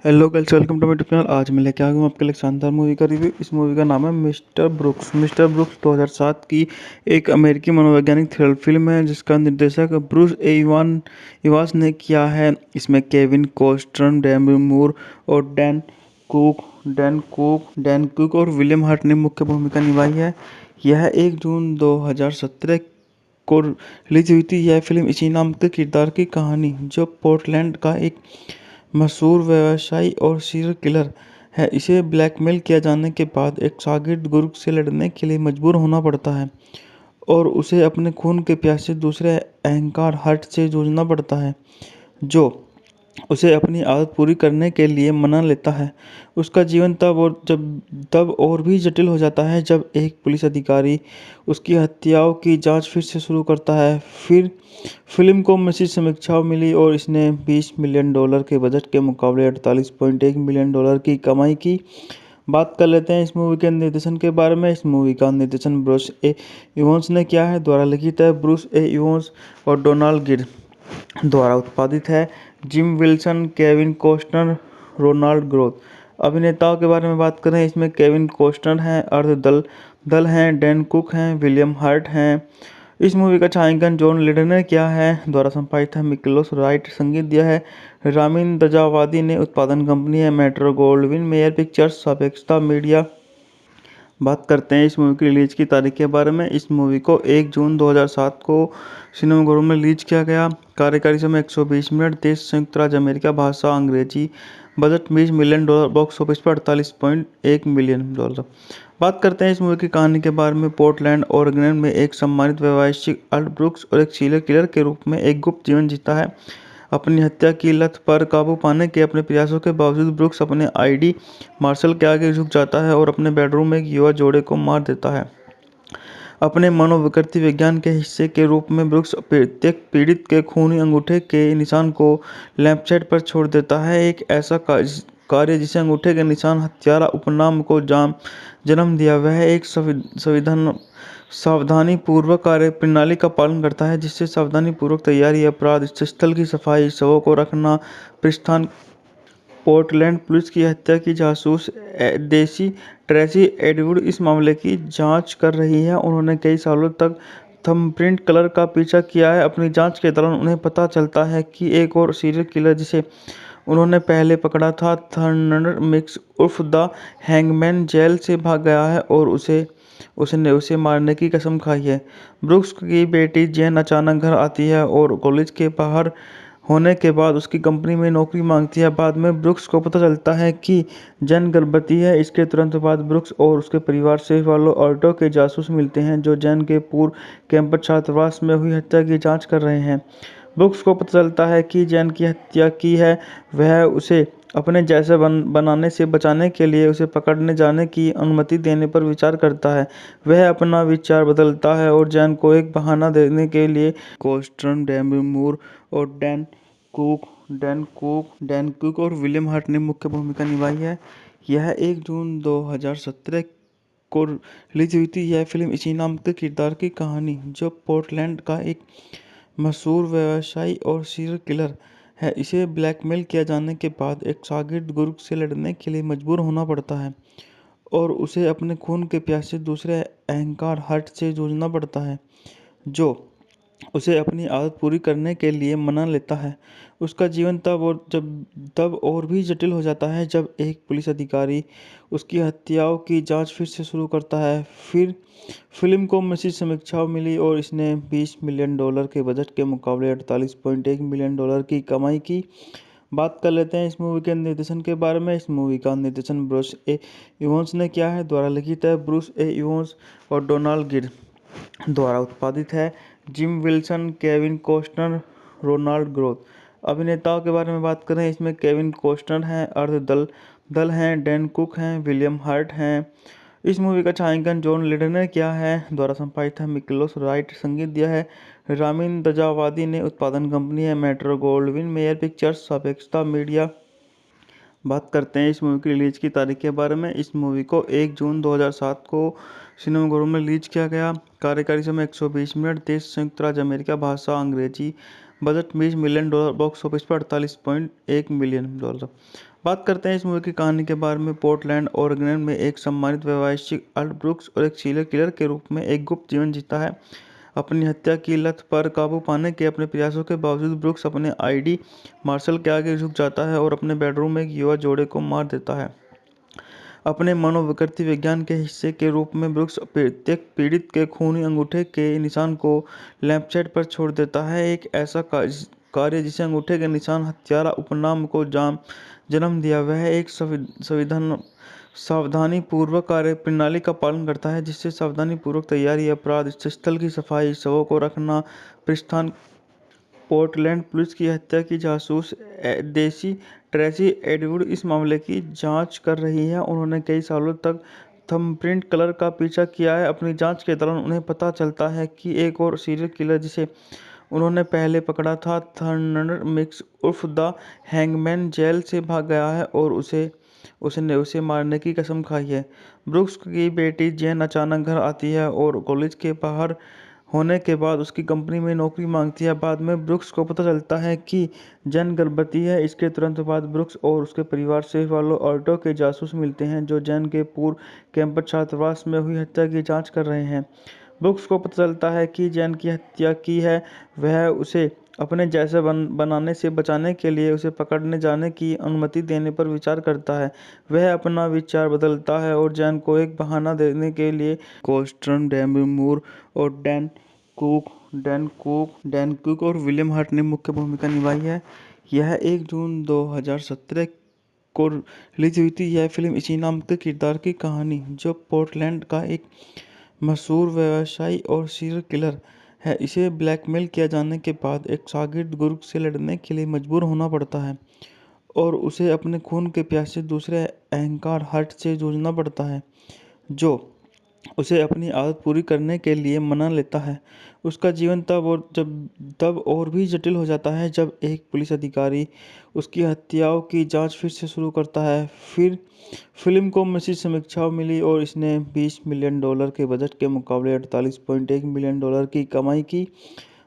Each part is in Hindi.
Hello girls, welcome to my YouTube channel. आज मैं लेके आ गया हूँ आपके लिए एक शानदार मूवी का रिव्यू। इस मूवी का नाम है मिस्टर ब्रूक्स। मिस्टर ब्रूक्स 2007 की एक अमेरिकी मनोवैज्ञानिक थ्रिलर फिल्म है जिसका निर्देशक ब्रूस ए इवांस ने किया है। इसमें केविन कॉस्टर, डेमी मूर और डैन कुक और विलियम हर्ट ने मुख्य भूमिका निभाई है। यह 1 जून 2017 को रिलीज हुई थी। यह फिल्म इसी नाम के किरदार की कहानी, जो पोर्टलैंड का एक मशहूर व्यवसायी और सीरियल किलर है, इसे ब्लैकमेल किया जाने के बाद एक शागिर्द गुरु से लड़ने के लिए मजबूर होना पड़ता है और उसे अपने खून के प्यासे दूसरे अहंकार हट से जूझना पड़ता है, जो उसे अपनी आदत पूरी करने के लिए मना लेता है। उसका जीवन तब और भी जटिल हो जाता है जब एक पुलिस अधिकारी उसकी हत्याओं की जांच फिर से शुरू करता है। फिर फिल्म को मिश्रित समीक्षाएं मिली और इसने $20 मिलियन के बजट के मुकाबले $48.1 मिलियन की कमाई की। बात कर लेते हैं इस मूवी के निर्देशन के बारे में। इस मूवी का निर्देशन ब्रूस ए इवांस ने किया है। द्वारा लिखित है ब्रूस ए इवांस और डोनाल्ड गिर द्वारा उत्पादित है। Jim Wilson, Kevin Costner, Ronald Groth. अभिनेताओं के बारे में बात करें, इसमें केविन कॉस्टनर हैं, अर्ध दल दल हैं, डैन कुक हैं, विलियम हर्ट हैं। इस मूवी का छायांकन जॉन लीडर ने किया है। द्वारा संपादित है मिकलोस राइट। संगीत दिया है रामिन दजावादी ने। उत्पादन कंपनी है मेट्रो गोल्डविन मेयर पिक्चर्स, सापेक्षता मीडिया। बात करते हैं इस मूवी की रिलीज की तारीख के बारे में। इस मूवी को 1 जून 2007 को सिनेमाघरों में रिलीज किया गया। कार्यकारी समय 120 मिनट। देश संयुक्त राज्य अमेरिका। भाषा अंग्रेजी। Budget $20 million. बॉक्स ऑफिस पर $48.1 मिलियन। बात करते हैं इस मूवी की कहानी के बारे में। पोर्टलैंड ओरेगन में एक सम्मानित व्यवसायिक अल्ट ब्रूक्स और एक सीरियल किलर के रूप में एक गुप्त जीवन जीता है। अपनी हत्या की लत पर काबू पाने के अपने प्रयासों के बावजूद ब्रूक्स अपने आईडी मार्शल के आगे झुक जाता है और अपने बेडरूम में एक युवा जोड़े को मार देता है। अपने मनोविकृति विज्ञान के हिस्से के रूप में ब्रूक्स प्रत्येक पीड़ित के खूनी अंगूठे के निशान को लैंपशेड पर छोड़ देता है। एक ऐसा कार्य जिसे अंगूठे के निशान हत्यारा उपनाम को जन्म दिया। वह एक सावधानीपूर्वक कार्य प्रणाली का पालन करता है, जिससे सावधानीपूर्वक तैयारी, अपराध स्थल की सफाई, शवों को रखना, प्रस्थान। पोर्टलैंड पुलिस की हत्या की जासूस देसी ट्रेसी एडवुड इस मामले की जांच कर रही है। उन्होंने कई सालों तक थंबप्रिंट कलर का पीछा किया है। अपनी जांच के दौरान उन्हें पता चलता है कि एक और सीरियल किलर, जिसे उन्होंने पहले पकड़ा था, थर्नर मिक्स उर्फ द हैंगमैन, जेल से भाग गया है और उसने उसे मारने की कसम खाई है। ब्रूक्स की बेटी जेन अचानक घर आती है और कॉलेज के बाहर होने के बाद उसकी कंपनी में नौकरी मांगती है। बाद में ब्रूक्स को पता चलता है कि जेन गर्भवती है। इसके तुरंत बाद ब्रूक्स और उसके परिवार से वालों ऑल्टो के जासूस मिलते हैं, जो जेन के पूर्व कैंपस छात्रावास में हुई हत्या की जांच कर रहे हैं। ब्रूक्स को पता चलता है कि जेन की हत्या की है। वह उसे अपने जैसे बनाने से बचाने के लिए उसे पकड़ने जाने की अनुमति देने पर विचार करता है। वह अपना विचार बदलता है और जेन को एक बहाना देने के लिए कोस्टर्न, डेमी मूर और डैन कुक और विलियम हर्ट ने मुख्य भूमिका निभाई है। यह 1 जून 2017 को रिलीज हुई थी। यह फिल्म इसी नाम के किरदार की कहानी, जो पोर्टलैंड का एक मशहूर व्यवसायी और सीरियल किलर है, इसे ब्लैकमेल किया जाने के बाद एक शागिर्द गुरु से लड़ने के लिए मजबूर होना पड़ता है और उसे अपने खून के प्यासे दूसरे अहंकार हट से जूझना पड़ता है, जो उसे अपनी आदत पूरी करने के लिए मना लेता है। उसका जीवन तब और भी जटिल हो जाता है जब एक पुलिस अधिकारी उसकी हत्याओं की जांच फिर से शुरू करता है। फिर फिल्म को मिश्रित समीक्षाएं मिली और इसने $20 मिलियन के बजट के मुकाबले $48.1 मिलियन की कमाई की। बात कर लेते हैं इस मूवी के निर्देशन के बारे में। इस मूवी का निर्देशन ब्रूस ए इवांस ने किया है। द्वारा लिखित है ब्रूस ए इवांस और डोनाल्ड गिर द्वारा उत्पादित है। Jim Wilson, Kevin Costner, Ronald Groth. अभिनेताओं के बारे में बात करें, इसमें केविन कॉस्टनर हैं, अर्ध दल हैं, डैन कुक हैं, विलियम हर्ट हैं। इस मूवी का छायांकन जॉन लीडर ने किया है। द्वारा संपादित है मिकलोस राइट। संगीत दिया है रामिन दजावादी ने। उत्पादन कंपनी है मेट्रो गोल्डविन मेयर पिक्चर्स, सापेक्षता मीडिया। बात करते हैं इस मूवी की रिलीज की तारीख के बारे में। इस मूवी को 1 जून 2007 को सिनेमाघरों में रिलीज किया गया। कार्यकारी समय 120 मिनट। देश संयुक्त राज्य अमेरिका। भाषा अंग्रेजी। बजट $20 मिलियन, बॉक्स ऑफिस पर $48.1 मिलियन। बात करते हैं इस मूवी की कहानी के बारे में। पोर्टलैंड ओरेगन में एक सम्मानित व्यवसायिक अल्ट ब्रुक्स और एक सीरियल किलर के रूप में एक गुप्त जीवन जीता है। अपनी हत्या की लत पर काबू पाने के अपने प्रयासों के बावजूद ब्रुक्स अपने आईडी मार्शल के आगे झुक जाता है और अपने बेडरूम में एक युवा जोड़े को मार देता है। अपने मनोविकृति विज्ञान के हिस्से के रूप में ब्रुक्स प्रत्येक पीड़ित के खूनी अंगूठे के निशान को लैंपशेड पर छोड़ देता है। एक ऐसा कार्य जिसे अंगूठे के निशान हत्यारा उपनाम को जन्म दिया। वह एक सावधानी पूर्वक कार्य प्रणाली का पालन करता है, जिससे सावधानी पूर्वक तैयारी, अपराध स्थल की सफाई, शवों को रखना, प्रस्थान। पोर्टलैंड पुलिस की हत्या की जासूस देसी ट्रेसी एडवुड इस मामले की जांच कर रही है। उन्होंने कई सालों तक थंबप्रिंट कलर का पीछा किया है। अपनी जांच के दौरान उन्हें पता चलता है कि एक और सीरियल किलर जिसे उन्होंने पहले पकड़ा था, थंडर मिक्स उर्फ द हैंगमैन, जेल से भाग गया है और उसने उसे मारने की कसम खाई है। ब्रुक्स की बेटी जेन अचानक घर आती है और कॉलेज के बाहर होने के बाद उसकी कंपनी में नौकरी मांगती है। बाद में ब्रुक्स को पता चलता है कि जेन गर्भवती है। इसके तुरंत बाद ब्रुक्स और उसके परिवार से वालों ऑल्टो के जासूस मिलते हैं, जो जेन के पूर्व कैंपस छात्रावास में हुई हत्या की जांच कर रहे हैं। ब्रुक्स को पता चलता है कि जेन की हत्या की है। वह उसे अपने जैसे बनाने से बचाने के लिए उसे पकड़ने जाने की अनुमति देने पर विचार करता है। वह अपना विचार बदलता है और जेन को एक बहाना देने के लिए कोस्टर्न, डेमी मूर और डैन कुक और विलियम हर्ट ने मुख्य भूमिका निभाई है। यह 1 जून 2017 को रिलीज हुई थी। यह फिल्म इसी नाम के किरदार की कहानी, जो पोर्टलैंड का एक मशहूर व्यवसायी और सीरियल किलर है, इसे ब्लैकमेल किया जाने के बाद एक शागिर्द गुरु से लड़ने के लिए मजबूर होना पड़ता है और उसे अपने खून के प्यासे दूसरे अहंकार हर्ट से जूझना पड़ता है, जो उसे अपनी आदत पूरी करने के लिए मना लेता है। उसका जीवन तब और भी जटिल हो जाता है जब एक पुलिस अधिकारी उसकी हत्याओं की जांच फिर से शुरू करता है। फिर फिल्म को मिश्रित समीक्षाएं मिली और इसने $20 मिलियन के बजट के मुकाबले $48.1 मिलियन की कमाई की।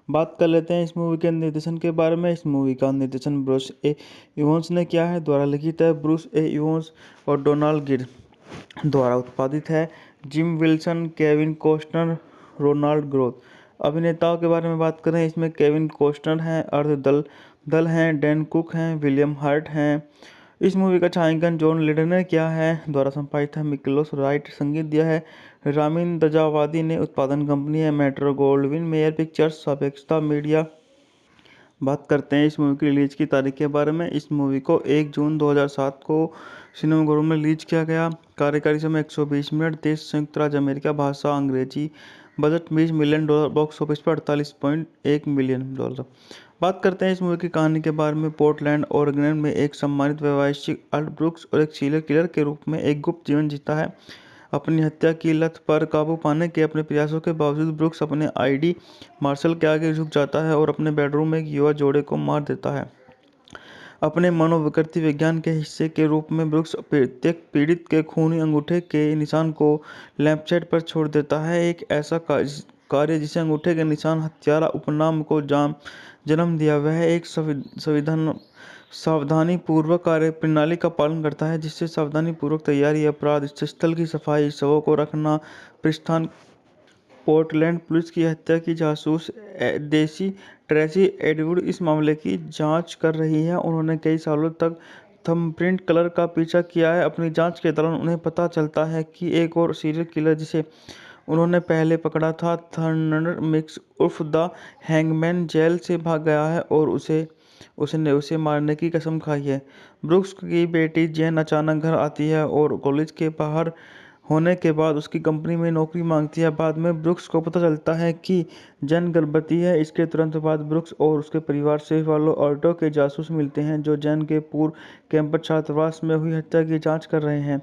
बात कर लेते हैं इस मूवी के निर्देशन के बारे में। इस मूवी का निर्देशन ब्रूस ए इवांस ने किया है। द्वारा लिखित है ब्रूस ए इवांस और डोनाल्ड गिर द्वारा उत्पादित है। Jim Wilson, Kevin Costner, Ronald Groth. अभिनेताओं के बारे में बात करें, इसमें केविन कॉस्टनर हैं, अर्ध दल हैं, डैन कुक हैं, विलियम हर्ट हैं। इस मूवी का छायांकन जॉन लेडर ने किया है। द्वारा संपादित है मिकलोस राइट। संगीत दिया है रामिन दजावादी ने। उत्पादन कंपनी है मेट्रो गोल्डविन मेयर पिक्चर्स, सापेक्षता मीडिया। बात करते हैं इस मूवी की रिलीज की तारीख के बारे में। इस मूवी को 1 जून 2007 को सिनेमाघरों में रिलीज किया गया। कार्यकारी समय 120 मिनट। देश संयुक्त राज्य अमेरिका। भाषा अंग्रेजी। बजट $20 मिलियन, बॉक्स ऑफिस पर $48.1 मिलियन। बात करते हैं इस मूवी की कहानी के बारे में। पोर्टलैंड ओरेगन में एक सम्मानित व्यवसायिक अल्ट ब्रुक्स और एक सीरियल किलर के रूप में एक गुप्त जीवन जीता है। अपनी हत्या की लत पर काबू पाने के अपने प्रयासों के बावजूद ब्रुक्स अपने आईडी मार्शल के आगे झुक जाता है और अपने बेडरूम में एक युवा जोड़े को मार देता है। अपने मनोविकृति विज्ञान के हिस्से के रूप में ब्रुक्स प्रत्येक पीड़ित के खूनी अंगूठे के निशान को लैंपशेड पर छोड़ देता है। एक ऐसा कार्य जिसे अंगूठे के निशान हत्यारा उपनाम को जन्म दिया। वह एक सावधानी पूर्वक कार्य प्रणाली का पालन करता है, जिससे सावधानी पूर्वक तैयारी, अपराध स्थल की सफाई, शवों को रखना, प्रस्थान। पोर्टलैंड पुलिस की हत्या की जासूस देसी ट्रेसी एडवुड इस मामले की जांच कर रही है। उन्होंने कई सालों तक थंबप्रिंट कलर का पीछा किया है। अपनी जांच के दौरान उन्हें पता चलता है कि एक और सीरियल किलर जिसे उन्होंने पहले पकड़ा था, थंडर मिक्स उर्फ द हैंगमैन, जेल से भाग गया है और उसने उसे मारने की कसम खाई है। ब्रुक्स की बेटी जेन अचानक घर आती है और कॉलेज के बाहर होने के बाद उसकी कंपनी में नौकरी मांगती है। बाद में ब्रुक्स को पता चलता है कि जेन गर्भवती है। इसके तुरंत बाद ब्रुक्स और उसके परिवार से वालों ऑल्टो के जासूस मिलते हैं, जो जेन के पूर्व कैंपस छात्रावास में हुई हत्या की जांच कर रहे हैं।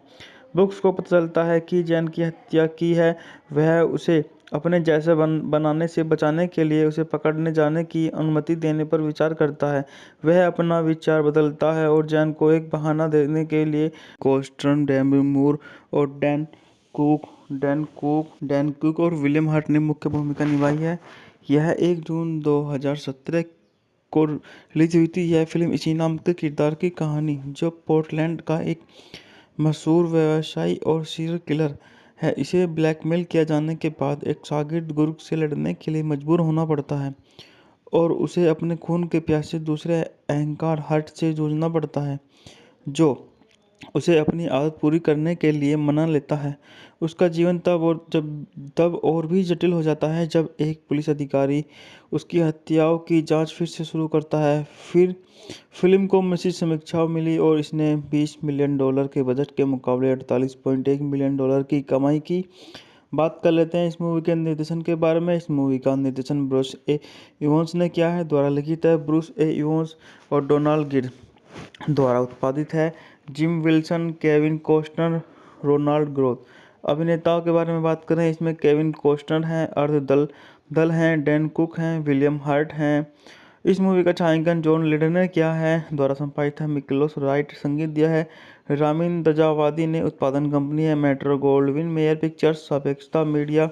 ब्रुक्स को पता चलता है कि जेन की हत्या की है। वह उसे अपने जैसे बनाने से बचाने के लिए उसे पकड़ने जाने की अनुमति देने पर विचार करता है। वह अपना विचार बदलता है और जेन को एक बहाना देने के लिए कोस्टर्न, डेमी मूर और डैन कुक और विलियम हर्ट ने मुख्य भूमिका निभाई है। यह 1 जून 2017 को रिलीज हुई थी। यह फिल्म इसी नाम के किरदार की कहानी, जो पोर्टलैंड का एक मशहूर व्यवसायी और सीरियल किलर है, इसे ब्लैकमेल किया जाने के बाद एक शागिर्द गुरु से लड़ने के लिए मजबूर होना पड़ता है और उसे अपने खून के प्यासे दूसरे अहंकार हट से जूझना पड़ता है, जो उसे अपनी आदत पूरी करने के लिए मना लेता है। उसका जीवन तब और भी जटिल हो जाता है जब एक पुलिस अधिकारी उसकी हत्याओं की जांच फिर से शुरू करता है। फिर फिल्म को मिश्रित समीक्षाएं मिली और इसने $20 मिलियन के बजट के मुकाबले $48.1 मिलियन की कमाई की। बात कर लेते हैं इस मूवी के निर्देशन के बारे में। इस मूवी का निर्देशन ब्रूस ए इवांस ने किया है। द्वारा लिखित है ब्रूस ए इवांस और डोनाल्ड गिर। द्वारा उत्पादित है Jim Wilson, Kevin Costner, Ronald Groth. अभिनेताओं के बारे में बात करें, इसमें केविन कॉस्टनर हैं, अर्ध दल दल हैं, डैन कुक हैं, विलियम हर्ट हैं। इस मूवी का छायांकन जॉन लीडर ने किया है। द्वारा संपादित है मिकलोस राइट। संगीत दिया है रामिन दजावादी ने। उत्पादन कंपनी है मेट्रो गोल्डविन मेयर पिक्चर्स, सापेक्षता मीडिया।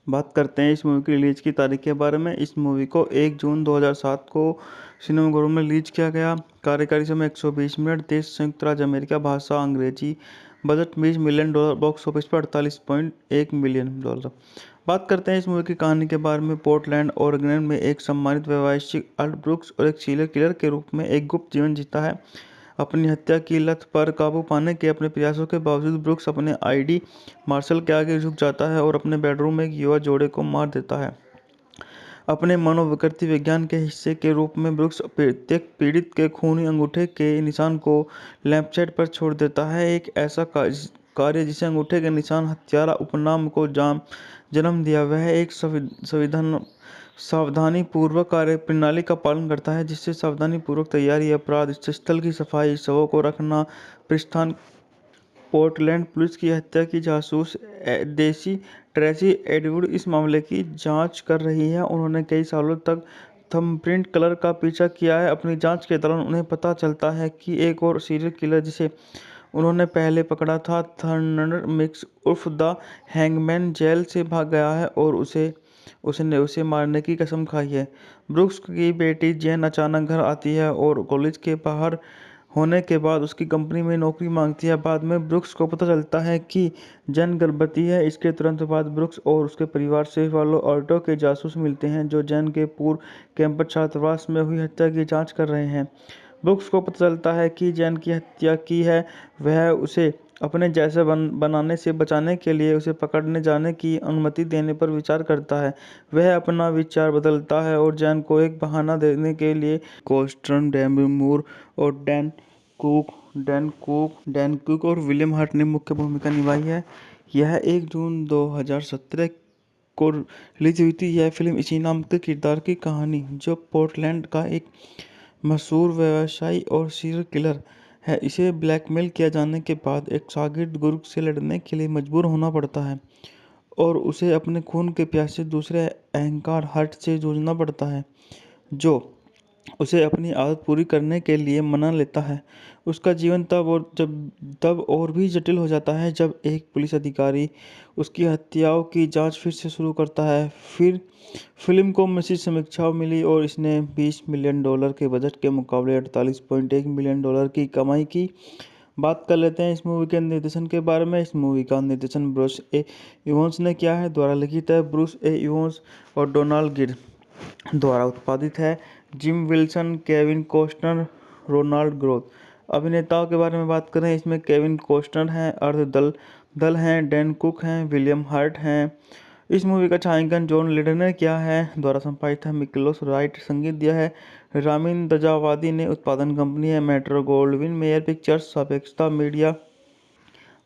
बात करते हैं इस मूवी की रिलीज की तारीख के बारे में। इस मूवी को 1 जून 2007 को सिनेमाघरों में रिलीज किया गया। कार्यकारी समय 120 मिनट। देश संयुक्त राज्य अमेरिका। भाषा अंग्रेजी। Budget $20 million. बॉक्स ऑफिस पर $48.1 मिलियन। बात करते हैं इस मूवी की कहानी के बारे में। पोर्टलैंड ओरेगन में एक सम्मानित व्यवसायिक अल्ट ब्रूक्स और एक सीरियल किलर के रूप में एक गुप्त जीवन जीता है। अपनी हत्या की लत पर काबू पाने के अपने प्रयासों के बावजूद ब्रूक्स अपने आईडी मार्शल के आगे झुक जाता है और अपने बेडरूम में एक युवा जोड़े को मार देता है। अपने मनोविकृति विज्ञान के हिस्से के रूप में ब्रूक्स प्रत्येक पीड़ित के खूनी अंगूठे के निशान को लैंपशेड पर छोड़ देता है। एक ऐसा कार्य जिसे अंगूठे के निशान हत्यारा उपनाम को जन्म दिया। वह एक सावधानीपूर्वक कार्य प्रणाली का पालन करता है, जिससे सावधानीपूर्वक तैयारी, अपराध स्थल की सफाई, शवों को रखना, प्रस्थान। पोर्टलैंड पुलिस की हत्या की जासूस ट्रेसी एडवुड इस मामले की जांच कर रही है। उन्होंने कई सालों तक थंबप्रिंट किलर का पीछा किया है। अपनी जांच के दौरान उन्हें पता चलता है कि एक और सीरियल किलर जिसे उन्होंने पहले पकड़ा था, थर्नर मिक्स उर्फ द हैंगमैन, जेल से भाग गया है और उसने उसे मारने की कसम खाई है। ब्रूक्स की बेटी जेन अचानक घर आती है और कॉलेज के बाहर होने के बाद उसकी कंपनी में नौकरी मांगती है। बाद में ब्रूक्स को पता चलता है कि जेन गर्भवती है। इसके तुरंत बाद ब्रूक्स और उसके परिवार से पालो अल्टो के जासूस मिलते हैं, जो जेन के पूर्व कैंपस छात्रावास में हुई हत्या की जांच कर रहे हैं। ब्रूक्स को पता चलता है कि जेन की हत्या की है। वह उसे अपने जैसे बनाने से बचाने के लिए उसे पकड़ने जाने की अनुमति देने पर विचार करता है। वह अपना विचार बदलता है और जेन को एक बहाना देने के लिए कॉस्टन, डेमी मूर और डैन कुक और विलियम हर्ट ने मुख्य भूमिका निभाई है। यह 1 जून 2017 को रिलीज हुई थी। यह फिल्म इसी नाम के किरदार की कहानी, जो पोर्टलैंड का एक मशहूर व्यवसायी और सीरियल किलर है, इसे ब्लैकमेल किया जाने के बाद एक शागिर्द गुरु से लड़ने के लिए मजबूर होना पड़ता है और उसे अपने खून के प्यासे दूसरे अहंकार हट से जूझना पड़ता है, जो उसे अपनी आदत पूरी करने के लिए मना लेता है। उसका जीवन तब और भी जटिल हो जाता है जब एक पुलिस अधिकारी उसकी हत्याओं की जांच फिर से शुरू करता है। फिर फिल्म को मिश्रित समीक्षाएं मिली और इसने $20 मिलियन के बजट के मुकाबले $48.1 मिलियन की कमाई की। बात कर लेते हैं इस मूवी के निर्देशन के बारे में। इस मूवी का निर्देशन ब्रूस ए इवांस ने किया है। द्वारा लिखित है ब्रूस ए इवांस और डोनाल्ड गिर। द्वारा उत्पादित है Jim Wilson, Kevin Costner, Ronald Groth. अभिनेताओं के बारे में बात करें, इसमें केविन कॉस्टनर हैं, अर्ध दल हैं, डैन कुक हैं, विलियम हर्ट हैं। इस मूवी का छायांकन जॉन लीडर ने किया है। द्वारा संपादित है मिकलोस राइट। संगीत दिया है रामिन दजावादी ने। उत्पादन कंपनी है मेट्रो गोल्डविन मेयर पिक्चर्स, सापेक्षता मीडिया।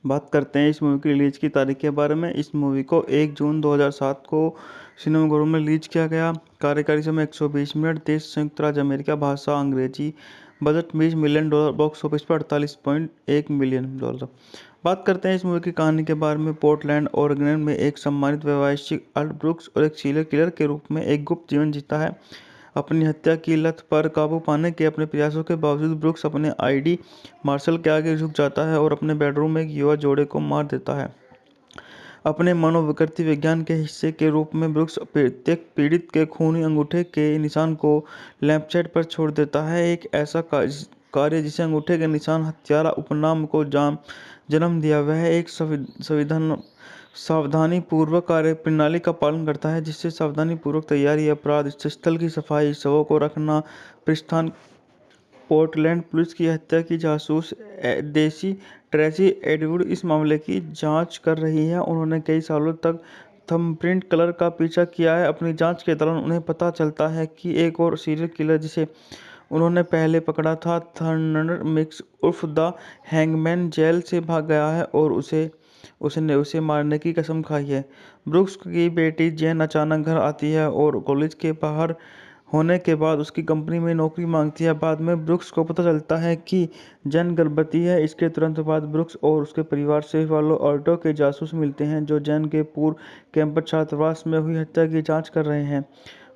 बात करते हैं इस मूवी की रिलीज की तारीख के बारे में। इस मूवी को 1 जून 2007 को सिनेमाघरों में रिलीज किया गया। कार्यकारी समय 120 मिनट। देश संयुक्त राज्य अमेरिका। भाषा अंग्रेजी। Budget $20 million. बॉक्स ऑफिस पर $48.1 मिलियन। बात करते हैं इस मूवी की कहानी के बारे में। पोर्टलैंड ओरेगन में एक सम्मानित व्यवसायिक अल्ट ब्रूक्स और एक सीरियल किलर के रूप में एक गुप्त जीवन जीता है। अपनी हत्या की लत पर काबू पाने के अपने प्रयासों के बावजूद ब्रूक्स अपने आईडी मार्शल के आगे झुक जाता है और अपने बेडरूम में एक युवा जोड़े को मार देता है। अपने मनोविकृति विज्ञान के हिस्से के रूप में ब्रूक्स प्रत्येक पीड़ित के खूनी अंगूठे के निशान को लैंपशेड पर छोड़ देता है, एक ऐसा कार्य जिसे अंगूठे के निशान हत्यारा उपनाम को जन्म दिया। वह एक सावधानीपूर्वक कार्यप्रणाली का पालन करता है, जिससे सावधानीपूर्वक तैयारी, अपराध स्थल की सफाई, शवों को रखना, प्रस्थान। पोर्टलैंड पुलिस की हत्या की जासूस देसी ट्रेसी एडवुड इस मामले की जांच कर रही है। उन्होंने कई सालों तक थंबप्रिंट किलर का पीछा किया है। अपनी जांच के दौरान उन्हें पता चलता है कि एक और सीरियल किलर जिसे उन्होंने पहले पकड़ा था, थर्नर मिक्स उर्फ द हैंगमैन, जेल से भाग गया है और उसने उसे मारने की कसम खाई है। ब्रूक्स की बेटी जेन अचानक घर आती है और कॉलेज के बाहर होने के बाद उसकी कंपनी में नौकरी मांगती है। बाद में ब्रूक्स को पता चलता है कि जेन गर्भवती है। इसके तुरंत बाद ब्रूक्स और उसके परिवार से पालो अल्टो के जासूस मिलते हैं, जो जेन के पूर्व कैंपस छात्रावास में हुई हत्या की जांच कर रहे हैं।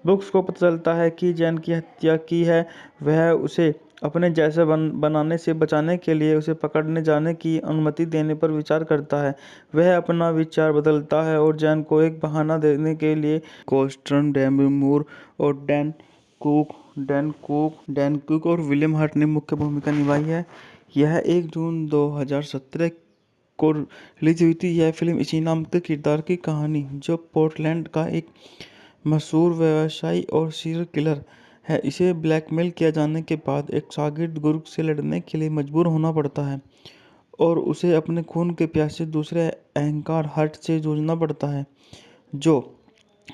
ब्रूक्स को पता चलता है कि जेन की हत्या की है। वह उसे अपने जैसे बनाने से बचाने के लिए उसे पकड़ने जाने की अनुमति देने पर विचार करता है। वह अपना विचार बदलता है और जेन को एक बहाना देने के लिए कोस्टर्न, डेमी मूर और डैन कुक और विलियम हर्ट ने मुख्य भूमिका निभाई है। यह 1 जून 2017 को रिलीज हुई थी। यह फिल्म इसी नाम के किरदार की कहानी, जो पोर्टलैंड का एक मशहूर व्यवसायी और सीरियल किलर है, इसे ब्लैकमेल किया जाने के बाद एक शागिर्द गुर्ग से लड़ने के लिए मजबूर होना पड़ता है और उसे अपने खून के प्यासे दूसरे अहंकार हर्ट से जूझना पड़ता है, जो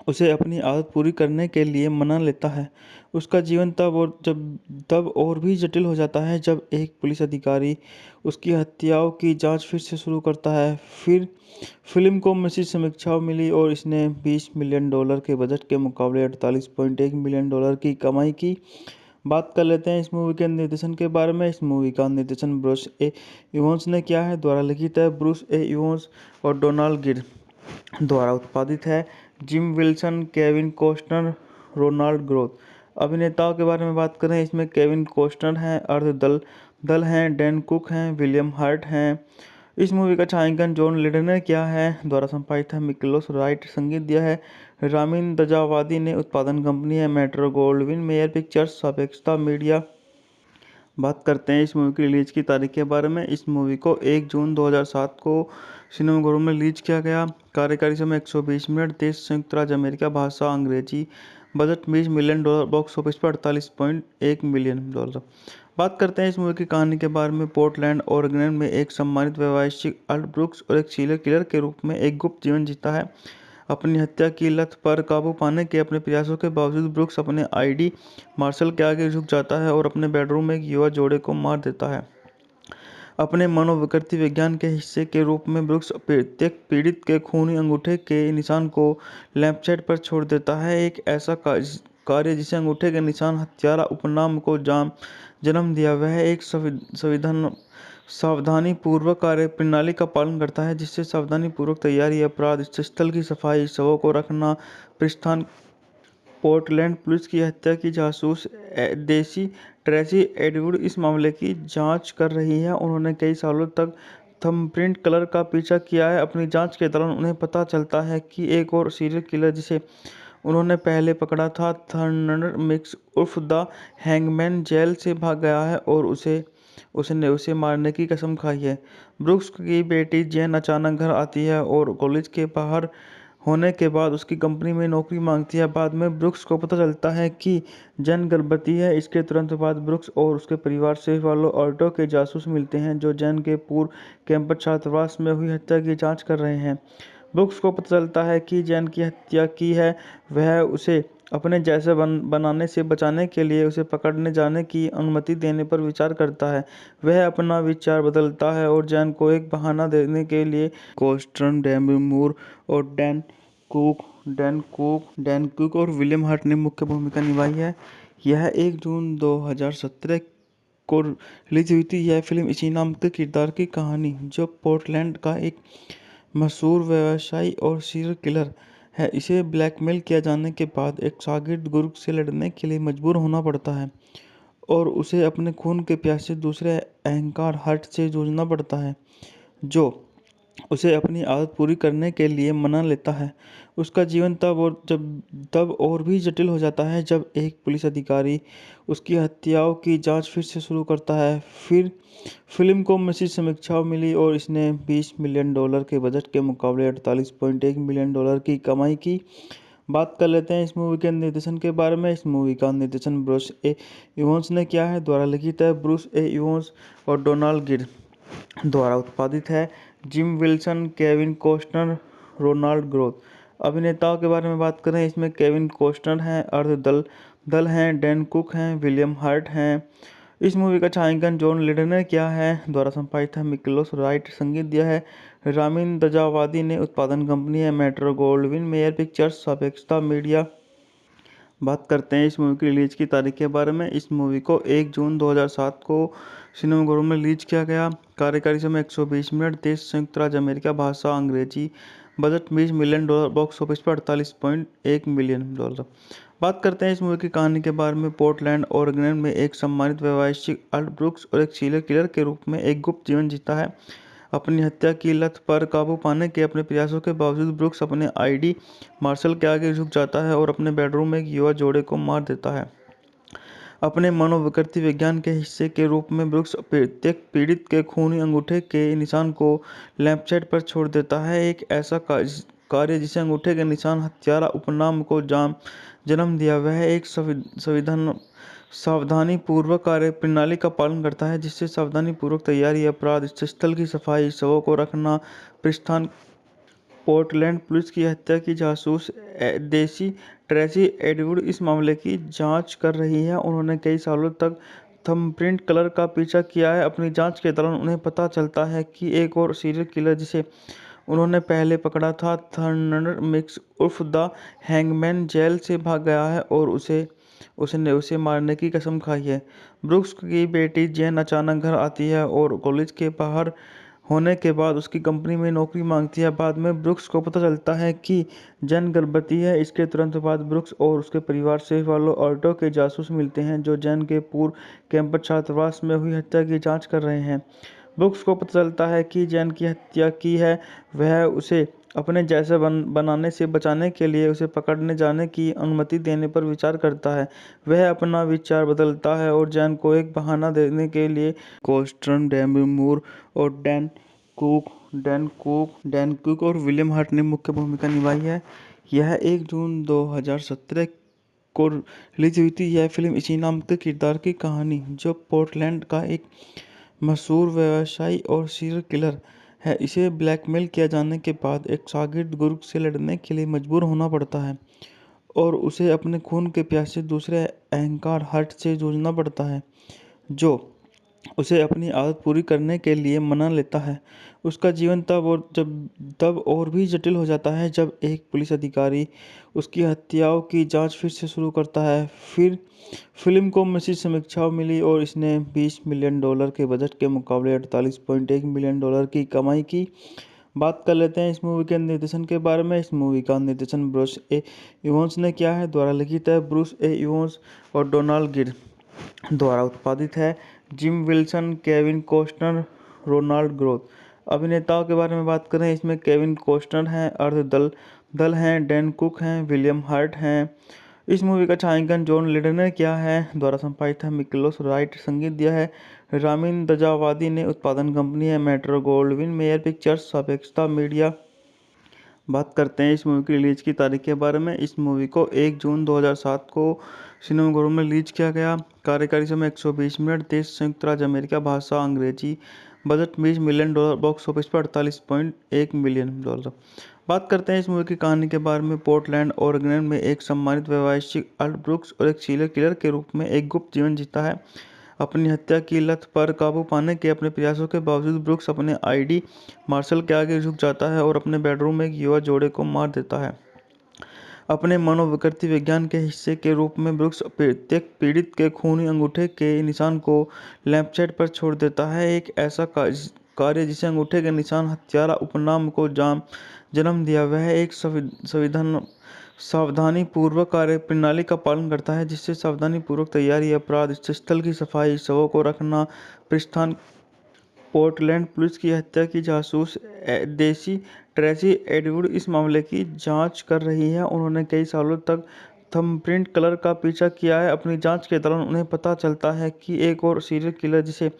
उसे अपनी आदत पूरी करने के लिए मना लेता है। उसका जीवन तब और भी जटिल हो जाता है जब एक पुलिस अधिकारी उसकी हत्याओं की जांच फिर से शुरू करता है। फिर फिल्म को मिश्रित समीक्षाएं मिली और इसने $20 मिलियन के बजट के मुकाबले $48.1 मिलियन की कमाई की। बात कर लेते हैं इस मूवी के निर्देशन के बारे में। इस मूवी का निर्देशन ब्रूस ए इवांस ने किया है, द्वारा लिखित है ब्रूस ए इवांस और डोनाल्ड गिर द्वारा उत्पादित है Jim Wilson, Kevin Costner, Ronald Groth. अभिनेताओं के बारे में बात करें, इसमें केविन कॉस्टनर हैं, अर्ध दल हैं, डैन कुक हैं, विलियम हर्ट हैं। इस मूवी का छायांकन जॉन लीडर ने किया है, द्वारा संपादित है मिकलोस राइट, संगीत दिया है रामिन दजावादी ने, उत्पादन कंपनी है मेट्रो गोल्डविन मेयर पिक्चर्स, सापेक्षता मीडिया। बात करते हैं इस मूवी की रिलीज की तारीख के बारे में। इस मूवी को 1 जून 2007 को सिनेमाघरों में रिलीज किया गया। कार्यकारी समय 120 मिनट। देश संयुक्त राज्य अमेरिका। भाषा अंग्रेजी। Budget $20 million. बॉक्स ऑफिस पर $48.1 मिलियन। बात करते हैं इस मूवी की कहानी के बारे में। पोर्टलैंड ओरेगन में एक सम्मानित व्यवसायी अल्ट ब्रूक्स और एक सीरियल किलर के रूप में एक गुप्त जीवन जीता है। अपनी हत्या की लत पर काबू पाने के अपने प्रयासों के बावजूद ब्रूक्स अपने आईडी मार्शल के आगे झुक जाता है और अपने बेडरूम में एक युवा जोड़े को मार देता है। अपने मनोविकृति विज्ञान के हिस्से के रूप में ब्रूक्स प्रत्येक पीड़ित के खूनी अंगूठे के निशान को लैंपशेड पर छोड़ देता है, एक ऐसा कार्य जिसे अंगूठे के निशान हत्यारा उपनाम को जन्म दिया। वह एक सावधानीपूर्वक कार्यप्रणाली का पालन करता है, जिससे सावधानीपूर्वक तैयारी, अपराध स्थल की सफाई, शवों को रखना, प्रस्थान। पोर्टलैंड पुलिस की हत्या की जासूस देसी ट्रेसी एडवुड इस मामले की जांच कर रही है। उन्होंने कई सालों तक थंबप्रिंट किलर का पीछा किया है। अपनी जांच के दौरान उन्हें पता चलता है कि एक और सीरियल किलर जिसे उन्होंने पहले पकड़ा था, थर्नर मिक्स उर्फ द हैंगमैन, जेल से भाग गया है और उसने उसे मारने की कसम खाई है। ब्रूक्स की बेटी जेन अचानक घर आती है और कॉलेज के बाहर होने के बाद उसकी कंपनी में नौकरी मांगती है। बाद में ब्रूक्स को पता चलता है कि जेन गर्भवती है। इसके तुरंत बाद ब्रूक्स और उसके परिवार से पालो अल्टो के जासूस मिलते हैं, जो जेन के पूर्व कैंपस छात्रावास में हुई हत्या की जांच कर रहे हैं। ब्रूक्स को पता चलता है कि जेन की हत्या की है। वह उसे अपने जैसे बनाने से बचाने के लिए उसे पकड़ने जाने की अनुमति देने पर विचार करता है। वह अपना विचार बदलता है और जेन को एक बहाना देने के लिए कोस्टर्न, डेमी मूर और डैन कुक और विलियम हर्ट ने मुख्य भूमिका निभाई है। यह 1 जून 2017 को रिलीज हुई थी। यह फिल्म इसी नाम के किरदार की कहानी, जो पोर्टलैंड का एक मशहूर व्यवसायी और सीरियल किलर है, इसे ब्लैकमेल किया जाने के बाद एक शागिर्द गुर्ग से लड़ने के लिए मजबूर होना पड़ता है और उसे अपने खून के प्यासे दूसरे अहंकार हर्ट से जूझना पड़ता है, जो उसे अपनी आदत पूरी करने के लिए मना लेता है। उसका जीवन तब और भी जटिल हो जाता है जब एक पुलिस अधिकारी उसकी हत्याओं की जांच फिर से शुरू करता है। फिर फिल्म को मिश्रित समीक्षाएं मिली और इसने $20 मिलियन के बजट के मुकाबले $48.1 मिलियन की कमाई की। बात कर लेते हैं इस मूवी के निर्देशन के बारे में। इस मूवी का निर्देशन ब्रूस ए इवंस ने किया है। द्वारा लिखित है ब्रूस ए इवंस और डोनाल्ड गिर द्वारा उत्पादित है। Jim Wilson, Kevin Costner, Ronald Groth. अभिनेताओं के बारे में बात करें, इसमें केविन कॉस्टनर हैं, अर्ध दल दल हैं, डैन कुक हैं, विलियम हर्ट हैं। इस मूवी का छायांकन जॉन लीडर ने किया है। द्वारा संपादित है मिकलोस राइट। संगीत दिया है रामिन दजावादी ने। उत्पादन कंपनी है मेट्रो गोल्डविन मेयर पिक्चर्स, सापेक्षता मीडिया। बात करते हैं इस मूवी की रिलीज की तारीख के बारे में। इस मूवी को 1 जून 2007 को सिनेमाघरों में रिलीज किया गया। कार्यकारी समय 120 मिनट। देश संयुक्त राज्य अमेरिका। भाषा अंग्रेजी। Budget $20 million. बॉक्स ऑफिस पर $48.1 मिलियन। बात करते हैं इस मूवी की कहानी के बारे में। पोर्टलैंड ओरेगन में एक सम्मानित व्यवसायिक अल्ट ब्रूक्स और एक सीरियल किलर के रूप में एक गुप्त जीवन जीता है। अपनी हत्या की लत पर काबू पाने के अपने प्रयासों के बावजूद ब्रूक्स अपने आईडी मार्शल के आगे झुक जाता है और अपने बेडरूम में एक युवा जोड़े को मार देता है। अपने मनोविकृति विज्ञान के हिस्से के रूप में ब्रूक्स प्रत्येक पीड़ित के खूनी अंगूठे के निशान को लैंपशेड पर छोड़ देता है। एक ऐसा कार्य जिसे अंगूठे के निशान हत्यारा उपनाम को जन्म दिया। वह एक सावधानीपूर्वक कार्य प्रणाली का पालन करता है, जिससे सावधानीपूर्वक तैयारी, अपराध स्थल की सफाई, शवों को रखना, प्रस्थान। पोर्टलैंड पुलिस की हत्या की जासूस देसी ट्रेसी एडवुड इस मामले की जांच कर रही है। उन्होंने कई सालों तक थंबप्रिंट कलर का पीछा किया है। अपनी जांच के दौरान उन्हें पता चलता है कि एक और सीरियल किलर जिसे उन्होंने पहले पकड़ा था, थर्नर मिक्स उर्फ द हैंगमैन, जेल से भाग गया है और उसने उसे मारने की कसम खाई है। ब्रूक्स की बेटी जेन अचानक घर आती है और कॉलेज के बाहर होने के बाद उसकी कंपनी में नौकरी मांगती है। बाद में ब्रूक्स को पता चलता है कि जेन गर्भवती है। इसके तुरंत बाद ब्रूक्स और उसके परिवार से वालो ऑल्टो के जासूस मिलते हैं, जो जेन के पूर्व कैंपस छात्रावास में हुई हत्या की जांच कर रहे हैं। ब्रूक्स को पता चलता है कि जेन की हत्या की है। वह उसे अपने जैसे बनाने से बचाने के लिए उसे पकड़ने जाने की अनुमति देने पर विचार करता है। वह अपना विचार बदलता है और जेन को एक बहाना देने के लिए कोस्टर्न, डेमी मूर और डैन कुक और विलियम हर्ट ने मुख्य भूमिका निभाई है। यह 1 जून 2017 को रिलीज हुई थी। यह फिल्म इसी नाम के किरदार की कहानी, जो पोर्टलैंड का एक मशहूर व्यवसायी और सीरियल किलर है, इसे ब्लैकमेल किया जाने के बाद एक शागिर्द गुरु से लड़ने के लिए मजबूर होना पड़ता है और उसे अपने खून के प्यासे दूसरे अहंकार हर्ट से जूझना पड़ता है, जो उसे अपनी आदत पूरी करने के लिए मना लेता है। उसका जीवन तब और भी जटिल हो जाता है जब एक पुलिस अधिकारी उसकी हत्याओं की जांच फिर से शुरू करता है। फिर फिल्म को मिश्रित समीक्षाएं मिली और इसने $20 मिलियन के बजट के मुकाबले $48.1 मिलियन की कमाई की। बात कर लेते हैं इस मूवी के निर्देशन के बारे में। इस मूवी का निर्देशन ब्रूस ए इवंस ने किया है। द्वारा लिखित है ब्रूस ए इवंस और डोनाल्ड गिर द्वारा उत्पादित है। Jim Wilson, Kevin Costner, Ronald Groth. अभिनेताओं के बारे में बात करें, इसमें केविन कॉस्टनर हैं, अर्ध दल हैं, डैन कुक हैं, विलियम हर्ट हैं। इस मूवी का छायांकन जॉन लीडर ने किया है। द्वारा संपादित है मिकलोस राइट। संगीत दिया है रामिन दजावादी ने। उत्पादन कंपनी है मेट्रो गोल्डविन मेयर पिक्चर्स, सापेक्षता मीडिया। बात करते हैं इस मूवी की रिलीज की तारीख के बारे में। इस मूवी को 1 जून 2007 को सिनेमाघरों में रिलीज किया गया। कार्यकारी समय 120 मिनट। देश संयुक्त राज्य अमेरिका। भाषा अंग्रेजी। Budget $20 million. बॉक्स ऑफिस पर $48.1 मिलियन। बात करते हैं इस मूवी की कहानी के बारे में। पोर्टलैंड ओरेगन में एक सम्मानित व्यवसायिक अल्ट ब्रूक्स और एक सीरियल किलर के रूप में एक गुप्त जीवन जीता है। अपनी हत्या की लत पर काबू पाने के अपने प्रयासों के बावजूद ब्रूक्स अपने आईडी मार्शल के आगे झुक जाता है और अपने बेडरूम में एक युवा जोड़े को मार देता है। अपने मनोविकृति विज्ञान के हिस्से के रूप में ब्रूक्स प्रत्येक पीड़ित के खूनी अंगूठे के निशान को लैंपशेड पर छोड़ देता है। एक ऐसा कार्य जिसे अंगूठे के निशान हत्यारा उपनाम को जन्म दिया। वह एक सावधानीपूर्वक कार्य प्रणाली का पालन करता है, जिससे सावधानीपूर्वक तैयारी, अपराध स्थल की सफाई, शवों को रखना, प्रस्थान। पोर्टलैंड पुलिस की हत्या की जासूस देसी ट्रेसी एडवुड इस मामले की जांच कर रही है। उन्होंने कई सालों तक थंबप्रिंट किलर का पीछा किया है। अपनी जांच के दौरान उन्हें पता चलता है कि एक और सीरियल किलर जिसे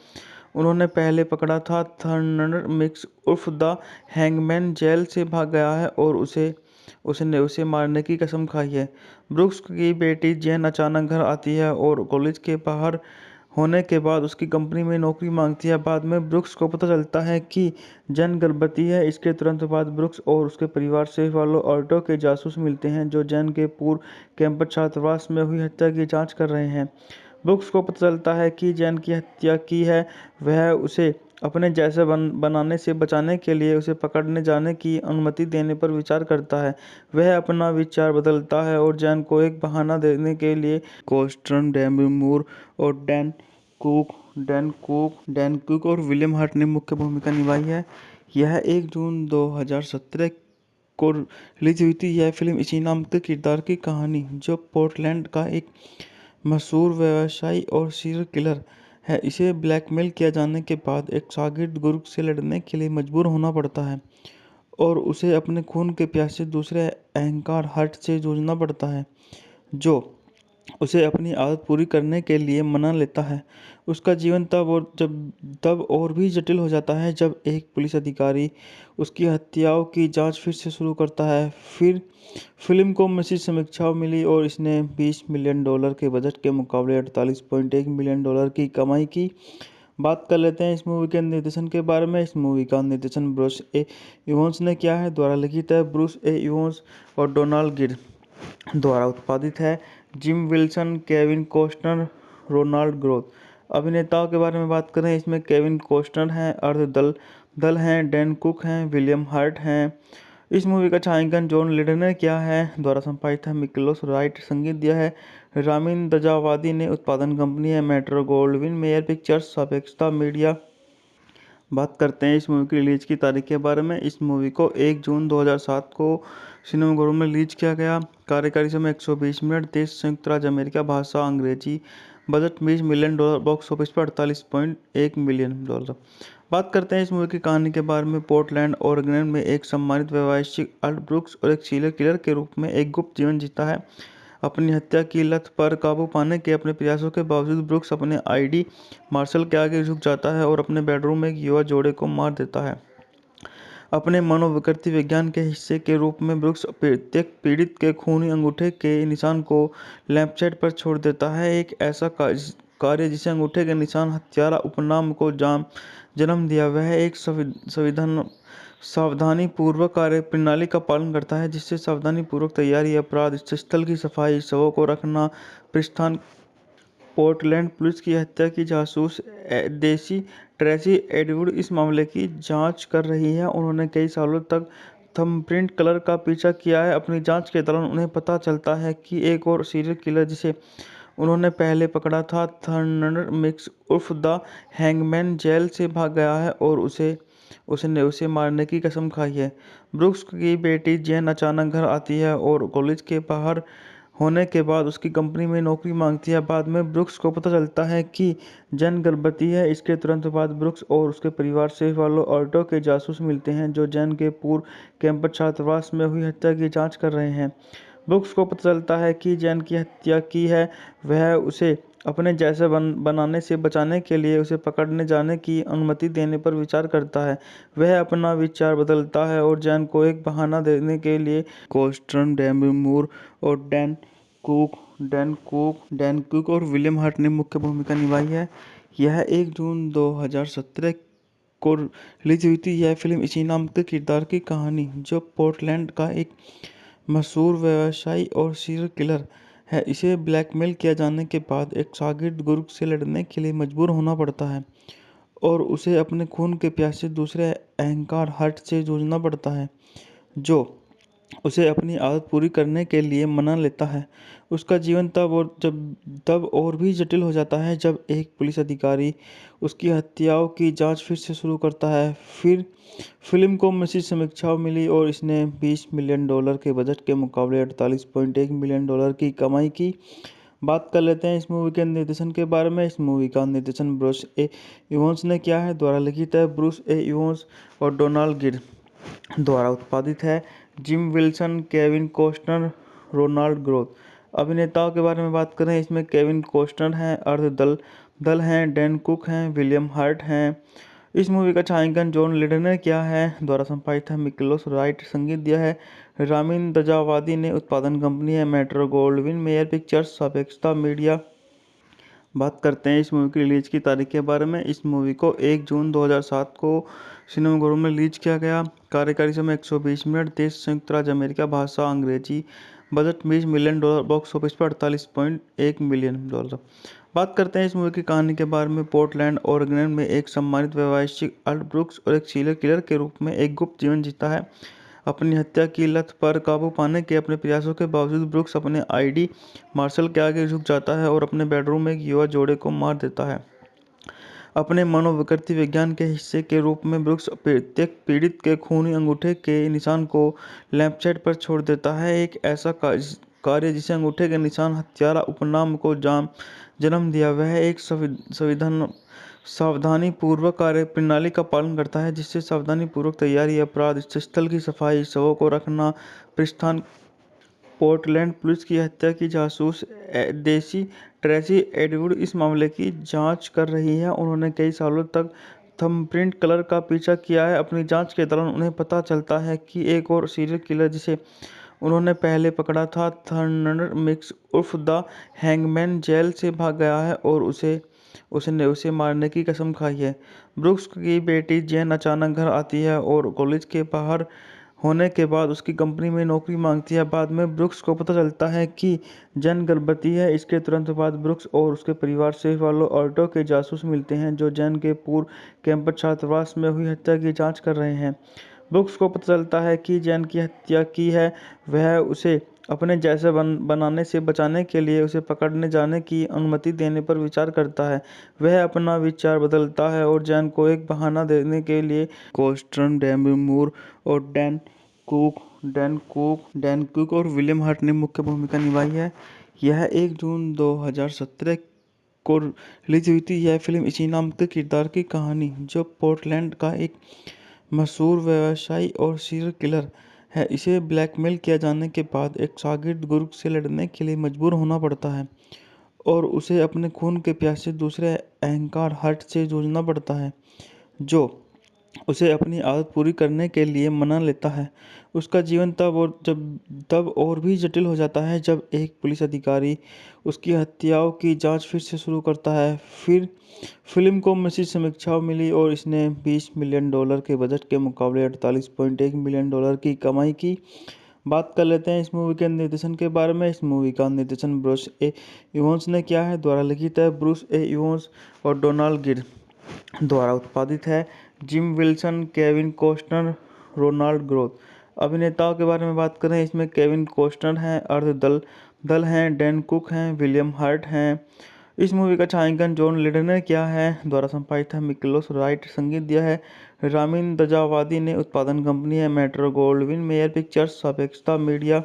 उन्होंने पहले पकड़ा था, थर्नर मिक्स उर्फ द हैंगमैन, जेल से भाग गया है और उसने उसे मारने की कसम खाई है। ब्रुक्स की बेटी जेन अचानक घर आती है और कॉलेज के बाहर होने के बाद उसकी कंपनी में नौकरी मांगती है। बाद में ब्रुक्स को पता चलता है कि जेन गर्भवती है। इसके तुरंत बाद ब्रुक्स और उसके परिवार से वालो ऑल्टो के जासूस मिलते हैं जो जेन के पूर्व कैंपस छात्रावास में हुई हत्या की जांच कर रहे हैं। ब्रुक्स को पता चलता है कि जेन की हत्या की है। वह उसे अपने जैसे बनाने से बचाने के लिए उसे पकड़ने जाने की अनुमति देने पर विचार करता है। वह अपना विचार बदलता है और जेन को एक बहाना देने के लिए कोस्टन, डेमी मूर और डैन कुक और विलियम हर्ट ने मुख्य भूमिका निभाई है। यह 1 जून 2017 को रिलीज हुई थी। यह फिल्म इसी नाम के किरदार की कहानी, जो पोर्टलैंड का एक मशहूर व्यवसायी और सीरियल किलर है, इसे ब्लैकमेल किया जाने के बाद एक शागिर्द गुरु से लड़ने के लिए मजबूर होना पड़ता है और उसे अपने खून के प्यासे दूसरे अहंकार हर्ट से जूझना पड़ता है, जो उसे अपनी आदत पूरी करने के लिए मना लेता है। उसका जीवन तब और भी जटिल हो जाता है जब एक पुलिस अधिकारी उसकी हत्याओं की जांच फिर से शुरू करता है। फिर फिल्म को मिश्रित समीक्षाएं मिली और इसने $20 मिलियन के बजट के मुकाबले $48.1 मिलियन की कमाई की। बात कर लेते हैं इस मूवी के निर्देशन के बारे में। इस मूवी का निर्देशन ब्रूस ए इवंस ने किया है। द्वारा लिखित है ब्रूस ए इवंस और डोनाल्ड गिर। द्वारा उत्पादित है Jim Wilson, Kevin Costner, Ronald Groth. अभिनेताओं के बारे में बात करें, इसमें केविन कॉस्टनर हैं, अर्ध दल हैं, डैन कुक हैं, विलियम हर्ट हैं। इस मूवी का छायांकन जॉन लीडर ने किया है। द्वारा संपादित है मिकलोस राइट। संगीत दिया है रामिन दजावादी ने। उत्पादन कंपनी है मेट्रो गोल्डविन मेयर पिक्चर्स, सापेक्षता मीडिया। बात करते हैं इस मूवी की रिलीज की तारीख के बारे में। इस मूवी को 1 जून 2007 को सिनेमाघरों में रिलीज किया गया। कार्यकारी समय 120 मिनट। देश संयुक्त राज्य अमेरिका। भाषा अंग्रेजी। Budget $20 million. बॉक्स ऑफिस पर $48.1 मिलियन। बात करते हैं इस मूवी की कहानी के बारे में। पोर्टलैंड ओरेगन में एक सम्मानित व्यवसायिक अल्ट ब्रुक्स और एक सीरियल किलर के रूप में एक गुप्त जीवन जीता है। अपनी हत्या की लत पर काबू पाने के अपने प्रयासों के बावजूद ब्रुक्स अपने आईडी मार्शल के आगे झुक जाता है और अपने बेडरूम में एक युवा जोड़े को मार देता है। अपने मनोविकृति विज्ञान के हिस्से के रूप में ब्रुक्स प्रत्येक पीड़ित के खूनी अंगूठे के निशान को लैंपशेड पर छोड़ देता है। एक ऐसा कार्य जिसे अंगूठे के निशान हत्यारा उपनाम को जन्म दिया। वह एक सावधानीपूर्वक कार्य प्रणाली का पालन करता है, जिससे सावधानीपूर्वक तैयारी, अपराध स्थल की सफाई, शवों को रखना, प्रस्थान। पोर्टलैंड पुलिस की हत्या की जासूस देसी ट्रेसी एडवुड इस मामले की जांच कर रही है। उन्होंने कई सालों तक थंबप्रिंट किलर का पीछा किया है। अपनी जांच के दौरान उन्हें पता चलता है कि एक और सीरियल किलर जिसे उन्होंने पहले पकड़ा था, थर्नर मिक्स उर्फ द हैंगमैन, जेल से भाग गया है और उसने उसे मारने की कसम खाई है। ब्रुक्स की बेटी जेन अचानक घर आती है और कॉलेज के बाहर होने के बाद उसकी कंपनी में नौकरी मांगती है। बाद में ब्रुक्स को पता चलता है कि जेन गर्भवती है। इसके तुरंत बाद ब्रुक्स और उसके परिवार से वालो ऑल्टो के जासूस मिलते हैं जो जेन के पूर्व कैंपस छात्रावास में हुई हत्या की जांच कर रहे हैं। ब्रुक्स को पता चलता है कि जेन की हत्या की है। वह उसे अपने जैसे बनाने से बचाने के लिए उसे पकड़ने जाने की अनुमति देने पर विचार करता है। वह अपना विचार बदलता है और जेन को एक बहाना देने के लिए कोस्टन, डेमी मूर और डैन कुक और विलियम हर्ट ने मुख्य भूमिका निभाई है। यह 1 जून 2017 को रिलीज हुई थी। यह फिल्म इसी नाम के किरदार की कहानी, जो पोर्टलैंड का एक मशहूर व्यवसायी और सीरियल किलर है, इसे ब्लैकमेल किया जाने के बाद एक शागिर्द गुरु से लड़ने के लिए मजबूर होना पड़ता है और उसे अपने खून के प्यासे दूसरे अहंकार हर्ट से जूझना पड़ता है, जो उसे अपनी आदत पूरी करने के लिए मना लेता है। उसका जीवन तब और भी जटिल हो जाता है जब एक पुलिस अधिकारी उसकी हत्याओं की जांच फिर से शुरू करता है। फिर फिल्म को मिश्रित समीक्षाएं मिली और इसने $20 मिलियन के बजट के मुकाबले $48.1 मिलियन की कमाई की। बात कर लेते हैं इस मूवी के निर्देशन के बारे में। इस मूवी का निर्देशन ब्रूस ए इवंस ने किया है। द्वारा लिखित है ब्रूस ए इवंस और डोनाल्ड गिर द्वारा उत्पादित है। Jim Wilson, Kevin Costner, Ronald Groth. अभिनेताओं के बारे में बात करें, इसमें केविन कॉस्टनर हैं, अर्ध दल दल हैं, डैन कुक हैं, विलियम हर्ट हैं। इस मूवी का छायांकन जॉन लेडर ने किया है। द्वारा संपादित है मिकलोस राइट। संगीत दिया है रामिन दजावादी ने। उत्पादन कंपनी है मेट्रो गोल्डविन मेयर पिक्चर्स, सापेक्षता मीडिया। बात करते हैं इस मूवी की रिलीज की तारीख के बारे में। इस मूवी को 1 जून 2007 को सिनेमाघरों में रिलीज किया गया। कार्यकारी समय 120 मिनट। देश संयुक्त राज्य अमेरिका। भाषा अंग्रेजी। Budget $20 million. बॉक्स ऑफिस पर $48.1 मिलियन। बात करते हैं इस मूवी की कहानी के बारे में। पोर्टलैंड ओरेगन में एक सम्मानित व्यवसायिक अल्ट ब्रुक्स और एक सीरियल किलर के रूप में एक गुप्त जीवन जीता है। अपनी हत्या की लत पर काबू पाने के अपने प्रयासों के बावजूद ब्रुक्स अपने आईडी मार्शल के आगे झुक जाता है और अपने बेडरूम में एक युवा जोड़े को मार देता है। अपने मनोविकृति विज्ञान के हिस्से के रूप में ब्रुक्स प्रत्येक पीड़ित के खूनी अंगूठे के निशान को लैंपशेड पर छोड़ देता है। एक ऐसा कार्य जिसे अंगूठे के निशान हत्यारा उपनाम को जन्म दिया। वह एक सावधानीपूर्वक कार्य प्रणाली का पालन करता है, जिससे सावधानीपूर्वक तैयारी, अपराध स्थल की सफाई, शवों को रखना, प्रस्थान। पोर्टलैंड पुलिस की हत्या की जासूस देसी ट्रेसी एडवुड इस मामले की जांच कर रही है। उन्होंने कई सालों तक थंबप्रिंट कलर का पीछा किया है। अपनी जांच के दौरान उन्हें पता चलता है कि एक और सीरियल किलर जिसे उन्होंने पहले पकड़ा था, थर्नर मिक्स उर्फ द हैंगमैन, जेल से भाग गया है और उसने उसे मारने की कसम खाई है। ब्रुक्स की बेटी जेन अचानक घर आती है और कॉलेज के बाहर होने के बाद उसकी कंपनी में नौकरी मांगती है। बाद में ब्रुक्स को पता चलता है कि जेन गर्भवती है। इसके तुरंत बाद ब्रुक्स और उसके परिवार से वालो ऑल्टो के जासूस मिलते हैं, जो जेन के पूर्व कैंपस छात्रावास में हुई हत्या की जांच कर रहे हैं। ब्रुक्स को पता चलता है कि जेन की हत्या की है। वह उसे अपने जैसे बनाने से बचाने के लिए उसे पकड़ने जाने की अनुमति देने पर विचार करता है। वह अपना विचार बदलता है और जेन को एक बहाना देने के लिए कोस्टर्न, डेमी मूर और डैन कुक और विलियम हर्ट ने मुख्य भूमिका निभाई है। यह 1 जून 2017 को रिलीज हुई थी। यह फिल्म इसी नाम के किरदार की कहानी, जो पोर्टलैंड का एक मशहूर व्यवसायी और सीरियल किलर है, इसे ब्लैकमेल किया जाने के बाद एक शागिर्द गुरु से लड़ने के लिए मजबूर होना पड़ता है और उसे अपने खून के प्यासे दूसरे अहंकार हर्ट से जूझना पड़ता है, जो उसे अपनी आदत पूरी करने के लिए मना लेता है। उसका जीवन तब और भी जटिल हो जाता है जब एक पुलिस अधिकारी उसकी हत्याओं की जांच फिर से शुरू करता है। फिर फिल्म को मिश्रित समीक्षाएं मिली और इसने $20 मिलियन के बजट के मुकाबले $48.1 मिलियन की कमाई की। बात कर लेते हैं इस मूवी के निर्देशन के बारे में। इस मूवी का निर्देशन ब्रूस ए इवंस ने किया है। द्वारा लिखित है ब्रूस ए इवंस और डोनाल्ड गिर द्वारा उत्पादित है। Jim Wilson, Kevin Costner, Ronald Groth. अभिनेताओं के बारे में बात करें, इसमें केविन कॉस्टनर हैं, अर्ध दल हैं, डैन कुक हैं, विलियम हर्ट हैं। इस मूवी का छायांकन जॉन लेडर ने किया है। द्वारा संपादित है मिकलोस राइट। संगीत दिया है रामिन दजावादी ने। उत्पादन कंपनी है मेट्रो गोल्डविन मेयर पिक्चर्स, सापेक्षता मीडिया।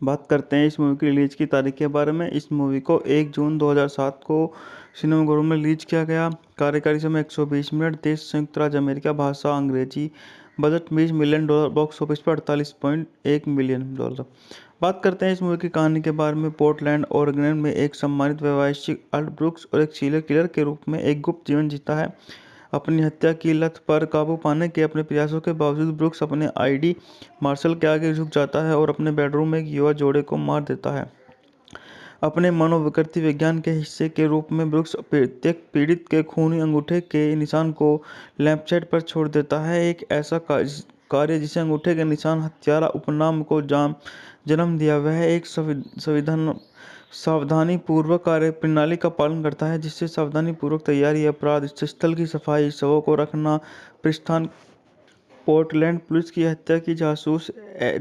बात करते हैं इस मूवी की रिलीज की तारीख के बारे में। इस मूवी को 1 जून 2007 को सिनेमाघरों में रिलीज किया गया। कार्यकारी समय 120 मिनट। देश संयुक्त राज्य अमेरिका। भाषा अंग्रेजी। Budget $20 million. बॉक्स ऑफिस पर $48.1 मिलियन। बात करते हैं इस मूवी की कहानी के बारे में। पोर्टलैंड ओरेगन में एक सम्मानित व्यवसायिक अल्ट ब्रुक्स और एक सीरियल किलर के रूप में एक गुप्त जीवन जीता है। अपनी हत्या की लत पर काबू पाने के अपने प्रयासों के बावजूद ब्रुक्स अपने आईडी मार्शल के आगे झुक जाता है और अपने बेडरूम में एक युवा जोड़े को मार देता है। अपने मनोविकृति विज्ञान के हिस्से के रूप में ब्रुक्स प्रत्येक पीड़ित के खूनी अंगूठे के निशान को लैंपशेड पर छोड़ देता है। एक ऐसा कार्य जिसे अंगूठे के निशान हत्यारा उपनाम को जन्म दिया। वह एक सावधानीपूर्वक कार्य प्रणाली का पालन करता है, जिससे सावधानीपूर्वक तैयारी, अपराध स्थल की सफाई, शवों को रखना, प्रस्थान। पोर्टलैंड पुलिस की हत्या की जासूस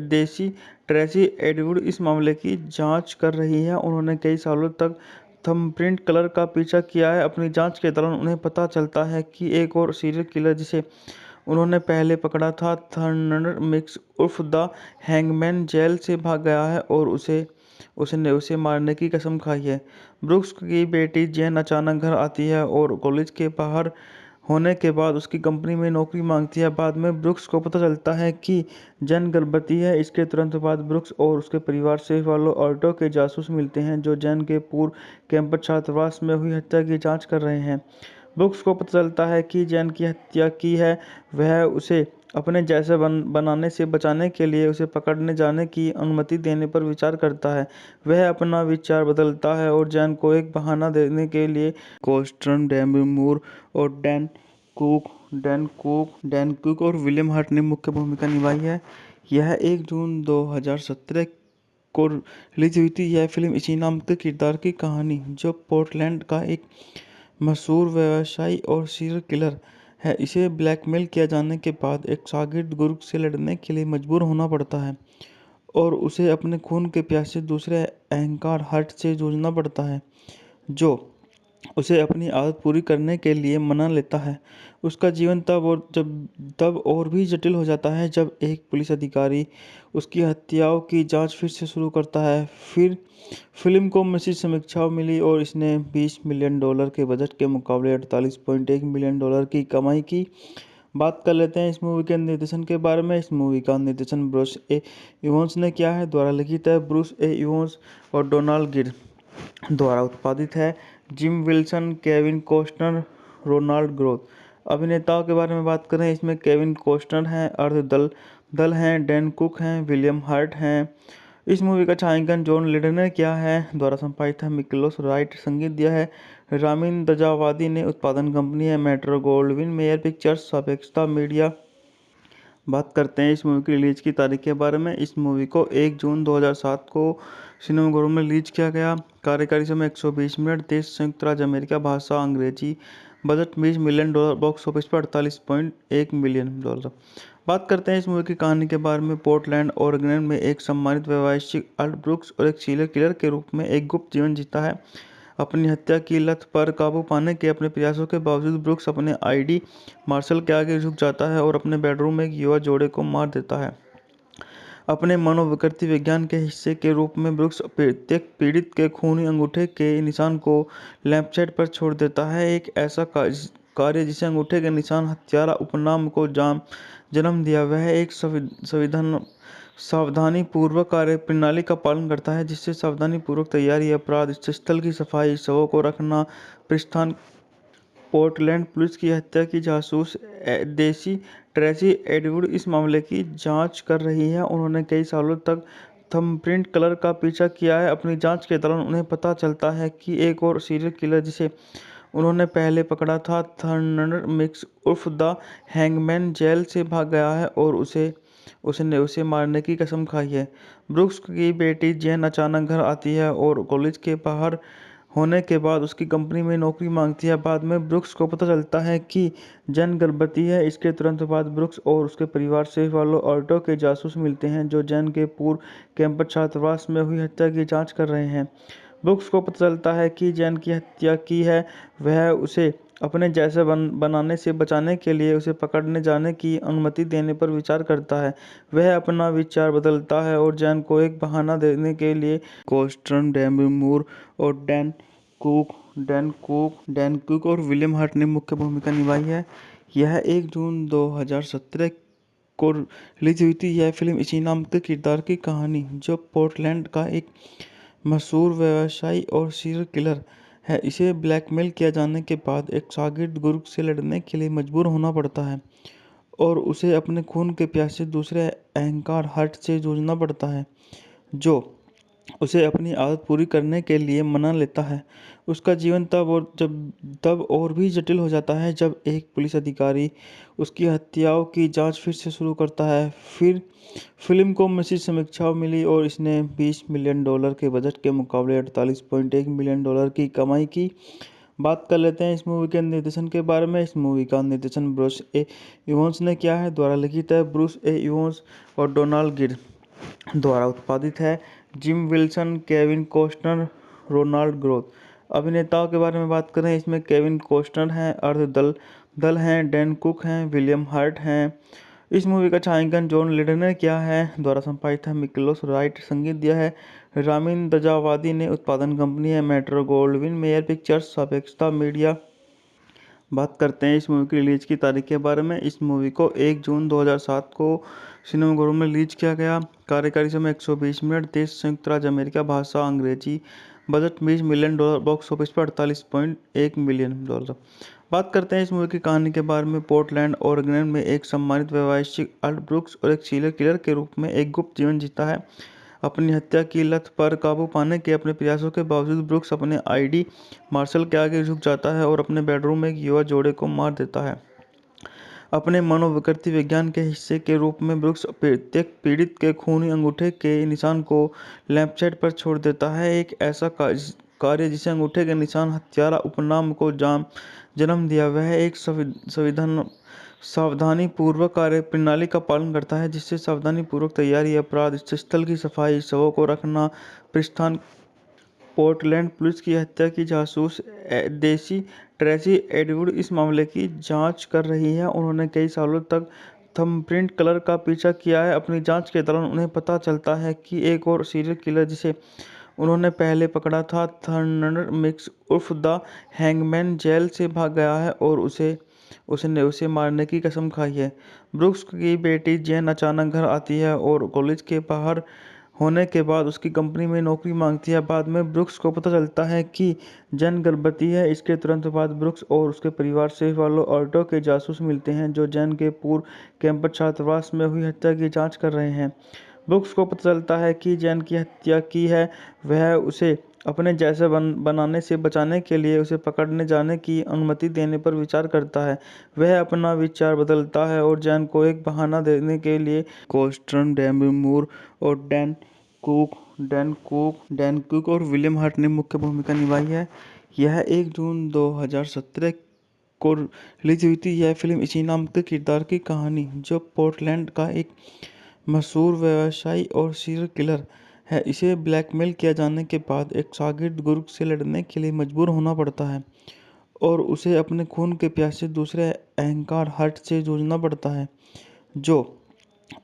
देसी ट्रेसी एडवुड इस मामले की जांच कर रही है। उन्होंने कई सालों तक थंबप्रिंट कलर का पीछा किया है। अपनी जांच के दौरान उन्हें पता चलता है कि एक और सीरियल किलर जिसे उन्होंने पहले पकड़ा था, थर्नर मिक्स उर्फ द हैंगमैन, जेल से भाग गया है और उसने उसे मारने की कसम खाई है। ब्रुक्स की बेटी जेन अचानक घर आती है और कॉलेज के बाहर होने के बाद उसकी कंपनी में नौकरी मांगती है। बाद में ब्रुक्स को पता चलता है कि जेन गर्भवती है। इसके तुरंत बाद ब्रुक्स और उसके परिवार से वालों ऑल्टो के जासूस मिलते हैं जो जेन के पूर्व कैंपस छात्रावास में हुई हत्या की जांच कर रहे हैं। ब्रुक्स को पता चलता है कि जेन की हत्या की है। वह उसे अपने जैसे बनाने से बचाने के लिए उसे पकड़ने जाने की अनुमति देने पर विचार करता है। वह अपना विचार बदलता है और जेन को एक बहाना देने के लिए कोस्टर्न, डेमी मूर और डैन कुक और विलियम हर्ट ने मुख्य भूमिका निभाई है। यह 1 जून 2017 को रिलीज हुई थी। यह फिल्म इसी नाम के किरदार की कहानी, जो पोर्टलैंड का एक मशहूर व्यवसायी और सीरियल किलर है, इसे ब्लैकमेल किया जाने के बाद एक शागिर्द गुरु से लड़ने के लिए मजबूर होना पड़ता है और उसे अपने खून के प्यासे दूसरे अहंकार हर्ट से जूझना पड़ता है, जो उसे अपनी आदत पूरी करने के लिए मना लेता है। उसका जीवन तब और भी जटिल हो जाता है जब एक पुलिस अधिकारी उसकी हत्याओं की जांच फिर से शुरू करता है। फिर फिल्म को मिश्रित समीक्षाएं मिली और इसने $20 मिलियन के बजट के मुकाबले $48.1 मिलियन की कमाई की। बात कर लेते हैं इस मूवी के निर्देशन के बारे में। इस मूवी का निर्देशन ब्रूस ए इवांस ने किया है। द्वारा लिखित है ब्रूस ए इवांस और डोनाल्ड गिर द्वारा उत्पादित है। Jim Wilson, Kevin Costner, Ronald Groth. अभिनेताओं के बारे में बात करें, इसमें केविन कॉस्टनर हैं, अर्ध दल हैं, डैन कुक हैं, विलियम हर्ट हैं। इस मूवी का छायांकन जॉन लीडर ने किया है। द्वारा संपादित है मिकलोस राइट। संगीत दिया है रामिन दजावादी ने। उत्पादन कंपनी है मेट्रो गोल्डविन मेयर पिक्चर्स, सापेक्षता मीडिया। बात करते हैं इस मूवी की रिलीज की तारीख के बारे में। इस मूवी को 1 जून 2007 को सिनेमाघरों में रिलीज किया गया। कार्यकारी समय 120 मिनट। देश संयुक्त राज्य अमेरिका। भाषा अंग्रेजी। Budget $20 million. बॉक्स ऑफिस पर $48.1 मिलियन। बात करते हैं इस मूवी की कहानी के बारे में। पोर्टलैंड ओरेगन में एक सम्मानित व्यवसायिक अल्ट ब्रुक्स और एक सीरियल किलर के रूप में एक गुप्त जीवन जीता है। अपनी हत्या की लत पर काबू पाने के अपने प्रयासों के बावजूद ब्रुक्स अपने आईडी मार्शल के आगे झुक जाता है और अपने बेडरूम में एक युवा जोड़े को मार देता है। अपने मनोविकृति विज्ञान के हिस्से के रूप में ब्रुक्स प्रत्येक पीड़ित के खूनी अंगूठे के निशान को लैंपशेड पर छोड़ देता है। एक ऐसा कार्य जिसे अंगूठे के निशान हत्यारा उपनाम को जन्म दिया। वह एक सावधानीपूर्वक कार्य प्रणाली का पालन करता है, जिससे सावधानीपूर्वक तैयारी, अपराध स्थल की सफाई, शवों को रखना, प्रस्थान। पोर्टलैंड पुलिस की हत्या की जासूस देसी ट्रेसी एडवुड इस मामले की जांच कर रही है। उन्होंने कई सालों तक थंबप्रिंट कलर का पीछा किया है। अपनी जांच के दौरान उन्हें पता चलता है कि एक और सीरियल किलर जिसे उन्होंने पहले पकड़ा था, थर्नर मिक्स उर्फ द हैंगमैन, जेल से भाग गया है और उसने उसे मारने की कसम खाई है। ब्रुक्स की बेटी जेन अचानक घर आती है और कॉलेज के बाहर होने के बाद उसकी कंपनी में नौकरी मांगती है। बाद में ब्रुक्स को पता चलता है कि जेन गर्भवती है। इसके तुरंत बाद ब्रुक्स और उसके परिवार से वालों ऑल्टो के जासूस मिलते हैं जो जेन के पूर्व कैंपस छात्रावास में हुई हत्या की जांच कर रहे हैं। ब्रुक्स को पता चलता है कि जेन की हत्या की है। वह उसे अपने जैसे बनाने से बचाने के लिए उसे पकड़ने जाने की अनुमति देने पर विचार करता है। वह अपना विचार बदलता है और जेन को एक बहाना देने के लिए कोस्टर्न, डेमी मूर और डैन कुक और विलियम हर्ट ने मुख्य भूमिका निभाई है। यह 1 जून 2017 को रिलीज हुई थी। यह फिल्म इसी नाम के किरदार की कहानी, जो पोर्टलैंड का एक मशहूर व्यवसायी और सीरियल किलर है, इसे ब्लैकमेल किया जाने के बाद एक शागिर्द गुरु से लड़ने के लिए मजबूर होना पड़ता है और उसे अपने खून के प्यासे दूसरे अहंकार हर्ट से जूझना पड़ता है, जो उसे अपनी आदत पूरी करने के लिए मना लेता है। उसका जीवन तब और भी जटिल हो जाता है जब एक पुलिस अधिकारी उसकी हत्याओं की जांच फिर से शुरू करता है। फिर फिल्म को मिश्रित समीक्षाएं मिली और इसने $20 मिलियन के बजट के मुकाबले $48.1 मिलियन की कमाई की। बात कर लेते हैं इस मूवी के निर्देशन के बारे में। इस मूवी का निर्देशन ब्रूस ए इवांस ने किया है। द्वारा लिखित है ब्रूस ए इवांस और डोनाल्ड गिर द्वारा उत्पादित है। Jim Wilson, Kevin Costner, Ronald Groth. अभिनेताओं के बारे में बात करें, इसमें केविन कॉस्टनर हैं, अर्ध दल हैं, डैन कुक हैं, विलियम हर्ट हैं। इस मूवी का छायांकन जॉन लेडर ने किया है, द्वारा संपादित है मिकलोस राइट, संगीत दिया है रामिन दजावादी ने, उत्पादन कंपनी है मेट्रो गोल्डविन मेयर पिक्चर्स, सापेक्षता मीडिया। बात करते हैं इस मूवी की रिलीज की तारीख के बारे में। इस मूवी को 1 जून 2007 को सिनेमाघरों में रिलीज किया गया। कार्यकारी समय 120 मिनट। देश संयुक्त राज्य अमेरिका। भाषा अंग्रेजी। Budget $20 million. बॉक्स ऑफिस पर $48.1 मिलियन। बात करते हैं इस मूवी की कहानी के बारे में। पोर्टलैंड ओरेगन में एक सम्मानित व्यवसायिक अल्ट ब्रुक्स और एक सीरियल किलर के रूप में एक गुप्त जीवन जीता है। अपनी हत्या की लत पर काबू पाने के अपने प्रयासों के बावजूद ब्रुक्स अपने आईडी मार्शल के आगे झुक जाता है और अपने बेडरूम में एक युवा जोड़े को मार देता है। अपने मनोविकृति विज्ञान के हिस्से के रूप में ब्रुक्स प्रत्येक पीड़ित के खूनी अंगूठे के निशान को लैंपशेड पर छोड़ देता है, एक ऐसा कार्य जिसे अंगूठे के निशान हत्यारा उपनाम को जन्म दिया। वह एक सावधानीपूर्वक कार्य प्रणाली का पालन करता है, जिससे सावधानीपूर्वक तैयारी, अपराध स्थल की सफाई, शवों को रखना, प्रस्थान। पोर्टलैंड पुलिस की हत्या की जासूस देसी ट्रेसी एडवुड इस मामले की जांच कर रही है। उन्होंने कई सालों तक थंबप्रिंट किलर का पीछा किया है। अपनी जांच के दौरान उन्हें पता चलता है कि एक और सीरियल किलर जिसे उन्होंने पहले पकड़ा था, थंडर मिक्स उर्फ द हैंगमैन, जेल से भाग गया है और उसने उसे मारने की कसम खाई है। ब्रुक्स की बेटी जेन अचानक घर आती है और कॉलेज के बाहर होने के बाद उसकी कंपनी में नौकरी मांगती है। बाद में ब्रुक्स को पता चलता है कि जेन गर्भवती है। इसके तुरंत बाद ब्रुक्स और उसके परिवार से वालो ऑल्टो के जासूस मिलते हैं, जो जेन के पूर्व कैंपस छात्रावास में हुई हत्या की जांच कर रहे हैं। ब्रुक्स को पता चलता है कि जेन की हत्या की है। वह उसे अपने जैसे बनाने से बचाने के लिए उसे पकड़ने जाने की अनुमति देने पर विचार करता है। वह अपना विचार बदलता है और जेन को एक बहाना देने के लिए कोस्टन, डेमी मूर और डैन कुक और विलियम हर्ट ने मुख्य भूमिका निभाई है। यह 1 जून 2017 को रिलीज हुई थी। यह फिल्म इसी नाम के किरदार की कहानी, जो पोर्टलैंड का एक मशहूर व्यवसायी और सीरियल किलर है, इसे ब्लैकमेल किया जाने के बाद एक शागिर्द गुरु से लड़ने के लिए मजबूर होना पड़ता है और उसे अपने खून के प्यासे दूसरे अहंकार हर्ट से जूझना पड़ता है, जो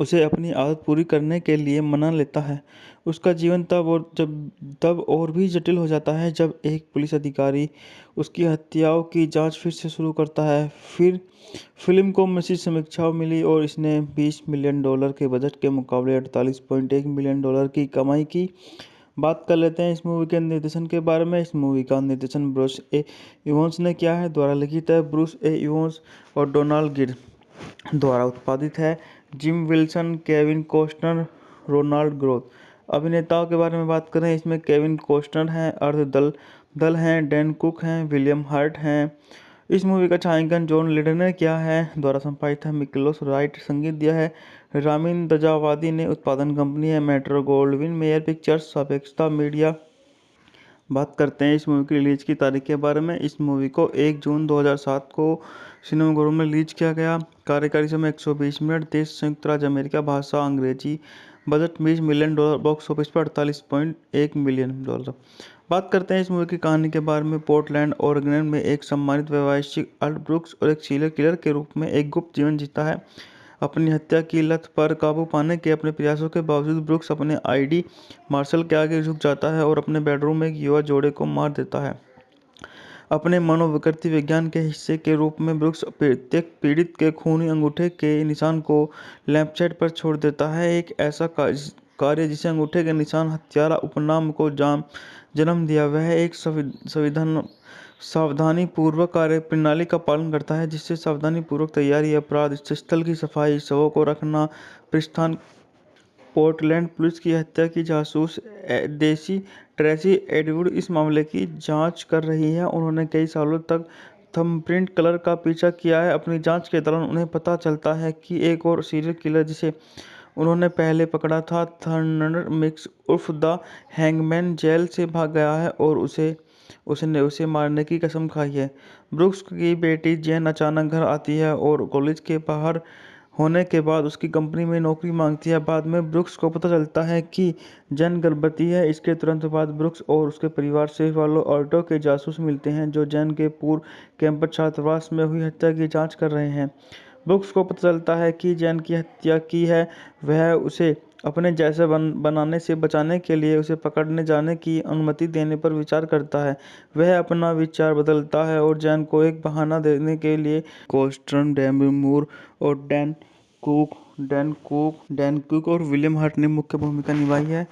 उसे अपनी आदत पूरी करने के लिए मना लेता है। उसका जीवन तब और भी जटिल हो जाता है जब एक पुलिस अधिकारी उसकी हत्याओं की जांच फिर से शुरू करता है। फिर फिल्म को मिश्रित समीक्षाएं मिली और इसने $20 मिलियन के बजट के मुकाबले $48.1 मिलियन की कमाई की। बात कर लेते हैं इस मूवी के निर्देशन के बारे में। इस मूवी का निर्देशन ब्रूस ए इवांस ने किया है, द्वारा लिखित है ब्रूस ए इवांस और डोनाल्ड गिर, द्वारा उत्पादित है Jim Wilson, Kevin Costner, Ronald Groth. अभिनेताओं के बारे में बात करें, इसमें केविन कॉस्टनर हैं, अर्ध दल हैं, डैन कुक हैं, विलियम हर्ट हैं। इस मूवी का छायांकन जॉन लेडर ने किया है, द्वारा संपादित है मिकलोस राइट, संगीत दिया है रामिन दजावादी ने, उत्पादन कंपनी है मेट्रो गोल्डविन मेयर पिक्चर्स, सापेक्षता मीडिया। बात करते हैं इस मूवी की रिलीज की तारीख के बारे में। इस मूवी को 1 जून 2007 को सिनेमाघरों में रिलीज किया गया। कार्यकारी समय 120 मिनट। देश संयुक्त राज्य अमेरिका। भाषा अंग्रेजी। Budget $20 million. बॉक्स ऑफिस पर $48.1 मिलियन। बात करते हैं इस मूवी की कहानी के बारे में। पोर्टलैंड ओरेगन में एक सम्मानित व्यवसायिक अल्ट ब्रुक्स और एक सीरियल किलर के रूप में एक गुप्त जीवन जीता है। अपनी हत्या की लत पर काबू पाने के अपने प्रयासों के बावजूद ब्रुक्स अपने आईडी मार्शल के आगे झुक जाता है और अपने बेडरूम में एक युवा जोड़े को मार देता है। अपने मनोविकृति विज्ञान के हिस्से के रूप में ब्रुक्स प्रत्येक पीड़ित के खूनी अंगूठे के निशान को लैंपशेड पर छोड़ देता है, एक ऐसा कार्य जिसे अंगूठे के निशान हत्यारा उपनाम को जन्म दिया। वह एक सावधानीपूर्वक कार्य प्रणाली का पालन करता है, जिससे सावधानीपूर्वक तैयारी, अपराध स्थल की सफाई, शवों को रखना, प्रस्थान। पोर्टलैंड पुलिस की हत्या की जासूस देसी ट्रेसी एडवुड इस मामले की जांच कर रही है। उन्होंने कई सालों तक थंबप्रिंट किलर का पीछा किया है। अपनी जांच के दौरान उन्हें पता चलता है कि एक और सीरियल किलर जिसे उन्होंने पहले पकड़ा था, थंडर मिक्स उर्फ द हैंगमैन, जेल से भाग गया है और उसने उसे मारने की कसम खाई है। ब्रुक्स की बेटी जेन अचानक घर आती है और कॉलेज के बाहर होने के बाद उसकी कंपनी में नौकरी मांगती है। बाद में ब्रुक्स को पता चलता है कि जेन गर्भवती है। इसके तुरंत बाद ब्रुक्स और उसके परिवार से वालो ऑल्टो के जासूस मिलते हैं, जो जेन के पूर्व कैंपस छात्रावास में हुई हत्या की जांच कर रहे हैं। ब्रुक्स को पता चलता है कि जैन की हत्या की है। वह उसे अपने जैसे बनाने से बचाने के लिए उसे पकड़ने जाने की अनुमति देने पर विचार करता है। वह अपना विचार बदलता है और जैन को एक बहाना देने के लिए कोस्टर्न, डेमी मूर और डैन कुक और विलियम हर्ट ने मुख्य भूमिका निभाई है।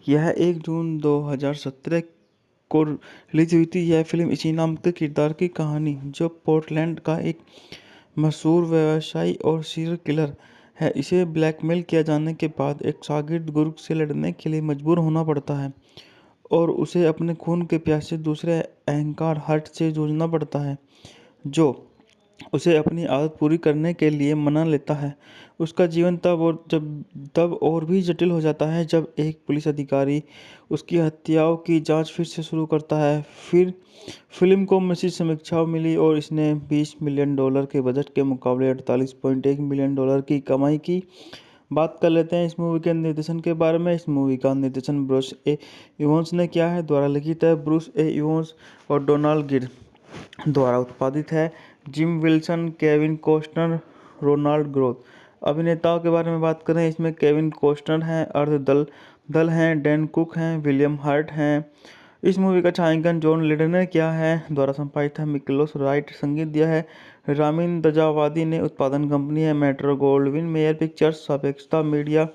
यह 1 जून 2017 को रिलीज हुई थी। यह फिल्म इसी नाम के किरदार की कहानी, जो पोर्टलैंड का एक मशहूर व्यवसायी और सीरियल किलर है, इसे ब्लैकमेल किया जाने के बाद एक शागिर्द गुरु से लड़ने के लिए मजबूर होना पड़ता है और उसे अपने खून के प्यासे दूसरे अहंकार हर्ट से जूझना पड़ता है, जो उसे अपनी आदत पूरी करने के लिए मना लेता है। उसका जीवन तब और भी जटिल हो जाता है जब एक पुलिस अधिकारी उसकी हत्याओं की जांच फिर से शुरू करता है। फिर फिल्म को मिश्रित समीक्षाएं मिली और इसने $20 मिलियन के बजट के मुकाबले $48.1 मिलियन की कमाई की। बात कर लेते हैं इस मूवी के निर्देशन के बारे में। इस मूवी का निर्देशन ब्रूस ए. इवांस ने किया है। द्वारा लिखित है ब्रूस ए. इवांस और डोनाल्ड गिर द्वारा उत्पादित है। Jim Wilson, Kevin Costner, Ronald Groth. अभिनेताओं के बारे में बात करें, इसमें केविन कॉस्टनर हैं, अर्ध दल हैं, डैन कुक हैं, विलियम हर्ट हैं। इस मूवी का छायांकन जॉन लीडर ने किया है। द्वारा संपादित है मिकलोस राइट। संगीत दिया है रामिन दजावादी ने। उत्पादन कंपनी है मेट्रो गोल्डविन मेयर पिक्चर्स, सापेक्षता मीडिया।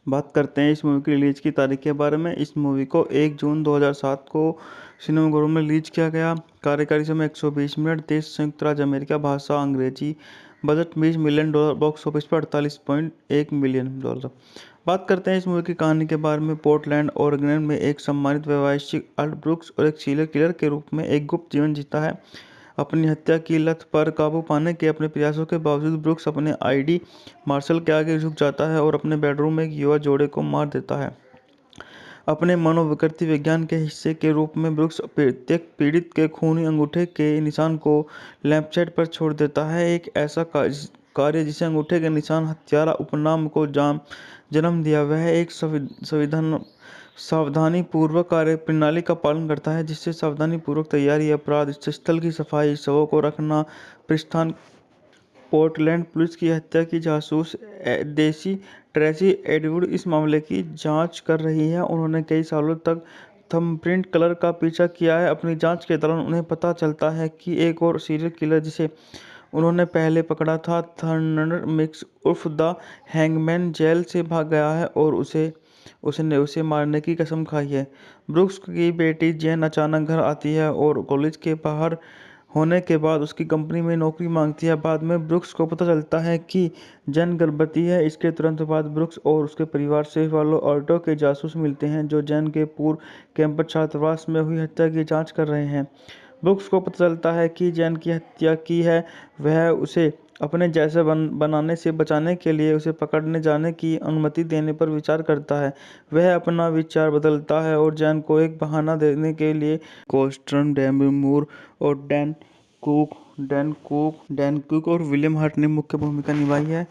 बात करते हैं इस मूवी की रिलीज की तारीख के बारे में। इस मूवी को 1 जून 2007 को सिनेमाघरों में रिलीज किया गया। कार्यकारी समय 120 मिनट। देश संयुक्त राज्य अमेरिका। भाषा अंग्रेजी। Budget $20 million. बॉक्स ऑफिस पर $48.1 मिलियन। बात करते हैं इस मूवी की कहानी के बारे में। पोर्टलैंड, ओरेगन में एक सम्मानित व्यवसायिक अल्ट ब्रुक्स और एक सीरियल किलर के रूप में एक गुप्त जीवन जीता है। अपनी हत्या की लत पर काबू पाने के अपने प्रयासों के बावजूद ब्रुक्स अपने आईडी मार्शल के आगे झुक जाता है और अपने बेडरूम में एक युवा जोड़े को मार देता है। अपने मनोविकृति विज्ञान के हिस्से के रूप में ब्रुक्स प्रत्येक पीड़ित के खूनी अंगूठे के निशान को लैंपशेड पर छोड़ देता है। एक ऐसा कार्य जिसे अंगूठे के निशान हत्यारा उपनाम को जन्म दिया। वह एक सावधानीपूर्वक कार्य प्रणाली का पालन करता है, जिससे सावधानीपूर्वक तैयारी, अपराध स्थल की सफाई, शवों को रखना, प्रस्थान। पोर्टलैंड पुलिस की हत्या की जासूस देसी ट्रेसी एडवुड इस मामले की जांच कर रही है। उन्होंने कई सालों तक थंबप्रिंट कलर का पीछा किया है। अपनी जांच के दौरान उन्हें पता चलता है कि एक और सीरियल किलर, जिसे उन्होंने पहले पकड़ा था, थर्नर मिक्स उर्फ द हैंगमैन, जेल से भाग गया है और उसने उसे मारने की कसम खाई है। ब्रुक्स की बेटी जेन अचानक घर आती है और कॉलेज के बाहर होने के बाद उसकी कंपनी में नौकरी मांगती है। बाद में ब्रुक्स को पता चलता है कि जेन गर्भवती है। इसके तुरंत बाद ब्रुक्स और उसके परिवार से वालो ऑल्टो के जासूस मिलते हैं, जो जेन के पूर्व कैंपस छात्रावास में हुई हत्या की जांच कर रहे हैं। ब्रुक्स को पता चलता है कि जेन की हत्या की है। वह उसे अपने जैसे बनाने से बचाने के लिए उसे पकड़ने जाने की अनुमति देने पर विचार करता है। वह अपना विचार बदलता है और जैन को एक बहाना देने के लिए कोस्टर्न, डेमी मूर और डैन कुक और विलियम हर्ट ने मुख्य भूमिका निभाई है।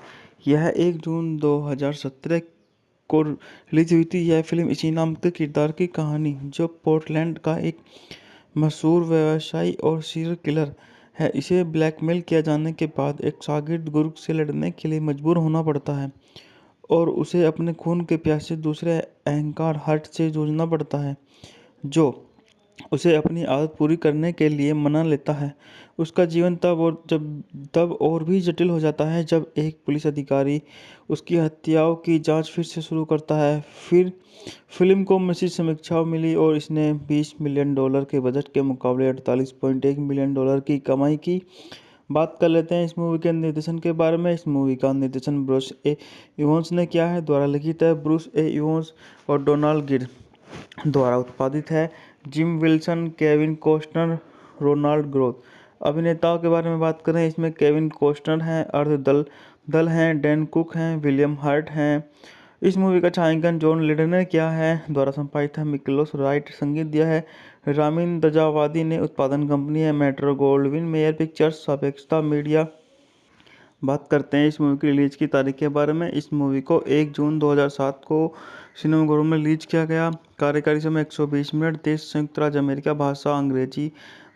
यह 1 जून 2017 को रिलीज हुई थी। यह फिल्म इसी नाम के किरदार की कहानी, जो पोर्टलैंड का एक मशहूर व्यवसायी और सीरियल किलर है, इसे ब्लैकमेल किया जाने के बाद एक शागिर्द गुरु से लड़ने के लिए मजबूर होना पड़ता है और उसे अपने खून के प्यासे दूसरे अहंकार हर्ट से जूझना पड़ता है, जो उसे अपनी आदत पूरी करने के लिए मना लेता है। उसका जीवन तब और भी जटिल हो जाता है जब एक पुलिस अधिकारी उसकी हत्याओं की जांच फिर से शुरू करता है। फिर फिल्म को मिश्रित समीक्षाएं मिली और इसने $20 मिलियन के बजट के मुकाबले $48.1 मिलियन की कमाई की। बात कर लेते हैं इस मूवी के निर्देशन के बारे में। इस मूवी का निर्देशन ब्रूस ए. इवांस ने किया है। द्वारा लिखित है ब्रूस ए. इवांस और डोनाल्ड गिर द्वारा उत्पादित है। Jim Wilson, Kevin Costner, Ronald Groth. अभिनेताओं के बारे में बात करें, इसमें केविन कॉस्टनर हैं, अर्ध दल हैं, डैन कुक हैं, विलियम हर्ट हैं। इस मूवी का छायांकन जॉन लीडर ने किया है। द्वारा संपादित है मिकलोस राइट। संगीत दिया है रामिन दजावादी ने। उत्पादन कंपनी है मेट्रो गोल्डविन मेयर पिक्चर्स, सापेक्षता मीडिया। बात करते हैं इस मूवी की रिलीज की तारीख के बारे में। इस मूवी को 1 जून 2007 को सिनेमाघरों में रिलीज किया गया। कार्यकारी समय 120 मिनट। देश संयुक्त राज्य अमेरिका। भाषा अंग्रेजी।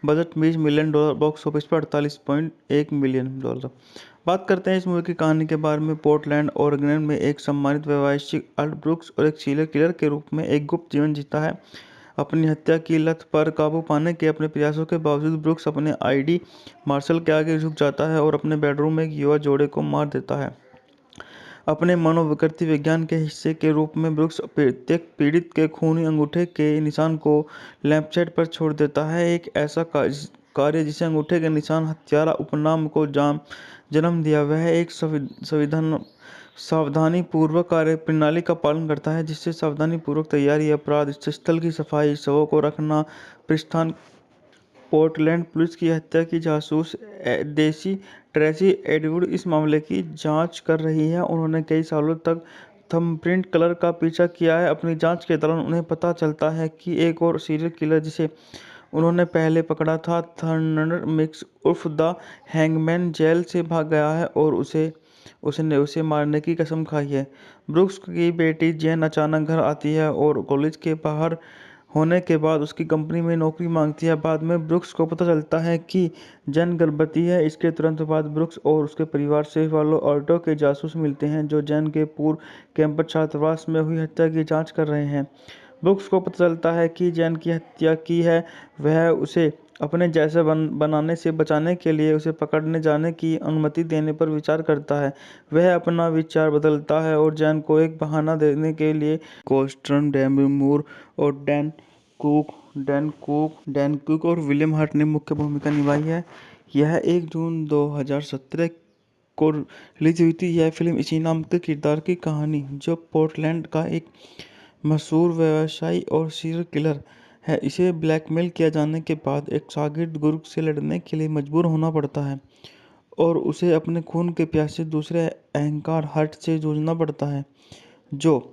बजट $20 मिलियन, बॉक्स ऑफिस पर $48.1 मिलियन। बात करते हैं इस मूवी की कहानी के बारे में। पोर्टलैंड ओरेगन में एक सम्मानित व्यवसायिक अल्ट ब्रूक्स और एक सीरियल किलर के रूप में एक गुप्त जीवन जीता है। अपनी हत्या की लत पर काबू पाने के अपने प्रयासों के बावजूद ब्रूक्स अपने आईडी मार्शल के आगे झुक जाता है और अपने बेडरूम में एक युवा जोड़े को मार देता है। अपने मनोविकृति विज्ञान के हिस्से के रूप में ब्रूक्स प्रत्येक पीड़ित के खूनी अंगूठे के निशान को लैंपशेड पर छोड़ देता है, एक ऐसा कार्य जिसे अंगूठे के निशान हत्यारा उपनाम को जन्म दिया। वह एक सावधानीपूर्वक कार्य प्रणाली का पालन करता है, जिससे सावधानीपूर्वक तैयारी, अपराध स्थल की सफाई, शवों को रखना, प्रस्थान। पोर्टलैंड पुलिस की हत्या की जासूस देसी ट्रेसी एडवुड इस मामले की जांच कर रही है। उन्होंने कई सालों तक थंबप्रिंट किलर का पीछा किया है। अपनी जांच के दौरान उन्हें पता चलता है कि एक और सीरियल किलर जिसे उन्होंने पहले पकड़ा था, थंडर मिक्स उर्फ द हैंगमैन, जेल से भाग गया है और उसने उसे मारने की कसम खाई है। ब्रूक्स की बेटी जेन अचानक घर आती है और कॉलेज के बाहर होने के बाद उसकी कंपनी में नौकरी मांगती है। बाद में ब्रूक्स को पता चलता है कि जेन गर्भवती है। इसके तुरंत बाद ब्रूक्स और उसके परिवार से वालों ऑल्टो के जासूस मिलते हैं, जो जेन के पूर्व कैंपस छात्रावास में हुई हत्या की जांच कर रहे हैं। ब्रूक्स को पता चलता है कि जेन की हत्या की है। वह उसे अपने जैसे बनाने से बचाने के लिए उसे पकड़ने जाने की अनुमति देने पर विचार करता है। वह अपना विचार बदलता है और जेन को एक बहाना देने के लिए कोस्टर्न, डेमी मूर और डैन कुक और विलियम हर्ट ने मुख्य भूमिका निभाई है। यह 1 जून 2017 को रिलीज हुई थी। यह फिल्म इसी नाम के किरदार की कहानी, जो पोर्टलैंड का एक मशहूर व्यवसायी और सीरियल किलर है, इसे ब्लैकमेल किया जाने के बाद एक शागिर्द गुरु से लड़ने के लिए मजबूर होना पड़ता है और उसे अपने खून के प्यासे दूसरे अहंकार हर्ट से जूझना पड़ता है, जो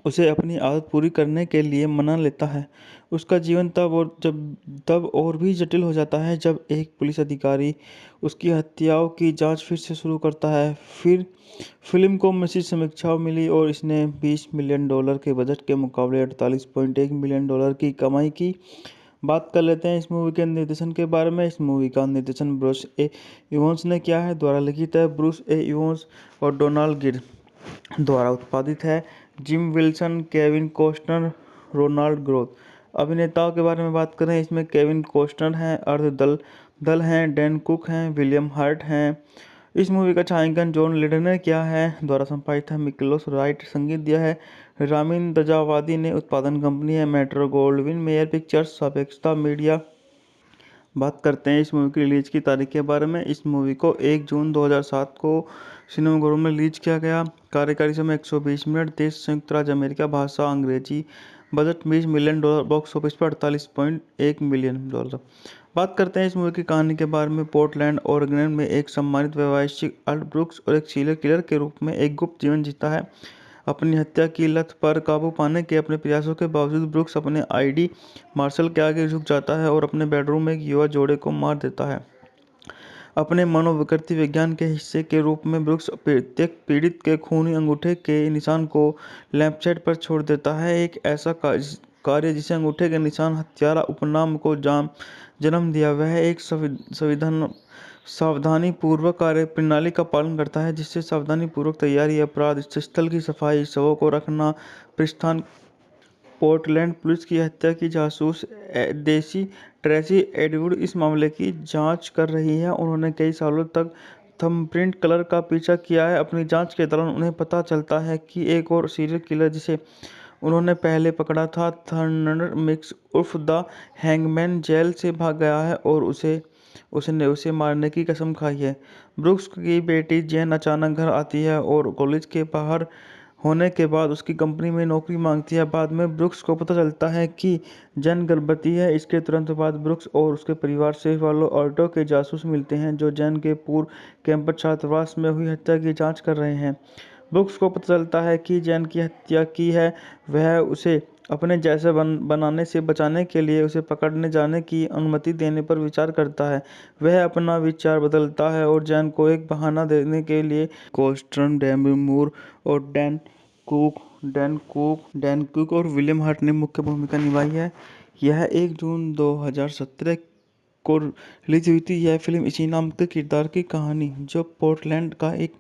उसे अपनी आदत पूरी करने के लिए मना लेता है। उसका जीवन तब और भी जटिल हो जाता है जब एक पुलिस अधिकारी उसकी हत्याओं की जांच फिर से शुरू करता है। फिर फिल्म को मिश्रित समीक्षाएं मिली और इसने $20 मिलियन के बजट के मुकाबले $48.1 मिलियन की कमाई की। बात कर लेते हैं इस मूवी के निर्देशन के बारे में। इस मूवी का निर्देशन ब्रूस ए इवांस ने किया है। द्वारा लिखित है ब्रूस ए इवांस और डोनाल्ड गिर द्वारा उत्पादित है। Jim Wilson, Kevin Costner, Ronald Groth. अभिनेताओं के बारे में बात करें, इसमें केविन कॉस्टनर हैं, अर्ध दल हैं, डैन कुक हैं, विलियम हर्ट हैं। इस मूवी का छायांकन जॉन लीडर ने किया है। द्वारा संपादित है मिकलोस राइट। संगीत दिया है रामिन दजावादी ने। उत्पादन कंपनी है मेट्रो गोल्डविन मेयर पिक्चर्स, सापेक्षता मीडिया। बात करते हैं इस मूवी की रिलीज की तारीख के बारे में। इस मूवी को 1 जून 2007 को सिनेमाघरों में रिलीज किया गया। कार्यकारी समय 120 मिनट। देश संयुक्त राज्य अमेरिका। भाषा अंग्रेजी। बजट $20 मिलियन, बॉक्स ऑफिस पर $48.1 मिलियन। बात करते हैं इस मूवी की कहानी के बारे में। पोर्टलैंड ओरेगन में एक सम्मानित व्यवसायिक अल्ट ब्रूक्स और एक सीरियल किलर के रूप में एक गुप्त जीवन जीता है। अपनी हत्या की लत पर काबू पाने के अपने प्रयासों के बावजूद ब्रूक्स अपने आईडी मार्शल के आगे झुक जाता है और अपने बेडरूम में एक युवा जोड़े को मार देता है। अपने मनोविकृति विज्ञान के हिस्से के रूप में ब्रूक्स प्रत्येक पीड़ित के खूनी अंगूठे के निशान को लैंपशेड पर छोड़ देता है, एक ऐसा कार्य जिसे अंगूठे के निशान हत्यारा उपनाम को जन्म दिया। वह एक सावधानीपूर्वक कार्य प्रणाली का पालन करता है, जिससे सावधानीपूर्वक तैयारी, अपराध स्थल की सफाई, शवों को रखना, प्रस्थान। पोर्टलैंड पुलिस की हत्या की जासूस देसी ट्रेसी एडवुड इस मामले की जांच कर रही है। उन्होंने कई सालों तक थंबप्रिंट किलर का पीछा किया है। अपनी जांच के दौरान उन्हें पता चलता है कि एक और सीरियल किलर जिसे उन्होंने पहले पकड़ा था, थंडर मिक्स उर्फ द हैंगमैन, जेल से भाग गया है और उसने उसे मारने की कसम खाई है। ब्रूक्स की बेटी जेन अचानक घर आती है और कॉलेज के बाहर होने के बाद उसकी कंपनी में नौकरी मांगती है। बाद में ब्रूक्स को पता चलता है कि जेन गर्भवती है। इसके तुरंत बाद ब्रूक्स और उसके परिवार से वालों ऑल्टो के जासूस मिलते हैं, जो जेन के पूर्व कैंपस छात्रावास में हुई हत्या की जांच कर रहे हैं। ब्रूक्स को पता चलता है कि जेन की हत्या की है। वह उसे अपने जैसे बनाने से बचाने के लिए उसे पकड़ने जाने की अनुमति देने पर विचार करता है। वह अपना विचार बदलता है और जेन को एक बहाना देने के लिए कोस्टर्न, डेमी मूर और डैन कुक और विलियम हर्ट ने मुख्य भूमिका निभाई है। यह 1 जून 2017 को रिलीज हुई थी। यह फिल्म इसी नाम के किरदार की कहानी, जो पोर्टलैंड का एक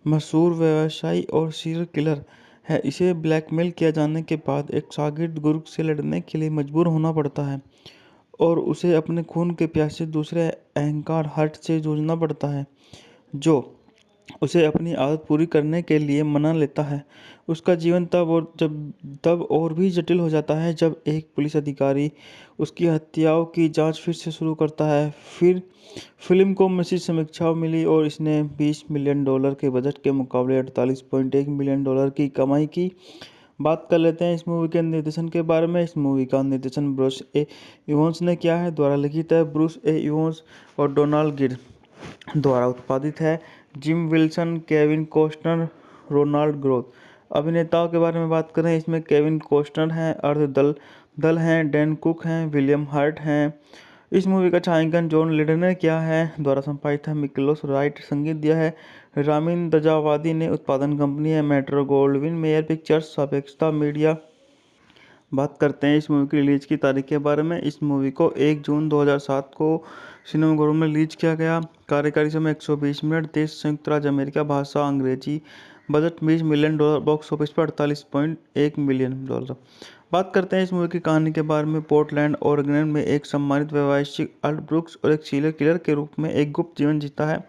मशहूर व्यवसायी और सीरियल किलर है, इसे ब्लैकमेल किया जाने के बाद एक शागिर्द गुरु से लड़ने के लिए मजबूर होना पड़ता है और उसे अपने खून के प्यासे दूसरे अहंकार हट से जूझना पड़ता है, जो उसे अपनी आदत पूरी करने के लिए मना लेता है। उसका जीवन तब और भी जटिल हो जाता है जब एक पुलिस अधिकारी उसकी हत्याओं की जांच फिर से शुरू करता है। फिर फिल्म को मिश्रित समीक्षाएं मिली और इसने $20 मिलियन के बजट के मुकाबले $48.1 मिलियन की कमाई की। बात कर लेते हैं इस मूवी के निर्देशन के बारे में। इस मूवी का निर्देशन ब्रूस ए इवांस ने किया है, द्वारा लिखित है ब्रूस ए इवांस और डोनाल्ड गिर द्वारा उत्पादित है। Jim Wilson, Kevin Costner, Ronald Groth. अभिनेताओं के बारे में बात करें, इसमें केविन कॉस्टनर हैं, अर्ध दल दल हैं, डैन कुक हैं, विलियम हर्ट हैं। इस मूवी का छायांकन जॉन लीडर ने किया है, द्वारा संपादित है मिकलोस राइट, संगीत दिया है रामिन दजावादी ने, उत्पादन कंपनी है मेट्रो गोल्डविन मेयर पिक्चर्स, सापेक्षता मीडिया। बात करते हैं इस मूवी की रिलीज की तारीख के बारे में। इस मूवी को 1 जून 2007 को सिनेमाघरों में रिलीज किया गया। कार्यकारी समय 120 मिनट। देश संयुक्त राज्य अमेरिका। भाषा अंग्रेजी। Budget $20 million. बॉक्स ऑफिस पर $48.1 मिलियन। बात करते हैं इस मूवी की कहानी के बारे में। पोर्टलैंड ओरेगन में एक सम्मानित व्यवसायिक अल ब्रुक्स और एक सीरियल किलर के रूप में एक गुप्त जीवन जीता है।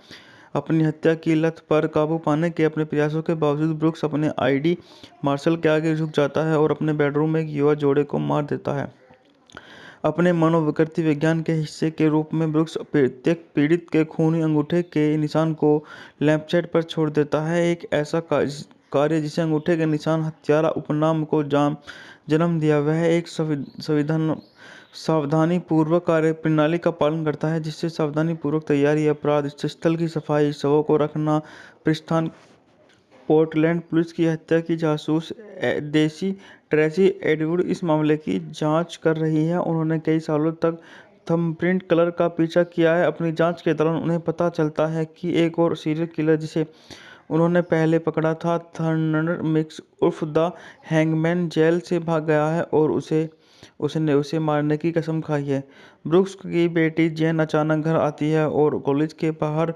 अपनी हत्या की लत पर काबू पाने के अपने प्रयासों के बावजूद ब्रुक्स अपने आईडी मार्शल के आगे झुक जाता है और अपने बेडरूम में एक युवा जोड़े को मार देता है। अपने मनोविकृति विज्ञान के हिस्से के रूप में ब्रुक्स प्रत्येक पीड़ित के खूनी अंगूठे के निशान को लैंपशेड पर छोड़ देता है, एक ऐसा कार्य जिसे अंगूठे के निशान हत्यारा उपनाम को जन्म दिया। वह एक सावधानीपूर्वक कार्य प्रणाली का पालन करता है, जिससे सावधानीपूर्वक तैयारी, अपराध स्थल की सफाई, शवों को रखना, प्रस्थान। पोर्टलैंड पुलिस की हत्या की जासूस देसी ट्रेसी एडवुड इस मामले की जांच कर रही है। उन्होंने कई सालों तक थंबप्रिंट कलर का पीछा किया है। अपनी जांच के दौरान उन्हें पता चलता है कि एक और सीरियल किलर जिसे उन्होंने पहले पकड़ा था, थर्नर मिक्स उर्फ द हैंगमैन, जेल से भाग गया है और उसने उसे मारने की कसम खाई है। ब्रुक्स की बेटी जेन अचानक घर आती है और कॉलेज के बाहर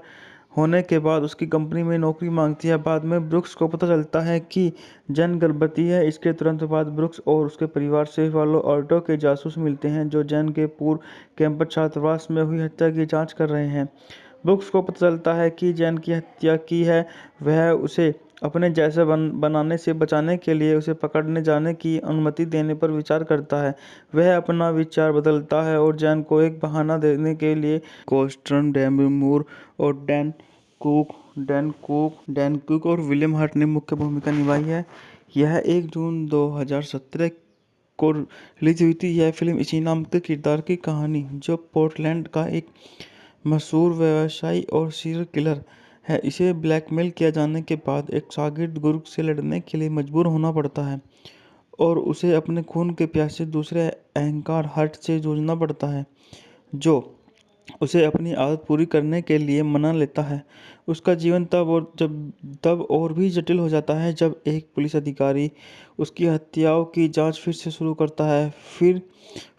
होने के बाद उसकी कंपनी में नौकरी मांगती है। बाद में ब्रुक्स को पता चलता है कि जेन गर्भवती है। इसके तुरंत बाद ब्रुक्स और उसके परिवार से पालो ऑल्टो के जासूस मिलते हैं, जो जेन के पूर्व कैंपस छात्रावास में हुई हत्या की जांच कर रहे हैं। ब्रुक्स को पता चलता है कि जेन की हत्या की है। वह उसे अपने जैसे बनाने से बचाने के लिए उसे पकड़ने जाने की अनुमति देने पर विचार करता है। वह अपना विचार बदलता है और जेन को एक बहाना देने के लिए कॉस्टन, डेमी मूर और डैन कुक और विलियम हर्ट ने मुख्य भूमिका निभाई है। यह 1 जून 2017 को रिलीज हुई थी। यह फिल्म इसी नाम के किरदार की कहानी, जो पोर्टलैंड का एक मशहूर व्यवसायी और सीरियल किलर है, इसे ब्लैकमेल किया जाने के बाद एक शागिर्द गुरु से लड़ने के लिए मजबूर होना पड़ता है और उसे अपने खून के प्यासे दूसरे अहंकार हट से जूझना पड़ता है, जो उसे अपनी आदत पूरी करने के लिए मना लेता है। उसका जीवन तब और भी जटिल हो जाता है जब एक पुलिस अधिकारी उसकी हत्याओं की जांच फिर से शुरू करता है। फिर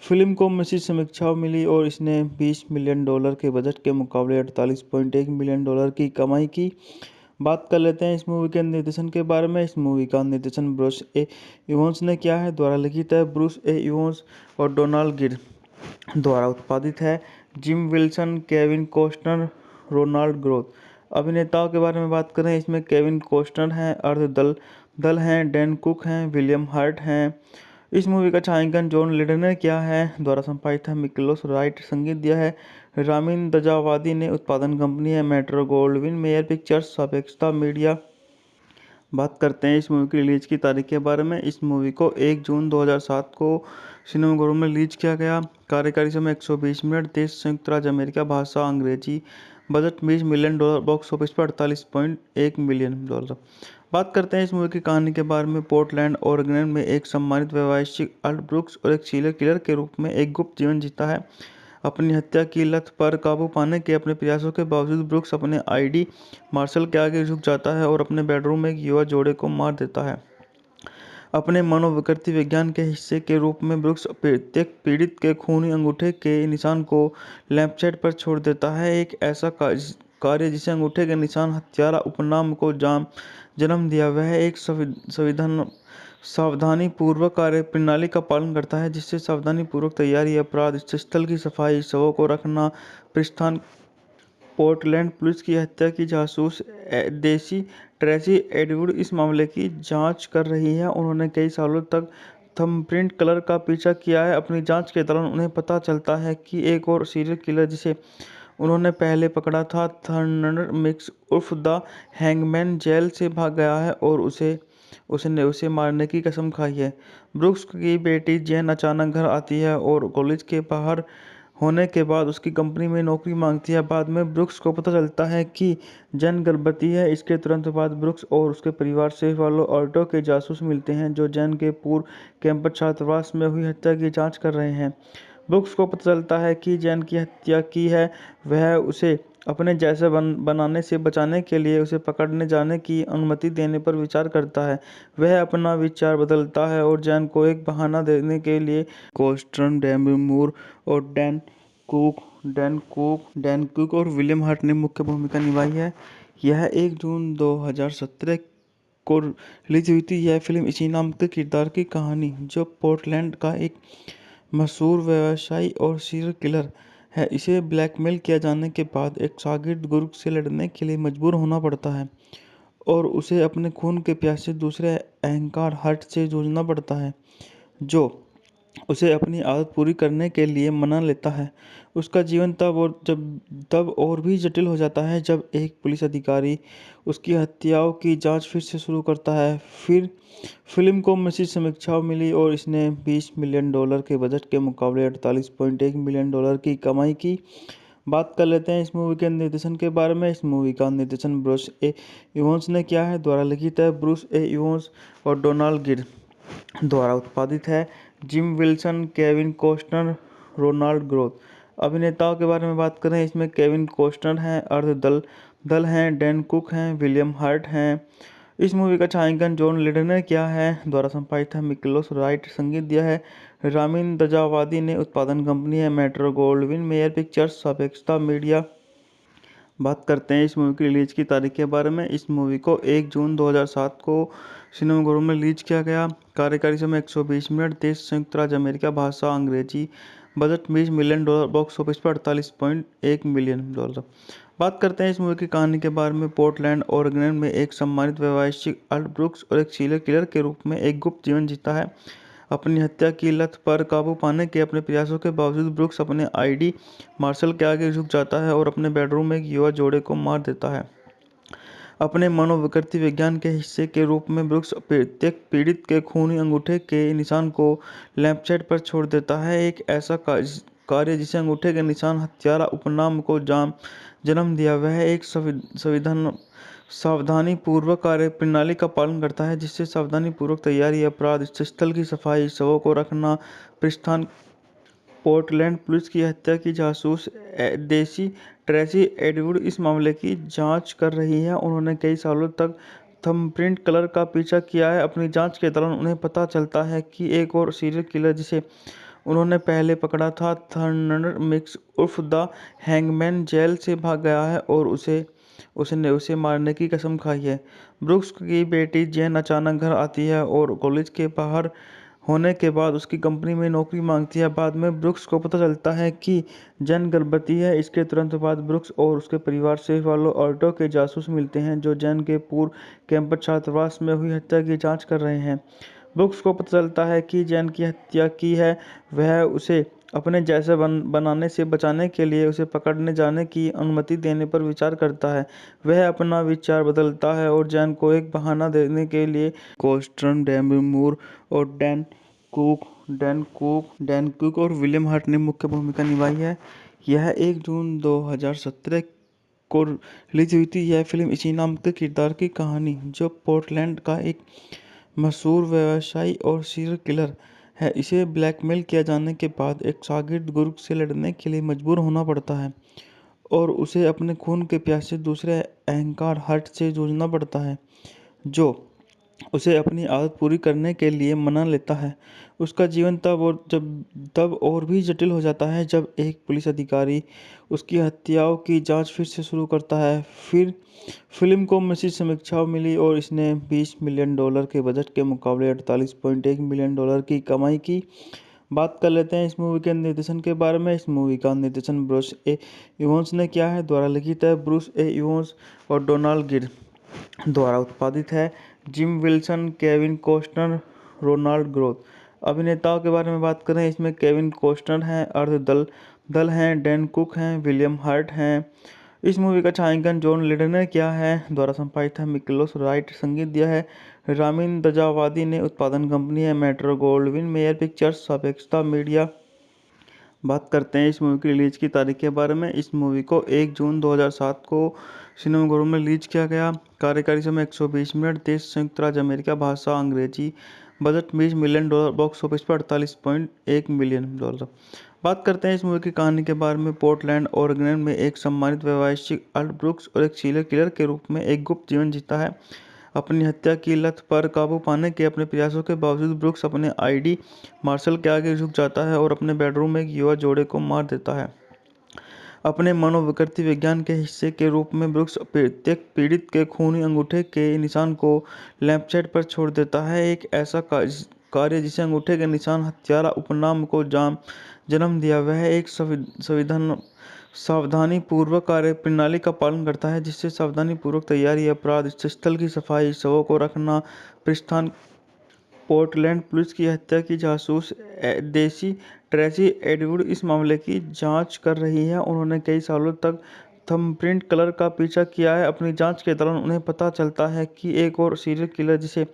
फिल्म को मिश्रित समीक्षाएं मिली और इसने $20 मिलियन के बजट के मुकाबले $48.1 मिलियन की कमाई की। बात कर लेते हैं इस मूवी के निर्देशन के बारे में। इस मूवी का निर्देशन ब्रूस ए इवांस ने किया है, द्वारा लिखित है ब्रूस ए इवांस और डोनाल्ड गिर द्वारा उत्पादित है। Jim Wilson, Kevin Costner, Ronald Groth. अभिनेताओं के बारे में बात करें, इसमें केविन कॉस्टनर हैं, अर्ध दल हैं, डैन कुक हैं, विलियम हर्ट हैं। इस मूवी का छायांकन जॉन लीडर ने किया है, द्वारा संपादित है मिकलोस राइट, संगीत दिया है रामिन दजावादी ने, उत्पादन कंपनी है मेट्रो गोल्डविन मेयर पिक्चर्स, सापेक्षता मीडिया। बात करते हैं इस मूवी की रिलीज की तारीख के बारे में। इस मूवी को 1 जून 2007 को सिनेमाघरों में रिलीज किया गया। कार्यकारी समय 120 मिनट। देश संयुक्त राज्य अमेरिका। भाषा अंग्रेजी। Budget $20 million. बॉक्स ऑफिस पर $48.1 मिलियन। बात करते हैं इस मूवी की कहानी के बारे में। पोर्टलैंड ओरेगन में एक सम्मानित व्यवसायिक अल ब्रुक्स और एक सीरियल किलर के रूप में एक गुप्त जीवन जीता है। अपनी हत्या की लत पर काबू पाने के अपने प्रयासों के बावजूद ब्रुक्स अपने आईडी मार्शल के आगे झुक जाता है और अपने बेडरूम में एक युवा जोड़े को मार देता है। अपने मनोविकृति विज्ञान के हिस्से के रूप में ब्रुक्स प्रत्येक पीड़ित के खूनी अंगूठे के निशान को लैंपशेड पर छोड़ देता है, एक ऐसा कार्य जिसे अंगूठे के निशान हत्यारा उपनाम को जन्म दिया। वह एक सावधानीपूर्वक कार्य प्रणाली का पालन करता है, जिससे सावधानीपूर्वक तैयारी, अपराध स्थल की सफाई, शवों को रखना, प्रस्थान। पोर्टलैंड पुलिस की हत्या की जासूस देसी ट्रेसी एडवुड इस मामले की जांच कर रही है। उन्होंने कई सालों तक थंबप्रिंट किलर का पीछा किया है। अपनी जांच के दौरान उन्हें पता चलता है कि एक और सीरियल किलर जिसे उन्होंने पहले पकड़ा था, थर्नर मिक्स उर्फ द हैंगमैन, जेल से भाग गया है और उसने उसे मारने की कसम खाई है। ब्रुक्स की बेटी जेन अचानक घर आती है और कॉलेज के बाहर होने के बाद उसकी कंपनी में नौकरी मांगती है। बाद में ब्रुक्स को पता चलता है कि जेन गर्भवती है। इसके तुरंत बाद ब्रुक्स और उसके परिवार से वालो ऑल्टो के जासूस मिलते हैं, जो जेन के पूर्व कैंपस छात्रावास में हुई हत्या की जांच कर रहे हैं। ब्रुक्स को पता चलता है कि जेन की हत्या की है। वह उसे अपने जैसे बनाने से बचाने के लिए उसे पकड़ने जाने की अनुमति देने पर विचार करता है। वह अपना विचार बदलता है और जेन को एक बहाना देने के लिए कोस्टर्न, डेमी मूर और डैन कुक और विलियम हर्ट ने मुख्य भूमिका निभाई है। यह 1 जून 2017 को रिलीज हुई थी। यह फिल्म इसी नाम के किरदार की कहानी, जो पोर्टलैंड का एक मशहूर व्यवसायी और सीरियल किलर है, इसे ब्लैकमेल किया जाने के बाद एक शागिर्द गुरु से लड़ने के लिए मजबूर होना पड़ता है और उसे अपने खून के प्यासे दूसरे अहंकार हर्ट से जूझना पड़ता है, जो उसे अपनी आदत पूरी करने के लिए मना लेता है। उसका जीवन तब और भी जटिल हो जाता है जब एक पुलिस अधिकारी उसकी हत्याओं की जांच फिर से शुरू करता है। फिर फिल्म को मिश्रित समीक्षाएं मिली और इसने $20 मिलियन के बजट के मुकाबले $48.1 मिलियन की कमाई की। बात कर लेते हैं इस मूवी के निर्देशन के बारे में। इस मूवी का निर्देशन ब्रूस ए इवंस ने किया है। द्वारा लिखित है ब्रूस ए इवंस और डोनाल्ड गिर द्वारा उत्पादित है। Jim Wilson, Kevin Costner, Ronald Groth. अभिनेताओं के बारे में बात करें, इसमें केविन कॉस्टनर हैं, अर्ध दल हैं, डैन कुक हैं, विलियम हर्ट हैं। इस मूवी का छायांकन जॉन लीडर ने किया है। द्वारा संपादित है मिकलोस राइट। संगीत दिया है रामिन दजावादी ने। उत्पादन कंपनी है मेट्रो गोल्डविन मेयर पिक्चर्स, सापेक्षता मीडिया। बात करते हैं इस मूवी की रिलीज की तारीख के बारे में। इस मूवी को 1 जून 2007 को सिनेमाघरों में रिलीज किया गया। कार्यकारी समय 120 मिनट। देश संयुक्त राज्य अमेरिका। भाषा अंग्रेजी। Budget $20 million. बॉक्स ऑफिस पर $48.1 मिलियन। बात करते हैं इस मूवी की कहानी के बारे में। पोर्टलैंड ओरेगन में एक सम्मानित व्यवसायिक अल्ट ब्रुक्स और एक सीरियल किलर के रूप में एक गुप्त जीवन जीता है। अपनी हत्या की लत पर काबू पाने के अपने प्रयासों के बावजूद ब्रुक्स अपने आईडी मार्शल के आगे झुक जाता है और अपने बेडरूम में एक युवा जोड़े को मार देता है। अपने मनोविकृति विज्ञान के हिस्से के रूप में ब्रुक्स प्रत्येक पीड़ित के खूनी अंगूठे के निशान को लैंपशेड पर छोड़ देता है, एक ऐसा कार्य जिसे अंगूठे के निशान हत्यारा उपनाम को जन्म दिया। वह एक सावधानीपूर्वक कार्य प्रणाली का पालन करता है, जिससे सावधानीपूर्वक तैयारी, अपराध स्थल की सफाई, शवों को रखना, प्रस्थान। पोर्टलैंड पुलिस की हत्या की जासूस देसी ट्रेसी एडवुड इस मामले की जांच कर रही है। उन्होंने कई सालों तक थंबप्रिंट किलर का पीछा किया है। अपनी जांच के दौरान उन्हें पता चलता है कि एक और सीरियल किलर जिसे उन्होंने पहले पकड़ा था, थर्नर मिक्स उर्फ द हैंगमैन, जेल से भाग गया है और उसने उसे मारने की कसम खाई है। ब्रुक्स की बेटी जेन अचानक घर आती है और कॉलेज के बाहर होने के बाद उसकी कंपनी में नौकरी मांगती है। बाद में ब्रुक्स को पता चलता है कि जेन गर्भवती है। इसके तुरंत बाद ब्रुक्स और उसके परिवार से वालो ऑल्टो के जासूस मिलते हैं, जो जेन के पूर्व कैंपस छात्रावास में हुई हत्या की जांच कर रहे हैं। ब्रुक्स को पता चलता है कि जेन की हत्या की है। वह उसे अपने जैसे बनाने से बचाने के लिए उसे पकड़ने जाने की अनुमति देने पर विचार करता है। वह अपना विचार बदलता है और जेन को एक बहाना देने के लिए कोस्टर्न, डेमी मूर और डैन कुक और विलियम हर्ट ने मुख्य भूमिका निभाई है। यह 1 जून 2017 को रिलीज हुई थी। यह फिल्म इसी नाम के किरदार की कहानी, जो पोर्टलैंड का एक मशहूर व्यवसायी और सीरियल किलर है, इसे ब्लैकमेल किया जाने के बाद एक शागिर्द गुरु से लड़ने के लिए मजबूर होना पड़ता है और उसे अपने खून के प्यासे दूसरे अहंकार हर्ट से जूझना पड़ता है, जो उसे अपनी आदत पूरी करने के लिए मना लेता है। उसका जीवन तब और भी जटिल हो जाता है जब एक पुलिस अधिकारी उसकी हत्याओं की जांच फिर से शुरू करता है। फिर फिल्म को मिश्रित समीक्षाएं मिली और इसने $20 मिलियन के बजट के मुकाबले $48.1 मिलियन की कमाई की। बात कर लेते हैं इस मूवी के निर्देशन के बारे में। इस मूवी का निर्देशन ब्रूस ए इवांस ने किया है, द्वारा लिखित है ब्रूस ए इवांस और डोनाल्ड गिर द्वारा उत्पादित है। Jim Wilson, Kevin Costner, Ronald Groth. अभिनेताओं के बारे में बात करें, इसमें केविन कॉस्टनर हैं, अर्ध दल दल हैं, डैन कुक हैं, विलियम हर्ट हैं। इस मूवी का छायांकन जॉन लेडर ने किया है, द्वारा संपादित है मिकलोस राइट, संगीत दिया है रामिन दजावादी ने, उत्पादन कंपनी है मेट्रो गोल्डविन मेयर पिक्चर्स, सापेक्षता मीडिया। बात करते हैं इस मूवी की रिलीज की तारीख के बारे में। इस मूवी को 1 जून 2007 को सिनेमाघरों में रिलीज किया गया। कार्यकारी समय 120 मिनट। देश संयुक्त राज्य अमेरिका। भाषा अंग्रेजी। Budget $20 million. बॉक्स ऑफिस पर $48.1 मिलियन। बात करते हैं इस मूवी की कहानी के बारे में। पोर्टलैंड ओरेगन में एक सम्मानित व्यवसायिक अल्ट ब्रुक्स और एक सीरियल किलर के रूप में एक गुप्त जीवन जीता है। अपनी हत्या की लत पर काबू पाने के अपने प्रयासों के बावजूद ब्रुक्स अपने आईडी मार्शल के आगे झुक जाता है और अपने बेडरूम में एक युवा जोड़े को मार देता है। अपने मनोविकृति विज्ञान के हिस्से के रूप में ब्रुक्स प्रत्येक पीड़ित के खूनी अंगूठे के निशान को लैंपशेड पर छोड़ देता है, एक ऐसा कार्य जिसे अंगूठे के निशान हत्यारा उपनाम को जन्म दिया। वह एक सावधानीपूर्वक कार्य प्रणाली का पालन करता है, जिससे सावधानीपूर्वक तैयारी, अपराध स्थल की सफाई, शवों को रखना, प्रस्थान। पोर्टलैंड पुलिस की हत्या की जासूस देसी ट्रेसी एडवुड इस मामले की जांच कर रही है। उन्होंने कई सालों तक थंबप्रिंट कलर का पीछा किया है। अपनी जांच के दौरान उन्हें पता चलता है कि एक और सीरियल किलर जिसे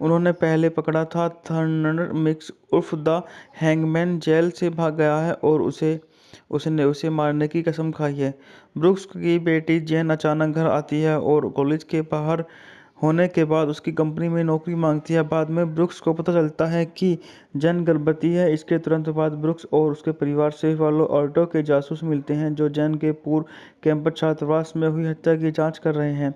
उन्होंने पहले पकड़ा था, थंडर मिक्स उर्फ द हैंगमैन, जेल से भाग गया है और उसने उसे मारने की कसम खाई है। ब्रुक्स की बेटी जेन अचानक घर आती है और कॉलेज के बाहर होने के बाद उसकी कंपनी में नौकरी मांगती है। बाद में ब्रुक्स को पता चलता है कि जेन गर्भवती है। इसके तुरंत बाद ब्रुक्स और उसके परिवार से वालो ऑल्टो के जासूस मिलते हैं, जो जेन के पूर्व कैंपस छात्रावास में हुई हत्या की जांच कर रहे हैं।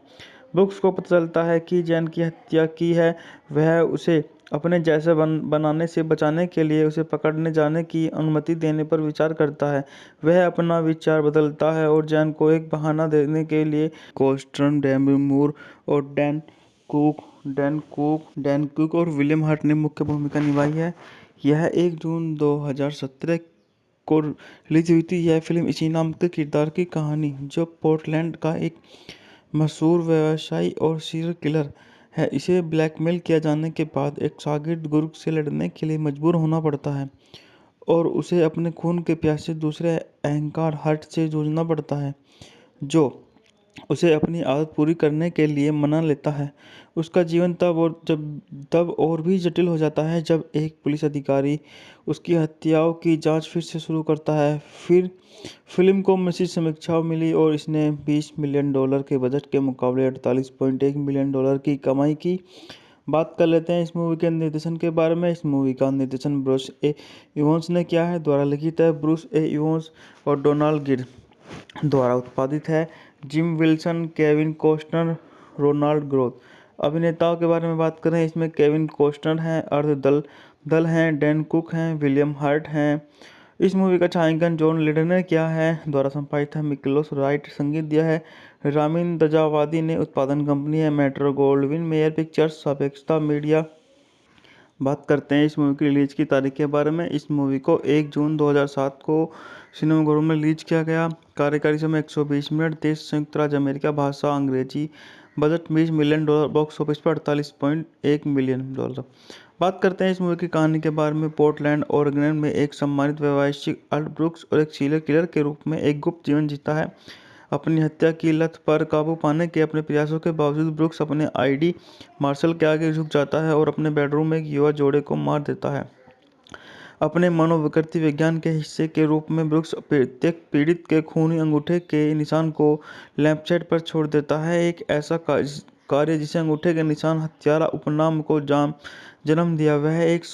ब्रुक्स को पता चलता है कि जेन की हत्या की है। वह उसे अपने जैसे बनाने से बचाने के लिए उसे पकड़ने जाने की अनुमति देने पर विचार करता है। वह अपना विचार बदलता है और जेन को एक बहाना देने के लिए कोस्टर्न, डेमी मूर और डैन कुक और विलियम हर्ट ने मुख्य भूमिका निभाई है। यह 1 जून 2017 को रिलीज हुई थी। यह फिल्म इसी नाम के किरदार की कहानी, जो पोर्टलैंड का एक मशहूर व्यवसायी और सीरियल किलर है, इसे ब्लैकमेल किया जाने के बाद एक शागिर्द गुरु से लड़ने के लिए मजबूर होना पड़ता है और उसे अपने खून के प्यासे दूसरे अहंकार हर्ट से जूझना पड़ता है, जो उसे अपनी आदत पूरी करने के लिए मना लेता है। उसका जीवन तब और भी जटिल हो जाता है जब एक पुलिस अधिकारी उसकी हत्याओं की जांच फिर से शुरू करता है। फिर फिल्म को मिश्रित समीक्षाएं मिली और इसने $20 मिलियन के बजट के मुकाबले $48.1 मिलियन की कमाई की। बात कर लेते हैं इस मूवी के निर्देशन के बारे में। इस मूवी का निर्देशन ब्रूस ए इवांस ने किया है, द्वारा लिखित है ब्रूस ए इवांस और डोनाल्ड गिर द्वारा उत्पादित है। Jim Wilson, Kevin Costner, Ronald Groth. अभिनेताओं के बारे में बात करें, इसमें केविन कॉस्टनर हैं, अर्ध दल हैं, डैन कुक हैं, विलियम हर्ट हैं। इस मूवी का छायांकन जॉन लेडर ने किया है, द्वारा संपादित है मिकलोस राइट, संगीत दिया है रामिन दजावादी ने, उत्पादन कंपनी है मेट्रो गोल्डविन मेयर पिक्चर्स, सापेक्षता मीडिया। बात करते हैं इस मूवी की रिलीज की तारीख के बारे में। इस मूवी को 1 जून 2007 को सिनेमाघरों में रिलीज किया गया। कार्यकारी समय 120 मिनट। देश संयुक्त राज्य अमेरिका। भाषा अंग्रेजी। Budget $20 million. बॉक्स ऑफिस पर $48.1 मिलियन। बात करते हैं इस मूवी की कहानी के बारे में। पोर्टलैंड ओरेगन में एक सम्मानित व्यवसायिक अल्ट ब्रुक्स और एक सीरियल किलर के रूप में एक गुप्त जीवन जीता है। अपनी हत्या की लत पर काबू पाने के अपने प्रयासों के बावजूद ब्रुक्स अपने आईडी मार्शल के आगे झुक जाता है और अपने बेडरूम में एक युवा जोड़े को मार देता है। अपने मनोविकृति विज्ञान के हिस्से के रूप में ब्रुक्स प्रत्येक पीड़ित के खूनी अंगूठे के निशान को लैंपशेड पर छोड़ देता है, एक ऐसा कार्य जिसे अंगूठे के निशान हत्यारा उपनाम को जन्म दिया। वह एक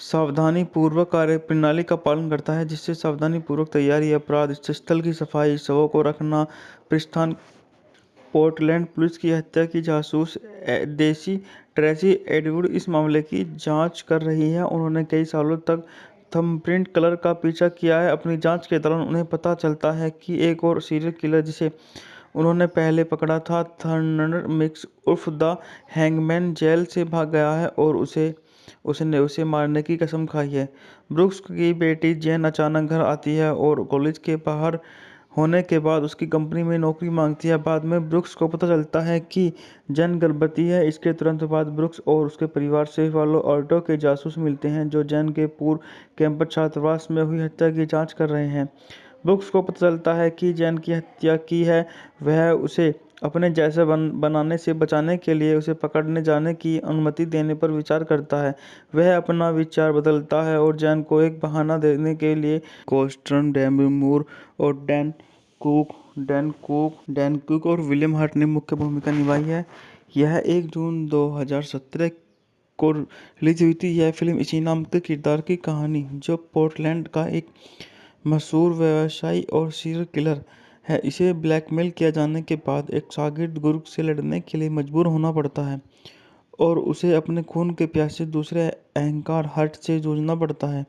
सावधानीपूर्वक कार्य प्रणाली का पालन करता है, जिससे सावधानीपूर्वक तैयारी, अपराध स्थल की सफाई, शवों को रखना, प्रस्थान पोर्टलैंड पुलिस की हत्या की जासूस देसी ट्रेसी एडवुड इस मामले की जांच कर रही है। उन्होंने कई सालों तक थंबप्रिंट किलर का पीछा किया है। अपनी जांच के दौरान उन्हें पता चलता है कि एक और सीरियल किलर जिसे उन्होंने पहले पकड़ा था, थर्नर मिक्स उर्फ द हैंगमैन, जेल से भाग गया है और उसने उसे मारने की कसम खाई है। ब्रुक्स की बेटी जेन अचानक घर आती है और कॉलेज के बाहर होने के बाद उसकी कंपनी में नौकरी मांगती है। बाद में ब्रुक्स को पता चलता है कि जेन गर्भवती है। इसके तुरंत बाद ब्रुक्स और उसके परिवार से वालों ऑल्टो के जासूस मिलते हैं जो जेन के पूर्व कैंपस छात्रावास में हुई हत्या की जांच कर रहे हैं। ब्रुक्स को पता चलता है कि जेन की हत्या की है। वह उसे अपने जैसे बनाने से बचाने के लिए उसे पकड़ने जाने की अनुमति देने पर विचार करता है। वह अपना विचार बदलता है और जेन को एक बहाना देने के लिए कोस्टर्न, डेमी मूर और डैन कुक और विलियम हर्ट ने मुख्य भूमिका निभाई है। यह 1 जून 2017 को रिलीज हुई थी। यह फिल्म इसी नाम के किरदार की कहानी, जो पोर्टलैंड का एक मशहूर व्यवसायी और सीरियल किलर है, इसे ब्लैकमेल किया जाने के बाद एक शागिर्द गुरु से लड़ने के लिए मजबूर होना पड़ता है और उसे अपने खून के प्यासे दूसरे अहंकार हर्ट से जूझना पड़ता है,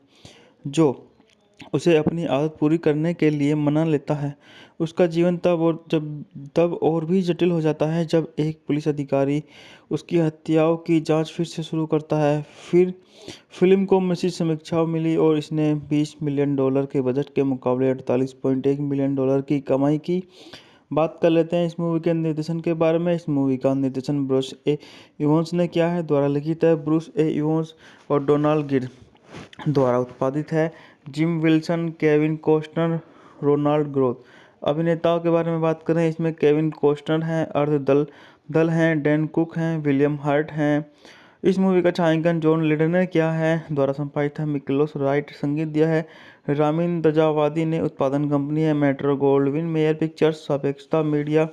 जो उसे अपनी आदत पूरी करने के लिए मना लेता है। उसका जीवन तब और भी जटिल हो जाता है जब एक पुलिस अधिकारी उसकी हत्याओं की जांच फिर से शुरू करता है। फिर फिल्म को मिश्रित समीक्षाएं मिली और इसने $20 मिलियन के बजट के मुकाबले $48.1 मिलियन की कमाई की। बात कर लेते हैं इस मूवी के निर्देशन के बारे में। इस मूवी का निर्देशन ब्रूस ए इवंस ने किया है। द्वारा लिखित है ब्रूस ए इवंस और डोनाल्ड गिर द्वारा उत्पादित है। Jim Wilson, Kevin Costner, Ronald Groth. अभिनेताओं के बारे में बात करें, इसमें केविन कॉस्टनर हैं, अर्ध दल हैं, डैन कुक हैं, विलियम हर्ट हैं। इस मूवी का छायांकन जॉन लीडर ने किया है। द्वारा संपादित है मिकलोस राइट। संगीत दिया है रामिन दजावादी ने। उत्पादन कंपनी है मेट्रो गोल्डविन मेयर पिक्चर्स, सापेक्षता मीडिया।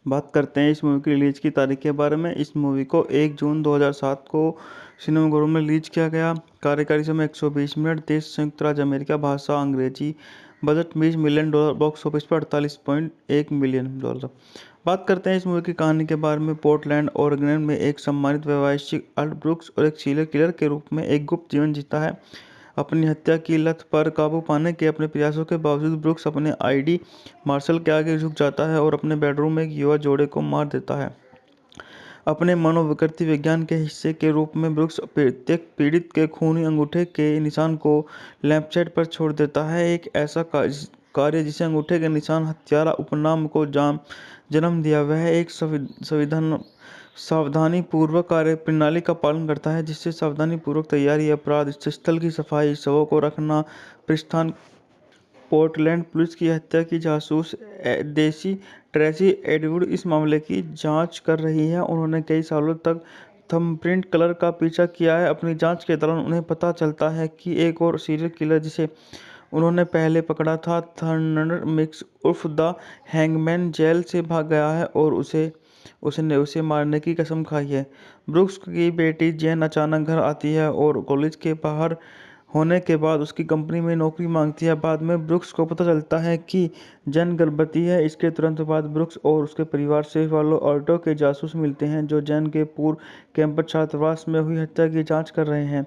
बात करते हैं इस मूवी की रिलीज की तारीख के बारे में। इस मूवी को 1 जून 2007 को सिनेमाघरों में रिलीज किया गया। कार्यकारी समय 120 मिनट। देश संयुक्त राज्य अमेरिका। भाषा अंग्रेजी। Budget $20 million. बॉक्स ऑफिस पर $48.1 मिलियन। बात करते हैं इस मूवी की कहानी के बारे में। पोर्टलैंड ओरेगन में एक सम्मानित व्यवसायिक अल्ट ब्रुक्स और एक सीरियल किलर के रूप में एक गुप्त जीवन जीता है। अपनी हत्या की लत पर काबू पाने के अपने प्रयासों के बावजूद ब्रुक्स अपने आईडी मार्शल के आगे झुक जाता है और अपने बेडरूम में एक युवा जोड़े को मार देता है। अपने मनोविकृति विज्ञान के हिस्से के रूप में ब्रुक्स प्रत्येक पीड़ित के खूनी अंगूठे के निशान को लैंपशेड पर छोड़ देता है। एक ऐसा कार्य जिसे अंगूठे के निशान हत्यारा उपनाम को जन्म दिया। वह एक सावधानीपूर्वक कार्य प्रणाली का पालन करता है, जिससे सावधानीपूर्वक तैयारी, अपराध स्थल की सफाई, शवों को रखना, प्रस्थान। पोर्टलैंड पुलिस की हत्या की जासूस देसी ट्रेसी एडवुड इस मामले की जांच कर रही है। उन्होंने कई सालों तक थंबप्रिंट किलर का पीछा किया है। अपनी जांच के दौरान उन्हें पता चलता है कि एक और सीरियल किलर जिसे उन्होंने पहले पकड़ा था, थर्नर मिक्स उर्फ द हैंगमैन, जेल से भाग गया है और उसने उसे मारने की कसम खाई है। ब्रुक्स की बेटी जेन अचानक घर आती है और कॉलेज के बाहर होने के बाद उसकी कंपनी में नौकरी मांगती है। बाद में ब्रुक्स को पता चलता है कि जेन गर्भवती है। इसके तुरंत बाद ब्रुक्स और उसके परिवार से वालों ऑल्टो के जासूस मिलते हैं जो जेन के पूर्व कैंपस छात्रावास में हुई हत्या की जांच कर रहे हैं।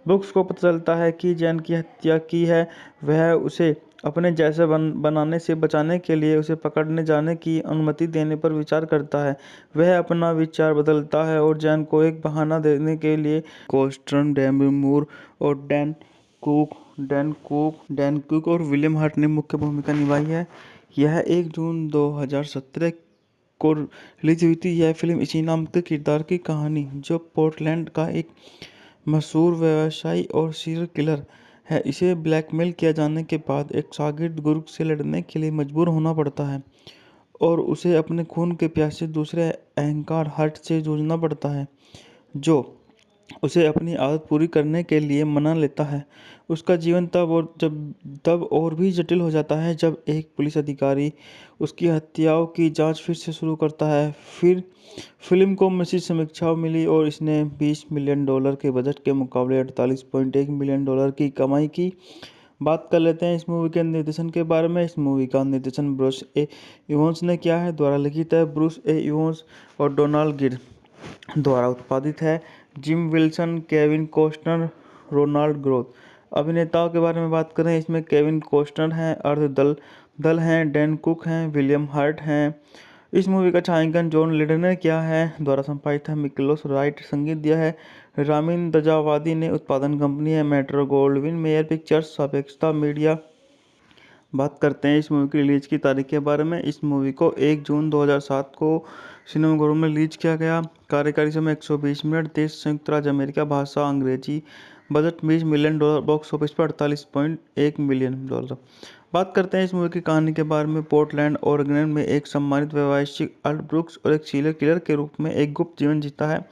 ब्रुक्स को पता चलता है कि जेन की हत्या की है। वह उसे अपने जैसे बनाने से बचाने के लिए उसे पकड़ने जाने की अनुमति देने पर विचार करता है। वह अपना विचार बदलता है और जेन को एक बहाना देने के लिए कोस्टर्न, डेमी मूर और डैन कुक और विलियम हर्ट ने मुख्य भूमिका निभाई है। यह 1 जून 2017 को रिलीज हुई थी। यह फिल्म इसी नाम के किरदार की कहानी, जो पोर्टलैंड का एक मशहूर व्यवसायी और सीरियल किलर है, इसे ब्लैकमेल किया जाने के बाद एक शागिर्द गुरु से लड़ने के लिए मजबूर होना पड़ता है और उसे अपने खून के प्यासे दूसरे अहंकार हर्ट से जूझना पड़ता है, जो उसे अपनी आदत पूरी करने के लिए मना लेता है। उसका जीवन तब और भी जटिल हो जाता है जब एक पुलिस अधिकारी उसकी हत्याओं की जांच फिर से शुरू करता है। फिर फिल्म को मिश्रित समीक्षाएं मिली और इसने $20 मिलियन के बजट के मुकाबले $48.1 मिलियन की कमाई की। बात कर लेते हैं इस मूवी के निर्देशन के बारे में। इस मूवी का निर्देशन ब्रूस ए इवंस ने किया है, द्वारा लिखित है ब्रूस ए इवंस और डोनाल्ड गिर द्वारा उत्पादित है। Jim Wilson, Kevin Costner, Ronald Groth. अभिनेताओं के बारे में बात करें, इसमें केविन कॉस्टनर हैं, अर्ध दल दल हैं, डैन कुक हैं, विलियम हर्ट हैं। इस मूवी का छायांकन जॉन लेडर ने किया है, द्वारा संपादित है मिकलोस राइट, संगीत दिया है रामिन दजावादी ने, उत्पादन कंपनी है मेट्रो गोल्डविन मेयर पिक्चर्स, सापेक्षता मीडिया। बात करते हैं इस मूवी की रिलीज की तारीख के बारे में। इस मूवी को 1 जून 2007 को सिनेमाघरों में रिलीज किया गया। कार्यकारी समय 120 मिनट। देश संयुक्त राज्य अमेरिका। भाषा अंग्रेजी। Budget $20 million. बॉक्स ऑफिस पर $48.1 मिलियन। बात करते हैं इस मूवी की कहानी के बारे में। पोर्टलैंड ओरेगन में एक सम्मानित व्यवसायिक अल्ट ब्रुक्स और एक सीरियल किलर के रूप में एक गुप्त जीवन जीता है।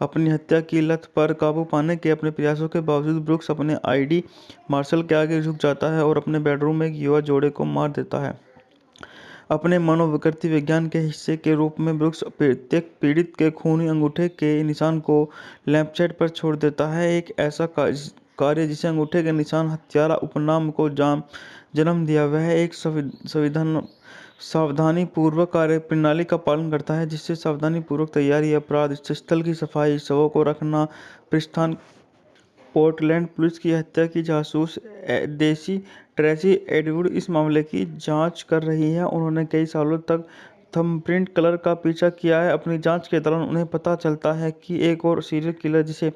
अपनी हत्या की लत पर काबू पाने के अपने प्रयासों के बावजूद ब्रुक्स अपने आईडी मार्शल के आगे झुक जाता है और अपने बेडरूम में एक युवा जोड़े को मार देता है। अपने मनोविकृति विज्ञान के हिस्से के रूप में ब्रुक्स प्रत्येक पीड़ित के खूनी अंगूठे के निशान को लैंपशेड पर छोड़ देता है, एक ऐसा कार्य जिसे अंगूठे के निशान हत्यारा उपनाम को जन्म दिया। वह एक सावधानीपूर्वक कार्य प्रणाली का पालन करता है, जिससे सावधानीपूर्वक तैयारी, अपराध स्थल की सफाई, शवों को रखना, प्रस्थान। पोर्टलैंड पुलिस की हत्या की जासूस देसी ट्रेसी एडवुड इस मामले की जांच कर रही है। उन्होंने कई सालों तक थंबप्रिंट किलर का पीछा किया है। अपनी जांच के दौरान उन्हें पता चलता है कि एक और सीरियल किलर जिसे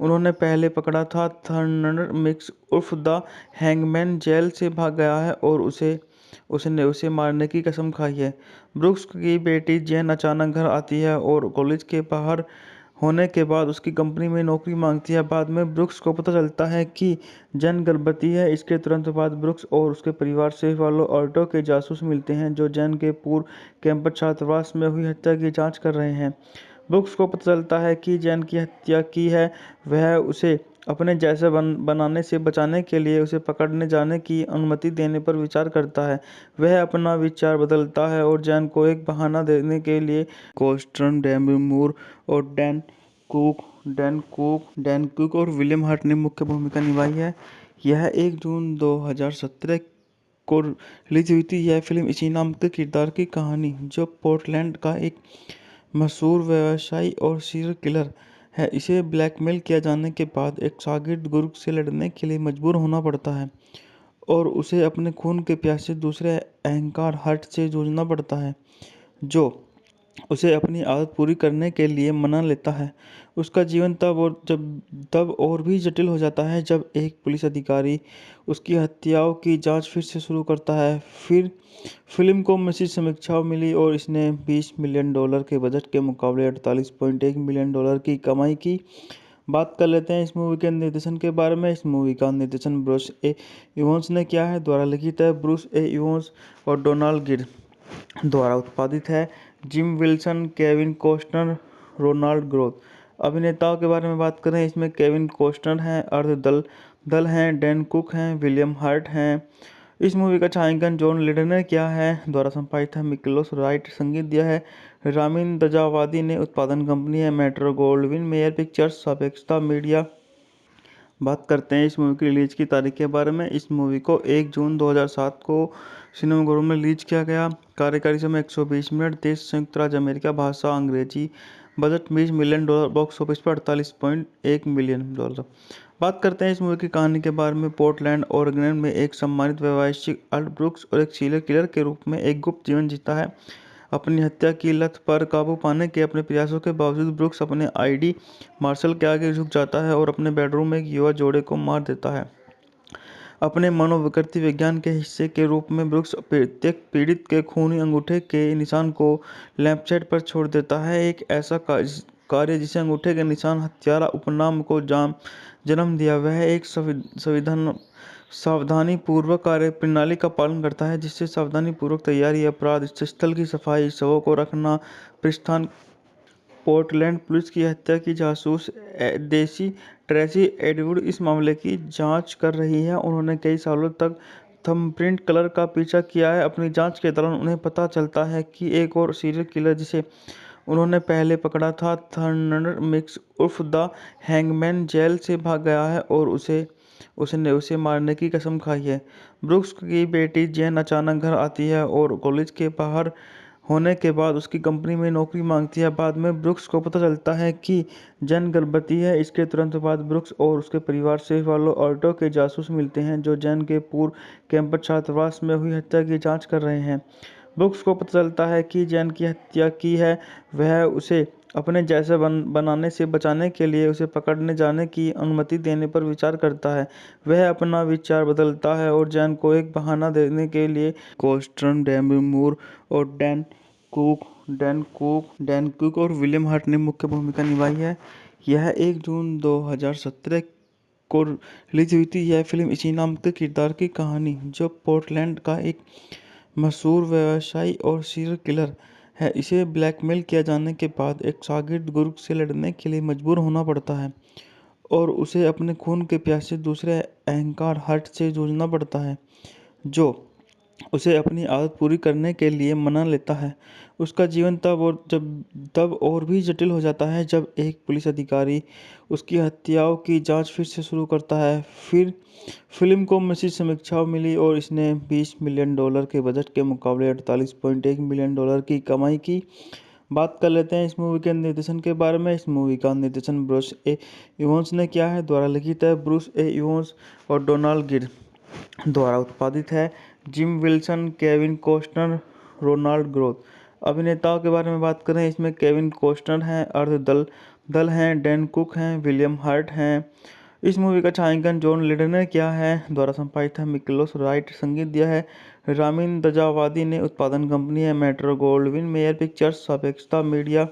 उन्होंने पहले पकड़ा था, थंडर मिक्स उर्फ द हैंगमैन, जेल से भाग गया है और उसने उसे मारने की कसम खाई है। ब्रुक्स की बेटी जेन अचानक घर आती है और कॉलेज के बाहर होने के बाद उसकी कंपनी में नौकरी मांगती है। बाद में ब्रुक्स को पता चलता है कि जेन गर्भवती है। इसके तुरंत बाद ब्रुक्स और उसके परिवार से वालो ऑल्टो के जासूस मिलते हैं, जो जेन के पूर्व कैंपस छात्रावास में हुई हत्या की जांच कर रहे हैं। ब्रुक्स को पता चलता है कि जेन की हत्या की है। वह उसे अपने जैसे बनाने से बचाने के लिए उसे पकड़ने जाने की अनुमति देने पर विचार करता है। वह अपना विचार बदलता है और जेन को एक बहाना देने के लिए कोस्टर्न, डेमी मूर और डैन कुक और विलियम हर्ट ने मुख्य भूमिका निभाई है। यह 1 जून 2017 को रिलीज हुई थी। यह फिल्म इसी नाम के किरदार की कहानी, जो पोर्टलैंड का एक मशहूर व्यवसायी और सीरियल किलर है, इसे ब्लैकमेल किया जाने के बाद एक शागिर्द गुरु से लड़ने के लिए मजबूर होना पड़ता है और उसे अपने खून के प्यासे दूसरे अहंकार हर्ट से जूझना पड़ता है, जो उसे अपनी आदत पूरी करने के लिए मना लेता है। उसका जीवन तब और भी जटिल हो जाता है जब एक पुलिस अधिकारी उसकी हत्याओं की जांच फिर से शुरू करता है। फिर फिल्म को मिश्रित समीक्षाएं मिली और इसने $20 मिलियन के बजट के मुकाबले $48.1 मिलियन की कमाई की। बात कर लेते हैं इस मूवी के निर्देशन के बारे में। इस मूवी का निर्देशन ब्रूस ए इवंस ने किया है, द्वारा लिखित है ब्रूस ए इवंस और डोनाल्ड गिर द्वारा उत्पादित है। Jim Wilson, Kevin Costner, Ronald Groth. अभिनेताओं के बारे में बात करें, इसमें केविन कॉस्टनर हैं, अर्ध दल हैं, डैन कुक हैं, विलियम हर्ट हैं। इस मूवी का छायांकन जॉन लेडर ने किया है, द्वारा संपादित है मिकलोस राइट, संगीत दिया है रामिन दजावादी ने, उत्पादन कंपनी है मेट्रो गोल्डविन मेयर पिक्चर्स, सापेक्षता मीडिया। बात करते हैं इस मूवी की रिलीज की तारीख के बारे में। इस मूवी को 1 जून 2007 को सिनेमाघरों में रिलीज किया गया। कार्यकारी समय 120 मिनट। देश संयुक्त राज्य अमेरिका। भाषा अंग्रेजी। Budget $20 million. बॉक्स ऑफिस पर $48.1 मिलियन। बात करते हैं इस मूवी की कहानी के बारे में। पोर्टलैंड ओरेगन में एक सम्मानित व्यवसायिक अल्ट ब्रुक्स और एक सीरियल किलर के रूप में एक गुप्त जीवन जीता है। अपनी हत्या की लत पर काबू पाने के अपने प्रयासों के बावजूद ब्रुक्स अपने आईडी मार्शल के आगे झुक जाता है और अपने बेडरूम में एक युवा जोड़े को मार देता है। अपने मनोविकृति विज्ञान के हिस्से के रूप में ब्रुक्स प्रत्येक पीड़ित के खूनी अंगूठे के निशान को लैंपशेड पर छोड़ देता है, एक ऐसा कार्य जिसे अंगूठे के निशान हत्यारा उपनाम को जन्म दिया। वह एक सावधानीपूर्वक कार्य प्रणाली का पालन करता है, जिससे सावधानीपूर्वक तैयारी, अपराध स्थल की सफाई, शवों को रखना, प्रस्थान। पोर्टलैंड पुलिस की हत्या की जासूस देसी ट्रेसी एडवुड इस मामले की जांच कर रही है। उन्होंने कई सालों तक थंबप्रिंट किलर का पीछा किया है। अपनी जांच के दौरान उन्हें पता चलता है कि एक और सीरियल किलर जिसे उन्होंने पहले पकड़ा था, थंडर मिक्स उर्फ द हैंगमैन, जेल से भाग गया है और उसने उसे मारने की कसम खाई है। ब्रुक्स की बेटी जेन अचानक घर आती है और कॉलेज के बाहर होने के बाद उसकी कंपनी में नौकरी मांगती है। बाद में ब्रुक्स को पता चलता है कि जेन गर्भवती है। इसके तुरंत बाद ब्रुक्स और उसके परिवार से वालों ऑल्टो के जासूस मिलते हैं जो जेन के पूर्व कैंपस छात्रावास में हुई हत्या की जांच कर रहे हैं। ब्रुक्स को पता चलता है कि जेन की हत्या की है। वह उसे अपने जैसे बनाने से बचाने के लिए उसे पकड़ने जाने की अनुमति देने पर विचार करता है। वह अपना विचार बदलता है और जेन को एक बहाना देने के लिए कोस्टन, डेमी मूर और डैन कुक और विलियम हर्ट ने मुख्य भूमिका निभाई है। यह 1 जून 2017 को रिलीज हुई थी। यह फिल्म इसी नाम के किरदार की कहानी, जो पोर्टलैंड का एक मशहूर व्यवसायी और सीरियल किलर है, इसे ब्लैकमेल किया जाने के बाद एक शागिर्द गुरु से लड़ने के लिए मजबूर होना पड़ता है और उसे अपने खून के प्यासे दूसरे अहंकार हर्ट से जूझना पड़ता है, जो उसे अपनी आदत पूरी करने के लिए मना लेता है। उसका जीवन तब और भी जटिल हो जाता है जब एक पुलिस अधिकारी उसकी हत्याओं की जांच फिर से शुरू करता है। फिर फिल्म को मिश्रित समीक्षाएं मिली और इसने $20 मिलियन के बजट के मुकाबले $48.1 मिलियन की कमाई की। बात कर लेते हैं इस मूवी के निर्देशन के बारे में। इस मूवी का निर्देशन ब्रूस ए इवांस ने किया है। द्वारा लिखित है ब्रूस ए इवांस और डोनाल्ड गिर द्वारा उत्पादित है। Jim Wilson, Kevin Costner, Ronald Groth. अभिनेताओं के बारे में बात करें, इसमें केविन कॉस्टनर हैं, अर्ध दल दल हैं, डैन कुक हैं, विलियम हर्ट हैं। इस मूवी का छायांकन जॉन लीडर ने किया है। द्वारा संपादित है मिकलोस राइट। संगीत दिया है रामिन दजावादी ने। उत्पादन कंपनी है मेट्रो गोल्डविन मेयर पिक्चर्स। सापेक्षता मीडिया।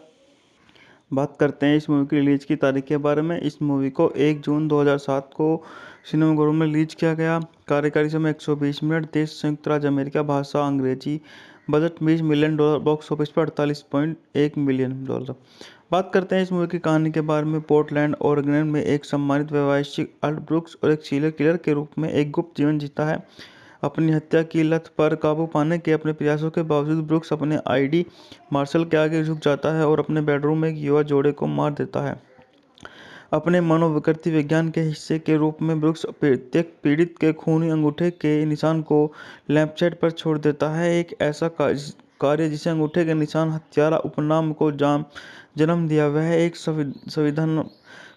बात करते हैं इस मूवी की रिलीज की तारीख के बारे में। इस मूवी को 1 जून 2007 को सिनेमाघरों में रिलीज किया गया। कार्यकारी समय 120 मिनट। देश संयुक्त राज्य अमेरिका। भाषा अंग्रेजी। Budget $20 million. बॉक्स ऑफिस पर $48.1 मिलियन। बात करते हैं इस मूवी की कहानी के बारे में। पोर्टलैंड ओरेगन में एक सम्मानित व्यवसायिक अल्ट ब्रुक्स और एक सीरियल किलर के रूप में एक गुप्त जीवन जीता है। अपनी हत्या की लत पर काबू पाने के अपने प्रयासों के बावजूद ब्रुक्स अपने आईडी मार्शल के आगे झुक जाता है और अपने बेडरूम में एक युवा जोड़े को मार देता है। अपने मनोविकृति विज्ञान के हिस्से के रूप में ब्रुक्स प्रत्येक पीड़ित के खूनी अंगूठे के निशान को लैंपशेड पर छोड़ देता है। एक ऐसा कार्य जिसे अंगूठे के निशान हत्यारा उपनाम को जन्म दिया। वह एक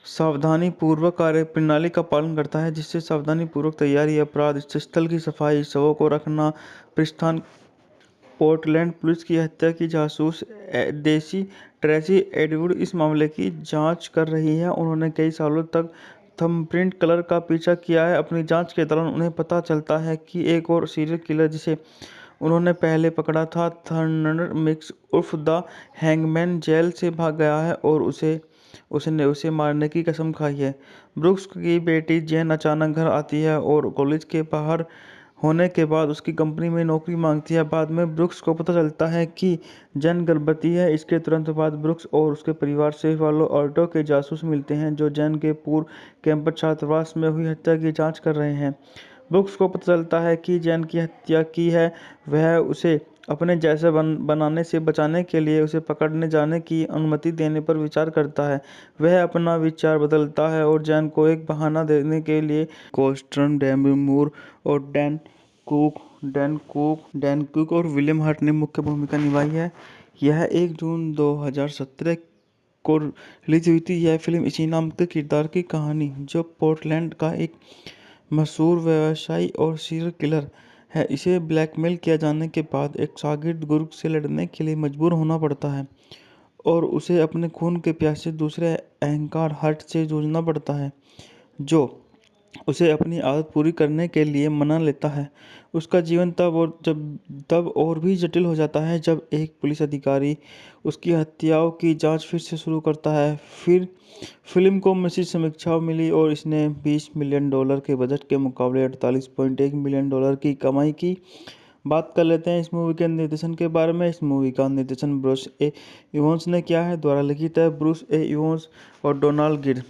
सावधानीपूर्वक कार्य प्रणाली का पालन करता है, जिससे सावधानीपूर्वक तैयारी, अपराध स्थल की सफाई, शवों को रखना, प्रस्थान। पोर्टलैंड पुलिस की हत्या की जासूस ट्रेसी एडवुड इस मामले की जांच कर रही है। उन्होंने कई सालों तक थंबप्रिंट किलर का पीछा किया है। अपनी जांच के दौरान उन्हें पता चलता है कि एक और सीरियल किलर जिसे उन्होंने पहले पकड़ा था, थंडर मिक्स उर्फ द हैंगमैन, जेल से भाग गया है और उसने उसे मारने की कसम खाई है। ब्रुक्स की बेटी जेन अचानक घर आती है और कॉलेज के बाहर होने के बाद उसकी कंपनी में नौकरी मांगती है। बाद में ब्रुक्स को पता चलता है कि जेन गर्भवती है। इसके तुरंत बाद ब्रुक्स और उसके परिवार से वालों ऑल्टो के जासूस मिलते हैं जो जेन के पूर्व कैंपस छात्रावास में हुई हत्या की जांच कर रहे हैं। ब्रुक्स को पता चलता है कि जेन की हत्या की है। वह उसे अपने जैसे बनाने से बचाने के लिए उसे पकड़ने जाने की अनुमति देने पर विचार करता है। वह अपना विचार बदलता है और जेन को एक बहाना देने के लिए कोस्टन, डेमी मूर और डैन कुक और विलियम हर्ट ने मुख्य भूमिका निभाई है। यह 1 जून 2017 को रिलीज हुई थी। यह फिल्म इसी नाम के किरदार की कहानी, जो पोर्टलैंड का एक मशहूर व्यवसायी और सीरियल किलर है, इसे ब्लैकमेल किया जाने के बाद एक शागिर्द गुरु से लड़ने के लिए मजबूर होना पड़ता है और उसे अपने खून के प्यासे दूसरे अहंकार हर्ट से जूझना पड़ता है, जो उसे अपनी आदत पूरी करने के लिए मना लेता है। उसका जीवन तब और भी जटिल हो जाता है जब एक पुलिस अधिकारी उसकी हत्याओं की जांच फिर से शुरू करता है। फिर फिल्म को मिश्रित समीक्षाएं मिली और इसने $20 मिलियन के बजट के मुकाबले $48.1 मिलियन की कमाई की। बात कर लेते हैं इस मूवी के निर्देशन के बारे में। इस मूवी का निर्देशन ब्रूस ए इवांस ने किया है। द्वारा लिखित है ब्रूस ए इवांस और डोनाल्ड गिर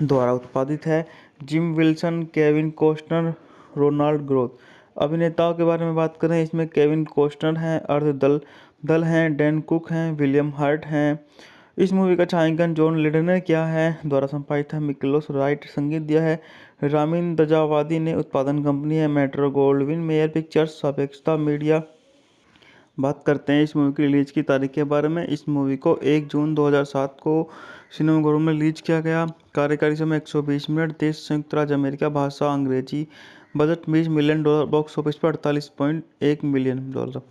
द्वारा उत्पादित है। Jim Wilson, Kevin Costner, Ronald Groth. अभिनेताओं के बारे में बात करें, इसमें केविन कॉस्टनर हैं, अर्ध दल हैं, डैन कुक हैं, विलियम हर्ट हैं। इस मूवी का छायांकन जॉन लेडर ने किया है, द्वारा संपादित है मिकलोस राइट, संगीत दिया है रामिन दजावादी ने, उत्पादन कंपनी है मेट्रो गोल्डविन मेयर पिक्चर्स, सापेक्षता मीडिया। बात करते हैं इस मूवी की रिलीज की तारीख के बारे में। इस मूवी को 1 जून 2007 को सिनेमाघरों में रिलीज किया गया। कार्यकारी समय 120 मिनट। देश संयुक्त राज्य अमेरिका। भाषा अंग्रेजी। Budget $20 million. बॉक्स ऑफिस पर $48.1 मिलियन।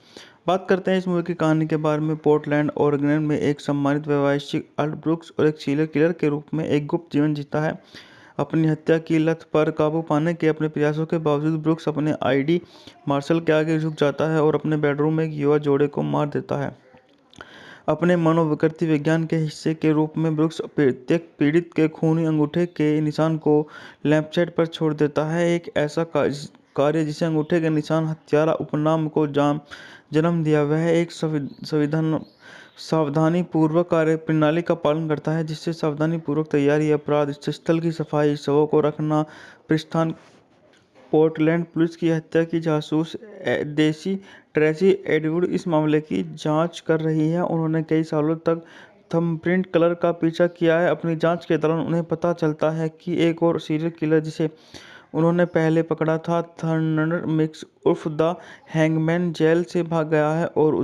बात करते हैं इस मूवी की कहानी के बारे में। पोर्टलैंड ओरेगन में एक सम्मानित व्यवसायिक अल्ट ब्रुक्स और एक सीरियल किलर के रूप में एक गुप्त जीवन जीता है। अपनी हत्या की लत पर काबू पाने के अपने प्रयासों के बावजूद ब्रुक्स अपने आईडी मार्शल के आगे झुक जाता है और अपने बेडरूम में एक युवा जोड़े को मार देता है। अपने मनोविकृति विज्ञान के हिस्से के रूप में ब्रुक्स प्रत्येक पीड़ित के खूनी अंगूठे के निशान को लैंपशेड पर छोड़ देता है, एक ऐसा कार्य जिसे अंगूठे के निशान हत्यारा उपनाम को जन्म दिया। वह एक सावधानीपूर्वक कार्य प्रणाली का पालन करता है, जिससे सावधानीपूर्वक तैयारी, अपराध स्थल की सफाई, शवों को रखना, प्रस्थान। पोर्टलैंड पुलिस की हत्या की जासूस देसी ट्रेसी एडवुड इस मामले की जांच कर रही है। उन्होंने कई सालों तक थंबप्रिंट किलर का पीछा किया है। अपनी जांच के दौरान उन्हें पता चलता है कि एक और सीरियल किलर जिसे उन्होंने पहले पकड़ा था, थर्नर मिक्स उर्फ द हैंगमैन, जेल से भाग गया है और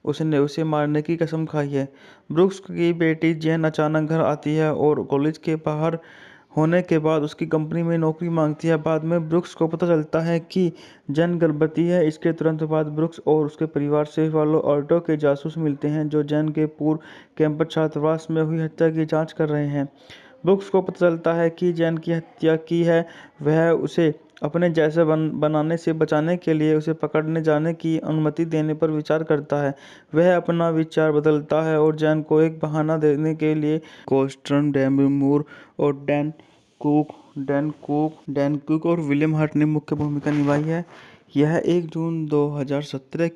उसने उसे मारने की कसम खाई है। ब्रुक्स की बेटी जेन अचानक घर आती है और कॉलेज के बाहर होने के बाद उसकी कंपनी में नौकरी मांगती है। बाद में ब्रुक्स को पता चलता है कि जेन गर्भवती है। इसके तुरंत बाद ब्रुक्स और उसके परिवार से वालों ऑल्टो के जासूस मिलते हैं, जो जेन के पूर्व कैंपस छात्रावास में हुई हत्या की जांच कर रहे हैं। ब्रुक्स को पता चलता है कि जेन की हत्या की है। वह उसे अपने जैसे बनाने से बचाने के लिए उसे पकड़ने जाने की अनुमति देने पर विचार करता है। वह अपना विचार बदलता है और जेन को एक बहाना देने के लिए कोस्टर्न, डेमी मूर और डैन कुक और विलियम हर्ट ने मुख्य भूमिका निभाई है। यह 1 जून 2017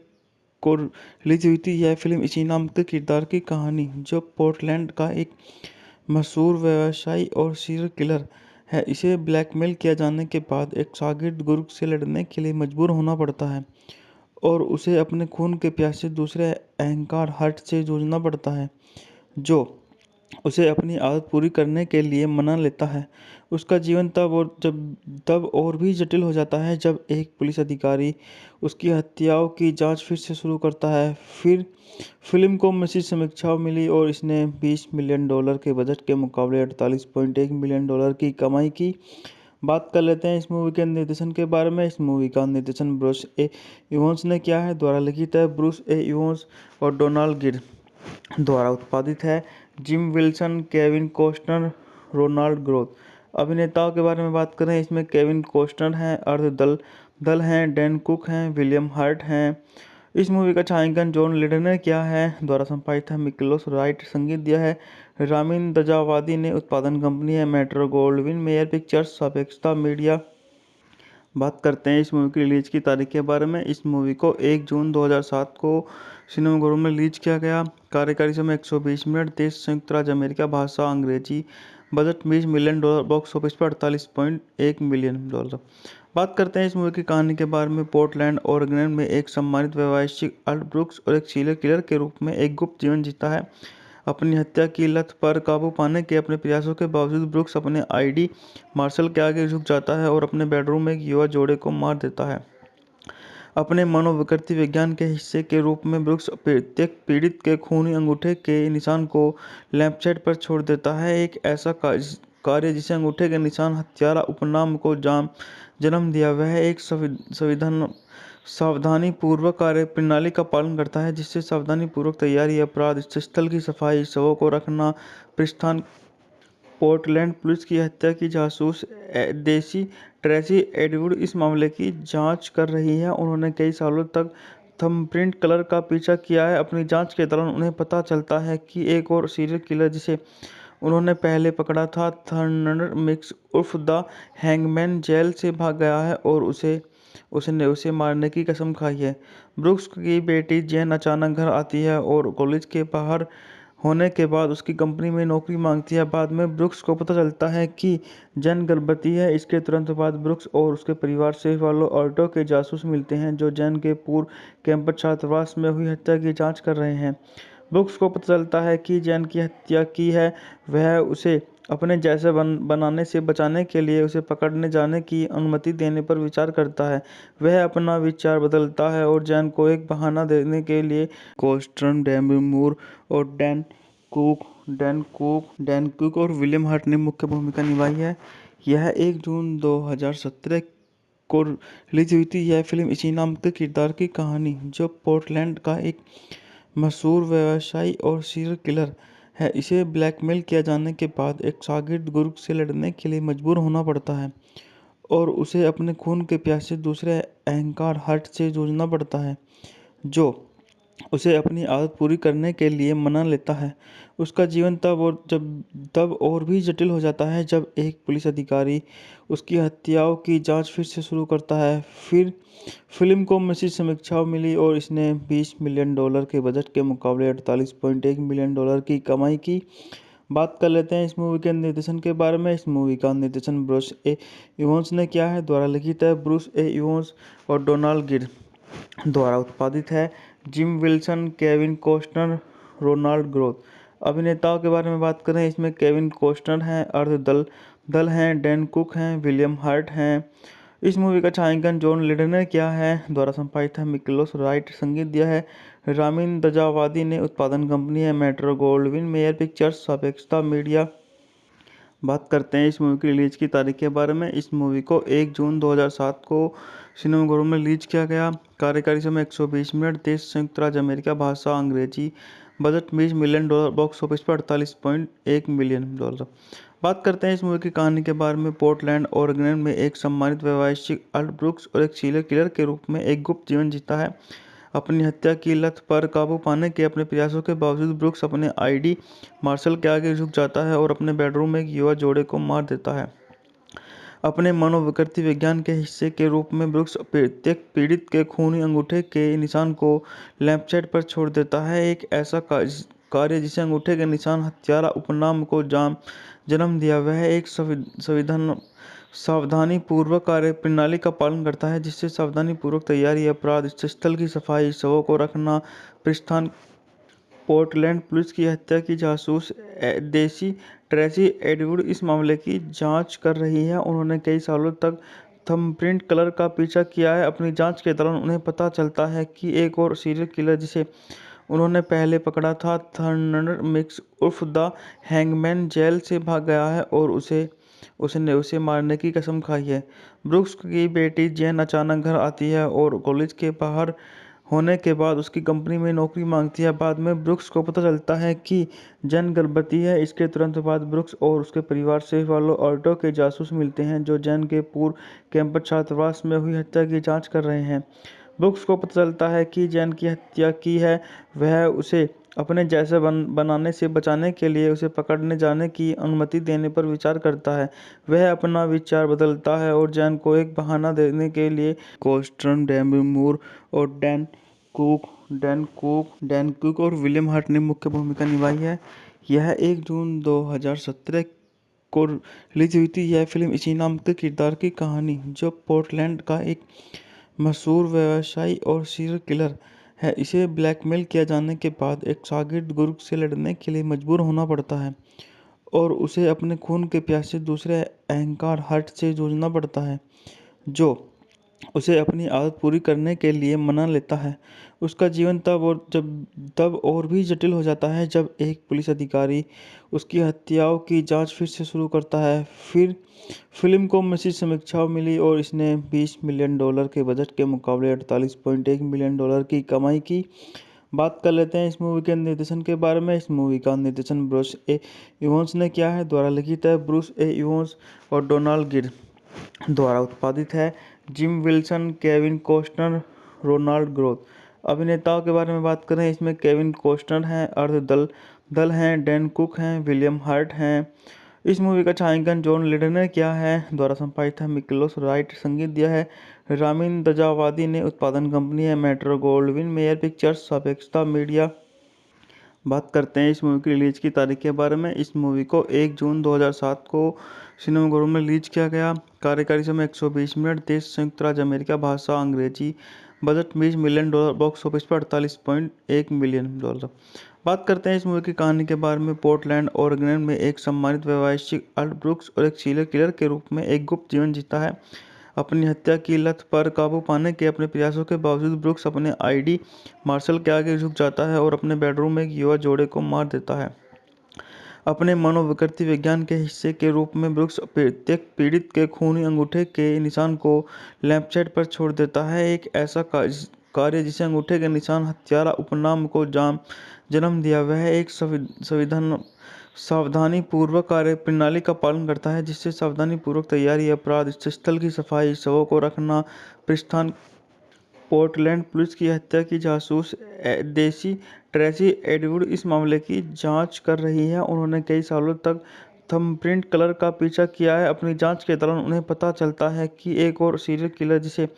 को रिलीज हुई थी। यह फिल्म इसी नाम के किरदार की कहानी, जो पोर्टलैंड का एक मशहूर व्यवसायी और सीरियल किलर है, इसे ब्लैकमेल किया जाने के बाद एक शागिर्द गुरु से लड़ने के लिए मजबूर होना पड़ता है और उसे अपने खून के प्यासे दूसरे अहंकार हर्ट से जूझना पड़ता है, जो उसे अपनी आदत पूरी करने के लिए मना लेता है। उसका जीवन तब और भी जटिल हो जाता है जब एक पुलिस अधिकारी उसकी हत्याओं की जांच फिर से शुरू करता है। फिर फिल्म को मिश्रित समीक्षाएं मिली और इसने $20 मिलियन के बजट के मुकाबले $48.1 मिलियन की कमाई की। बात कर लेते हैं इस मूवी के निर्देशन के बारे में। इस मूवी का निर्देशन ब्रूस ए इवांस ने किया है, द्वारा लिखित है ब्रूस ए इवांस और डोनाल्ड गिर, द्वारा उत्पादित है Jim Wilson, Kevin Costner, Ronald Groth. अभिनेताओं के बारे में बात करें, इसमें केविन कॉस्टनर हैं, अर्ध दल हैं, डैन कुक हैं, विलियम हर्ट हैं। इस मूवी का छायांकन जॉन लेडर ने किया है, द्वारा संपादित है मिकलोस राइट, संगीत दिया है रामिन दजावादी ने, उत्पादन कंपनी है मेट्रो गोल्डविन मेयर पिक्चर्स, सापेक्षता मीडिया। बात करते हैं इस मूवी की रिलीज की तारीख के बारे में। इस मूवी को 1 जून 2007 को सिनेमाघरों में रिलीज किया गया। कार्यकारी समय 120 मिनट। देश संयुक्त राज्य अमेरिका। भाषा अंग्रेजी। Budget $20 million. बॉक्स ऑफिस पर $48.1 मिलियन। बात करते हैं इस मूवी की कहानी के बारे में। पोर्टलैंड ओरेगन में एक सम्मानित व्यवसायिक अल्ट ब्रुक्स और एक सीरियल किलर के रूप में एक गुप्त जीवन जीता है। अपनी हत्या की लत पर काबू पाने के अपने प्रयासों के बावजूद ब्रुक्स अपने आईडी मार्शल के आगे झुक जाता है और अपने बेडरूम में एक युवा जोड़े को मार देता है। अपने मनोविकृति विज्ञान के हिस्से के रूप में ब्रुक्स प्रत्येक पीड़ित के खूनी अंगूठे के निशान को लैंपशेड पर छोड़ देता है, एक ऐसा कार्य जिसे अंगूठे के निशान हत्यारा उपनाम को जन्म दिया। वह एक सावधानीपूर्वक कार्य प्रणाली का पालन करता है, जिससे सावधानीपूर्वक तैयारी, अपराध स्थल की सफाई, शवों को रखना, प्रस्थान। पोर्टलैंड पुलिस की हत्या की जासूस देसी ट्रेसी एडवुड इस मामले की जांच कर रही है। उन्होंने कई सालों तक थंबप्रिंट किलर का पीछा किया है। अपनी जांच के दौरान उन्हें पता चलता है कि एक और सीरियल किलर जिसे उन्होंने पहले पकड़ा था, थर्नर मिक्स उर्फ द हैंगमैन, जेल से भाग गया है और उसने उसे मारने की कसम खाई है। ब्रुक्स की बेटी जेन अचानक घर आती है और कॉलेज के बाहर होने के बाद उसकी कंपनी में नौकरी मांगती है। बाद में ब्रुक्स को पता चलता है कि जेन गर्भवती है। इसके तुरंत बाद ब्रुक्स और उसके परिवार से वालों ऑल्टो के जासूस मिलते हैं, जो जेन के पूर्व कैंपस छात्रावास में हुई हत्या की जांच कर रहे हैं। ब्रुक्स को पता चलता है कि जैन की हत्या की है। वह उसे अपने जैसे बनाने से बचाने के लिए उसे पकड़ने जाने की अनुमति देने पर विचार करता है। वह अपना विचार बदलता है और जैन को एक बहाना देने के लिए कोस्टर्न, डेमी मूर और डैन कुक और विलियम हर्ट ने मुख्य भूमिका निभाई है। यह 1 जून 2017 को रिलीज हुई थी। यह फिल्म इसी नाम के किरदार की कहानी, जो पोर्टलैंड का एक मशहूर व्यवसायी और सीरियल किलर है, इसे ब्लैकमेल किया जाने के बाद एक शागिर्द गुरु से लड़ने के लिए मजबूर होना पड़ता है और उसे अपने खून के प्यासे दूसरे अहंकार हर्ट से जूझना पड़ता है, जो उसे अपनी आदत पूरी करने के लिए मना लेता है। उसका जीवन तब और भी जटिल हो जाता है जब एक पुलिस अधिकारी उसकी हत्याओं की जांच फिर से शुरू करता है। फिर फिल्म को मिश्रित समीक्षाएं मिली और इसने $20 मिलियन के बजट के मुकाबले $48.1 मिलियन की कमाई की। बात कर लेते हैं इस मूवी के निर्देशन के बारे में। इस मूवी का निर्देशन ब्रूस ए इवांस ने किया है, द्वारा लिखित है ब्रूस ए इवांस और डोनाल्ड गिर द्वारा उत्पादित है। Jim Wilson, Kevin Costner, Ronald Groth. अभिनेताओं के बारे में बात करें, इसमें केविन कॉस्टनर हैं, अर्ध दल हैं, डैन कुक हैं, विलियम हर्ट हैं। इस मूवी का छायांकन जॉन लीडर ने किया है, द्वारा संपादित है मिकलोस राइट, संगीत दिया है रामिन दजावादी ने, उत्पादन कंपनी है मेट्रो गोल्डविन मेयर पिक्चर्स, सापेक्षता मीडिया। बात करते हैं इस मूवी की रिलीज की तारीख के बारे में। इस मूवी को 1 जून 2007 को सिनेमाघरों में रिलीज किया गया। कार्यकारी समय 120 मिनट। देश संयुक्त राज्य अमेरिका। भाषा अंग्रेजी। Budget $20 million. बॉक्स ऑफिस पर $48.1 मिलियन। बात करते हैं इस मूवी की कहानी के बारे में। पोर्टलैंड, ओरेगन में एक सम्मानित व्यवसायी अल्ट ब्रुक्स और एक सीरियल किलर के रूप में एक गुप्त जीवन जीता है। अपनी हत्या की लत पर काबू पाने के अपने प्रयासों के बावजूद ब्रुक्स अपने आईडी मार्शल के आगे झुक जाता है और अपने बेडरूम में एक युवा जोड़े को मार देता है। अपने मनोविकृति विज्ञान के हिस्से के रूप में ब्रुक्स प्रत्येक पीड़ित के खूनी अंगूठे के निशान को लैंपशेड पर छोड़ देता है, एक ऐसा कार्य जिसे अंगूठे के निशान हत्यारा उपनाम को जन्म दिया। वह एक सावधानीपूर्वक कार्य प्रणाली का पालन करता है, जिससे सावधानीपूर्वक तैयारी, अपराध स्थल की सफाई, शवों को रखना, प्रस्थान। पोर्टलैंड पुलिस की हत्या की जासूस देसी ट्रेसी एडवुड इस मामले की जांच कर रही है। उन्होंने कई सालों तक थंबप्रिंट कलर का पीछा किया है। अपनी जांच के दौरान उन्हें पता चलता है कि एक और सीरियल किलर जिसे उन्होंने पहले पकड़ा था, थंडर मिक्स उर्फ द हैंगमैन, जेल से भाग गया है और उसने उसे मारने की कसम खाई है। ब्रुक्स की बेटी जेन अचानक घर आती है और कॉलेज के बाहर होने के बाद उसकी कंपनी में नौकरी मांगती है। बाद में ब्रुक्स को पता चलता है कि जेन गर्भवती है। इसके तुरंत बाद ब्रुक्स और उसके परिवार से वालों ऑल्टो के जासूस मिलते हैं, जो जेन के पूर्व कैंपस छात्रावास में हुई हत्या की जांच कर रहे हैं। ब्रुक्स को पता चलता है कि जेन की हत्या की है। वह उसे अपने जैसे बनाने से बचाने के लिए उसे पकड़ने जाने की अनुमति देने पर विचार करता है। वह अपना विचार बदलता है और जैन को एक बहाना देने के लिए कोस्टर्न, डेमी मूर और डैन कुक और विलियम हर्ट ने मुख्य भूमिका निभाई है। यह 1 जून 2017 को रिलीज हुई थी। यह फिल्म इसी नाम के किरदार की कहानी, जो पोर्टलैंड का एक मशहूर व्यवसायी और सीरियल किलर है, इसे ब्लैकमेल किया जाने के बाद एक शागिर्द गुरु से लड़ने के लिए मजबूर होना पड़ता है और उसे अपने खून के प्यासे दूसरे अहंकार हर्ट से जूझना पड़ता है, जो उसे अपनी आदत पूरी करने के लिए मना लेता है। उसका जीवन तब और भी जटिल हो जाता है जब एक पुलिस अधिकारी उसकी हत्याओं की जांच फिर से शुरू करता है। फिर फिल्म को मिश्रित समीक्षाएं मिली और इसने $20 मिलियन के बजट के मुकाबले $48.1 मिलियन की कमाई की। बात कर लेते हैं इस मूवी के निर्देशन के बारे में। इस मूवी का निर्देशन ब्रूस ए इवांस ने किया है, द्वारा लिखित है ब्रूस ए इवांस और डोनाल्ड गिर द्वारा उत्पादित है। Jim Wilson, Kevin Costner, Ronald Groth. अभिनेताओं के बारे में बात करें, इसमें केविन कॉस्टनर हैं, अर्ध दल हैं, डैन कुक हैं, विलियम हर्ट हैं। इस मूवी का छायांकन जॉन लीडर ने किया है, द्वारा संपादित है मिकलोस राइट, संगीत दिया है रामिन दजावादी ने, उत्पादन कंपनी है मेट्रो गोल्डविन मेयर पिक्चर्स, सापेक्षता मीडिया। बात करते हैं इस मूवी की रिलीज की तारीख के बारे में। इस मूवी को 1 जून 2007 को सिनेमाघरों में रिलीज किया गया। कार्यकारी समय 120 मिनट। देश संयुक्त राज्य अमेरिका। भाषा अंग्रेजी। Budget $20 million. बॉक्स ऑफिस पर $48.1 मिलियन। बात करते हैं इस मूवी की कहानी के बारे में। पोर्टलैंड ओरेगन में एक सम्मानित व्यवसायिक अल्ट ब्रूक्स और एक सीरियल किलर के रूप में एक गुप्त जीवन जीता है। अपनी हत्या की लत पर काबू पाने के अपने प्रयासों के बावजूद ब्रूक्स अपने आईडी मार्शल के आगे झुक जाता है और अपने बेडरूम में एक युवा जोड़े को मार देता है। अपने मनोविकृति विज्ञान के हिस्से के रूप में ब्रूक्स प्रत्येक पीड़ित के खूनी अंगूठे के निशान को लैंपशेड पर छोड़ देता है। एक ऐसा कार्य जिसे अंगूठे के निशान हत्यारा उपनाम को जन्म दिया। वह एक सावधानी पूर्वक कार्य प्रणाली का पालन करता है, जिससे सावधानी पूर्वक तैयारी, अपराध स्थल की सफाई, शवों को रखना, प्रस्थान। पोर्टलैंड पुलिस की हत्या की जासूस देसी ट्रेसी एडवुड इस मामले की जांच कर रही है। उन्होंने कई सालों तक थंबप्रिंट कलर का पीछा किया है। अपनी जांच के दौरान उन्हें पता चलता है कि एक और सीरियल किलर जिसे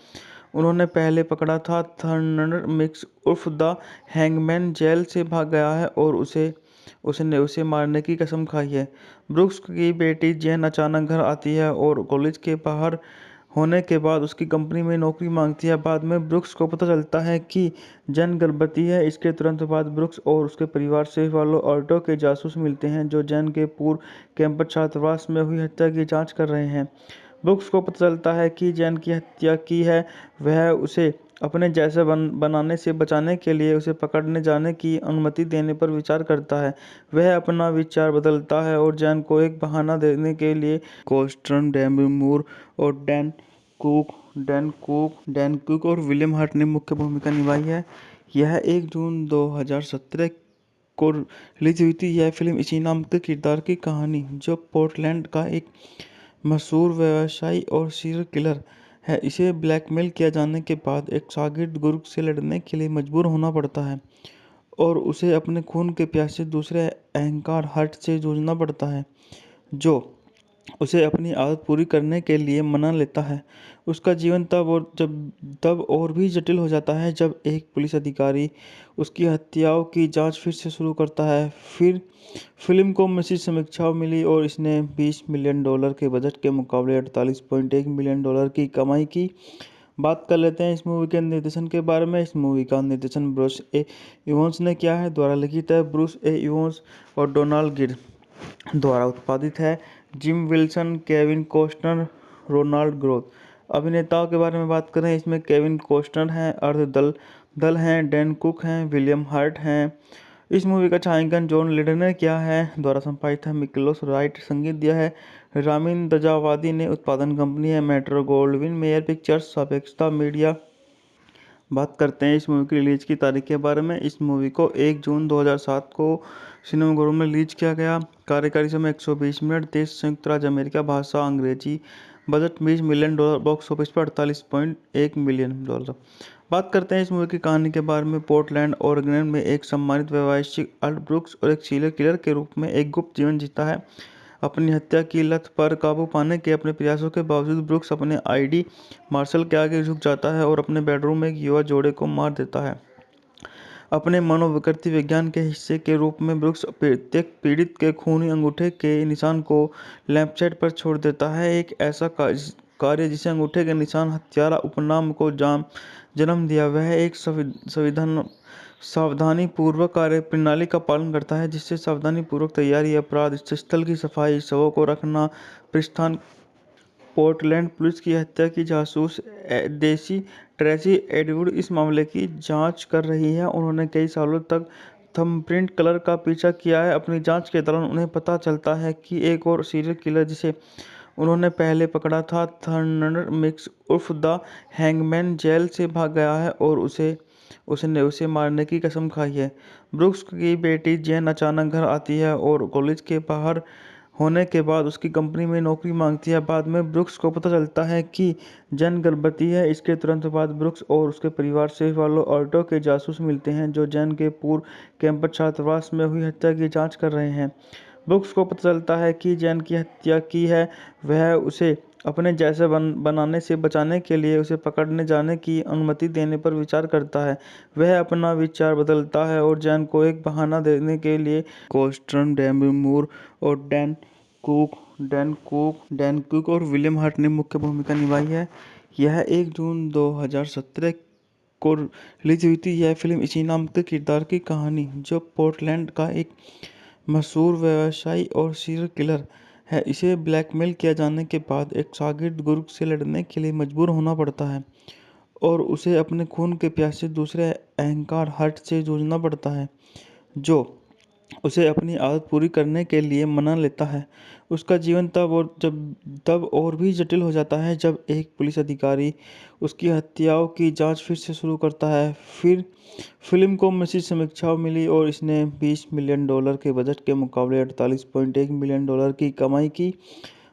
उन्होंने पहले पकड़ा था, थंडर मिक्स उर्फ द हैंगमैन, जेल से भाग गया है और उसने उसे मारने की कसम खाई है। ब्रूक्स की बेटी जेन अचानक घर आती है और कॉलेज के बाहर होने के बाद उसकी कंपनी में नौकरी मांगती है। बाद में ब्रूक्स को पता चलता है कि जेन गर्भवती है। इसके तुरंत बाद ब्रूक्स और उसके परिवार से वालों ऑल्टो के जासूस मिलते हैं, जो जेन के पूर्व कैंपस छात्रावास में हुई हत्या की जांच कर रहे हैं। ब्रूक्स को पता चलता है कि जेन की हत्या की है। वह उसे अपने जैसे बनाने से बचाने के लिए उसे पकड़ने जाने की अनुमति देने पर विचार करता है। वह अपना विचार बदलता है और जेन को एक बहाना देने के लिए कोस्टर्न, डेमी मूर और डैन कुक और विलियम हर्ट ने मुख्य भूमिका निभाई है। यह 1 जून 2017 को रिलीज हुई थी। यह फिल्म इसी नाम के किरदार की कहानी, जो पोर्टलैंड का एक मशहूर व्यवसायी और सीरियल किलर है, इसे ब्लैकमेल किया जाने के बाद एक शागिर्द गुरु से लड़ने के लिए मजबूर होना पड़ता है और उसे अपने खून के प्यासे दूसरे अहंकार हर्ट से जूझना पड़ता है, जो उसे अपनी आदत पूरी करने के लिए मना लेता है। उसका जीवन तब और भी जटिल हो जाता है जब एक पुलिस अधिकारी उसकी हत्याओं की जांच फिर से शुरू करता है। फिर फिल्म को मिश्रित समीक्षाएं मिली और इसने $20 मिलियन के बजट के मुकाबले $48.1 मिलियन की कमाई की। बात कर लेते हैं इस मूवी के निर्देशन के बारे में। इस मूवी का निर्देशन ब्रूस ए इवांस ने किया है। द्वारा लिखित है ब्रूस ए इवांस और डोनाल्ड गिर द्वारा उत्पादित है। Jim Wilson, Kevin Costner, Ronald Groth. अभिनेताओं के बारे में बात करें, इसमें केविन कॉस्टनर हैं, अर्ध दल हैं, डैन कुक हैं, विलियम हर्ट हैं। इस मूवी का छायांकन जॉन लीडर ने किया है। द्वारा संपादित है मिकलोस राइट। संगीत दिया है रामिन दजावादी ने। उत्पादन कंपनी है मेट्रो गोल्डविन मेयर पिक्चर्स, सापेक्षता मीडिया। बात करते हैं इस मूवी की रिलीज की तारीख के बारे में। इस मूवी को 1 जून 2007 को सिनेमाघरों में रिलीज किया गया। कार्यकारी समय 120 मिनट। देश संयुक्त राज्य अमेरिका। भाषा अंग्रेजी। Budget $20 million. बॉक्स ऑफिस पर $48.1 मिलियन। बात करते हैं इस मूवी की कहानी के बारे में। पोर्टलैंड ओरेगन में एक सम्मानित व्यवसायिक अल्ट ब्रूक्स और एक सीरियल किलर के रूप में एक गुप्त जीवन जीता है। अपनी हत्या की लत पर काबू पाने के अपने प्रयासों के बावजूद ब्रूक्स अपने आईडी मार्शल के आगे झुक जाता है और अपने बेडरूम में एक युवा जोड़े को मार देता है। अपने मनोविकृति विज्ञान के हिस्से के रूप में ब्रूक्स प्रत्येक पीड़ित के खूनी अंगूठे के निशान को लैंपशेड पर छोड़ देता है। एक ऐसा कार्य जिसे अंगूठे के निशान हत्यारा उपनाम को जन्म दिया। वह एक सावधानी पूर्वक कार्य प्रणाली का पालन करता है, जिससे सावधानी पूर्वक तैयारी, अपराध स्थल की सफाई, शवों को रखना, प्रस्थान। पोर्टलैंड पुलिस की हत्या की जासूस देसी ट्रेसी एडवुड इस मामले की जांच कर रही है। उन्होंने कई सालों तक थंबप्रिंट कलर का पीछा किया है। अपनी जांच के दौरान उन्हें पता चलता है कि एक और सीरियल किलर जिसे उन्होंने पहले पकड़ा था, थंडर मिक्स उर्फ द हैंगमैन, जेल से भाग गया है और उसने उसे मारने की कसम खाई है। ब्रूक्स की बेटी जेन अचानक घर आती है और कॉलेज के बाहर होने के बाद उसकी कंपनी में नौकरी मांगती है। बाद में ब्रूक्स को पता चलता है कि जेन गर्भवती है। इसके तुरंत बाद ब्रूक्स और उसके परिवार से वालों ऑल्टो के जासूस मिलते हैं, जो जेन के पूर्व कैंपस छात्रावास में हुई हत्या की जांच कर रहे हैं। ब्रूक्स को पता चलता है कि जेन की हत्या की है। वह उसे अपने जैसे बनाने से बचाने के लिए उसे पकड़ने जाने की अनुमति देने पर विचार करता है। वह अपना विचार बदलता है और जेन को एक बहाना देने के लिए कोस्टर्न, डेमी मूर और डैन कुक और विलियम हर्ट ने मुख्य भूमिका निभाई है। यह 1 जून 2017 को रिलीज हुई थी। यह फिल्म इसी नाम के किरदार की कहानी, जो पोर्टलैंड का एक मशहूर व्यवसायी और सीरियल किलर है, इसे ब्लैकमेल किया जाने के बाद एक शागिर्द गुरु से लड़ने के लिए मजबूर होना पड़ता है और उसे अपने खून के प्यासे दूसरे अहंकार हट से जूझना पड़ता है, जो उसे अपनी आदत पूरी करने के लिए मना लेता है। उसका जीवन तब और भी जटिल हो जाता है जब एक पुलिस अधिकारी उसकी हत्याओं की जांच फिर से शुरू करता है। फिर फिल्म को मिश्रित समीक्षाएं मिली और इसने $20 मिलियन के बजट के मुकाबले $48.1 मिलियन की कमाई की।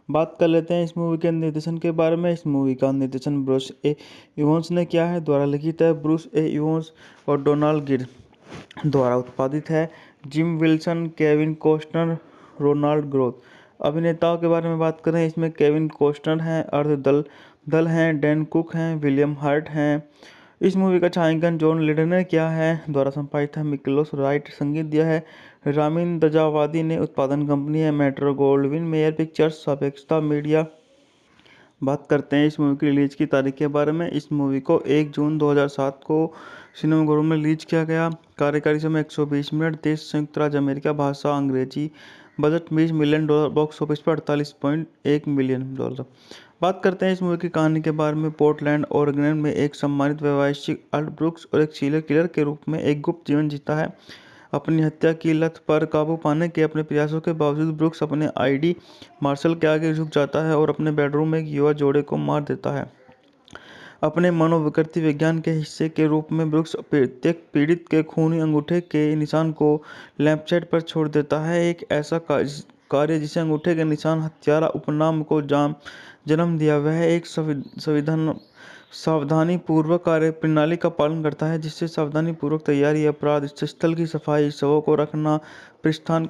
बात कर लेते हैं इस मूवी के निर्देशन के बारे में। इस मूवी का निर्देशन ब्रूस ए इवांस ने किया है, द्वारा लिखित है ब्रूस ए इवांस और डोनाल्ड गिर द्वारा उत्पादित है। Jim Wilson, Kevin Costner, Ronald Groth. अभिनेताओं के बारे में बात करें, इसमें केविन कॉस्टनर हैं, अर्ध दल दल हैं, डैन कुक हैं, विलियम हर्ट हैं। इस मूवी का छायांकन जॉन लीडर ने किया है, द्वारा संपादित है मिकलोस राइट, संगीत दिया है रामिन दजावादी ने, उत्पादन कंपनी है मेट्रो गोल्डविन मेयर पिक्चर्स, सापेक्षता मीडिया। बात करते हैं इस मूवी की रिलीज की तारीख के बारे में। इस मूवी को 1 जून 2007 को सिनेमाघरों में रिलीज किया गया। कार्यकारी समय 120 मिनट। देश संयुक्त राज्य अमेरिका। भाषा अंग्रेजी। Budget $20 million. बॉक्स ऑफिस पर $48.1 मिलियन। बात करते हैं इस मूवी की कहानी के बारे में। पोर्टलैंड ओरेगन में एक सम्मानित व्यवसायिक अल्ट ब्रूक्स और एक सीरियल किलर के रूप में एक गुप्त जीवन जीता है। अपनी हत्या की लत पर काबू पाने के अपने प्रयासों के बावजूद ब्रूक्स अपने आईडी मार्शल के आगे झुक जाता है और अपने बेडरूम में एक युवा जोड़े को मार देता है। अपने मनोविकृति विज्ञान के हिस्से के रूप में ब्रूक्स प्रत्येक पीड़ित के खूनी अंगूठे के निशान को लैंपशेड पर छोड़ देता है, एक ऐसा कार्य जिसे अंगूठे के निशान हत्यारा उपनाम को जन्म दिया। वह एक सावधानीपूर्वक कार्य प्रणाली का पालन करता है, जिससे सावधानीपूर्वक तैयारी, अपराध स्थल की सफाई, शवों को रखना, प्रस्थान।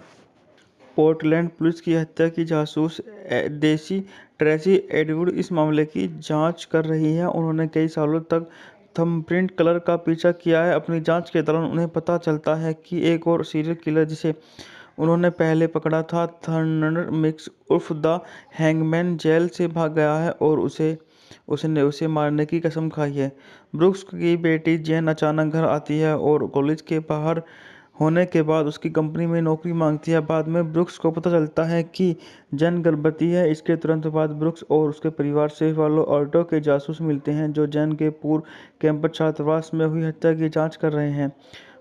पोर्टलैंड पुलिस की हत्या की जासूस देसी ट्रेसी एडवुड इस मामले की जांच कर रही है। उन्होंने कई सालों तक थंबप्रिंट कलर का पीछा किया है। अपनी जांच के दौरान उन्हें पता चलता है कि एक और सीरियल किलर जिसे उन्होंने पहले पकड़ा था, थर्नर मिक्स उर्फ द हैंगमैन, जेल से भाग गया है और उसने उसे मारने की कसम खाई है। ब्रूक्स की बेटी जेन अचानक घर आती है और कॉलेज के बाहर होने के बाद उसकी कंपनी में नौकरी मांगती है। बाद में ब्रूक्स को पता चलता है कि जेन गर्भवती है। इसके तुरंत बाद ब्रूक्स और उसके परिवार से वालो ऑल्टो के जासूस मिलते हैं, जो जेन के पूर्व कैंपस छात्रावास में हुई हत्या की जांच कर रहे हैं।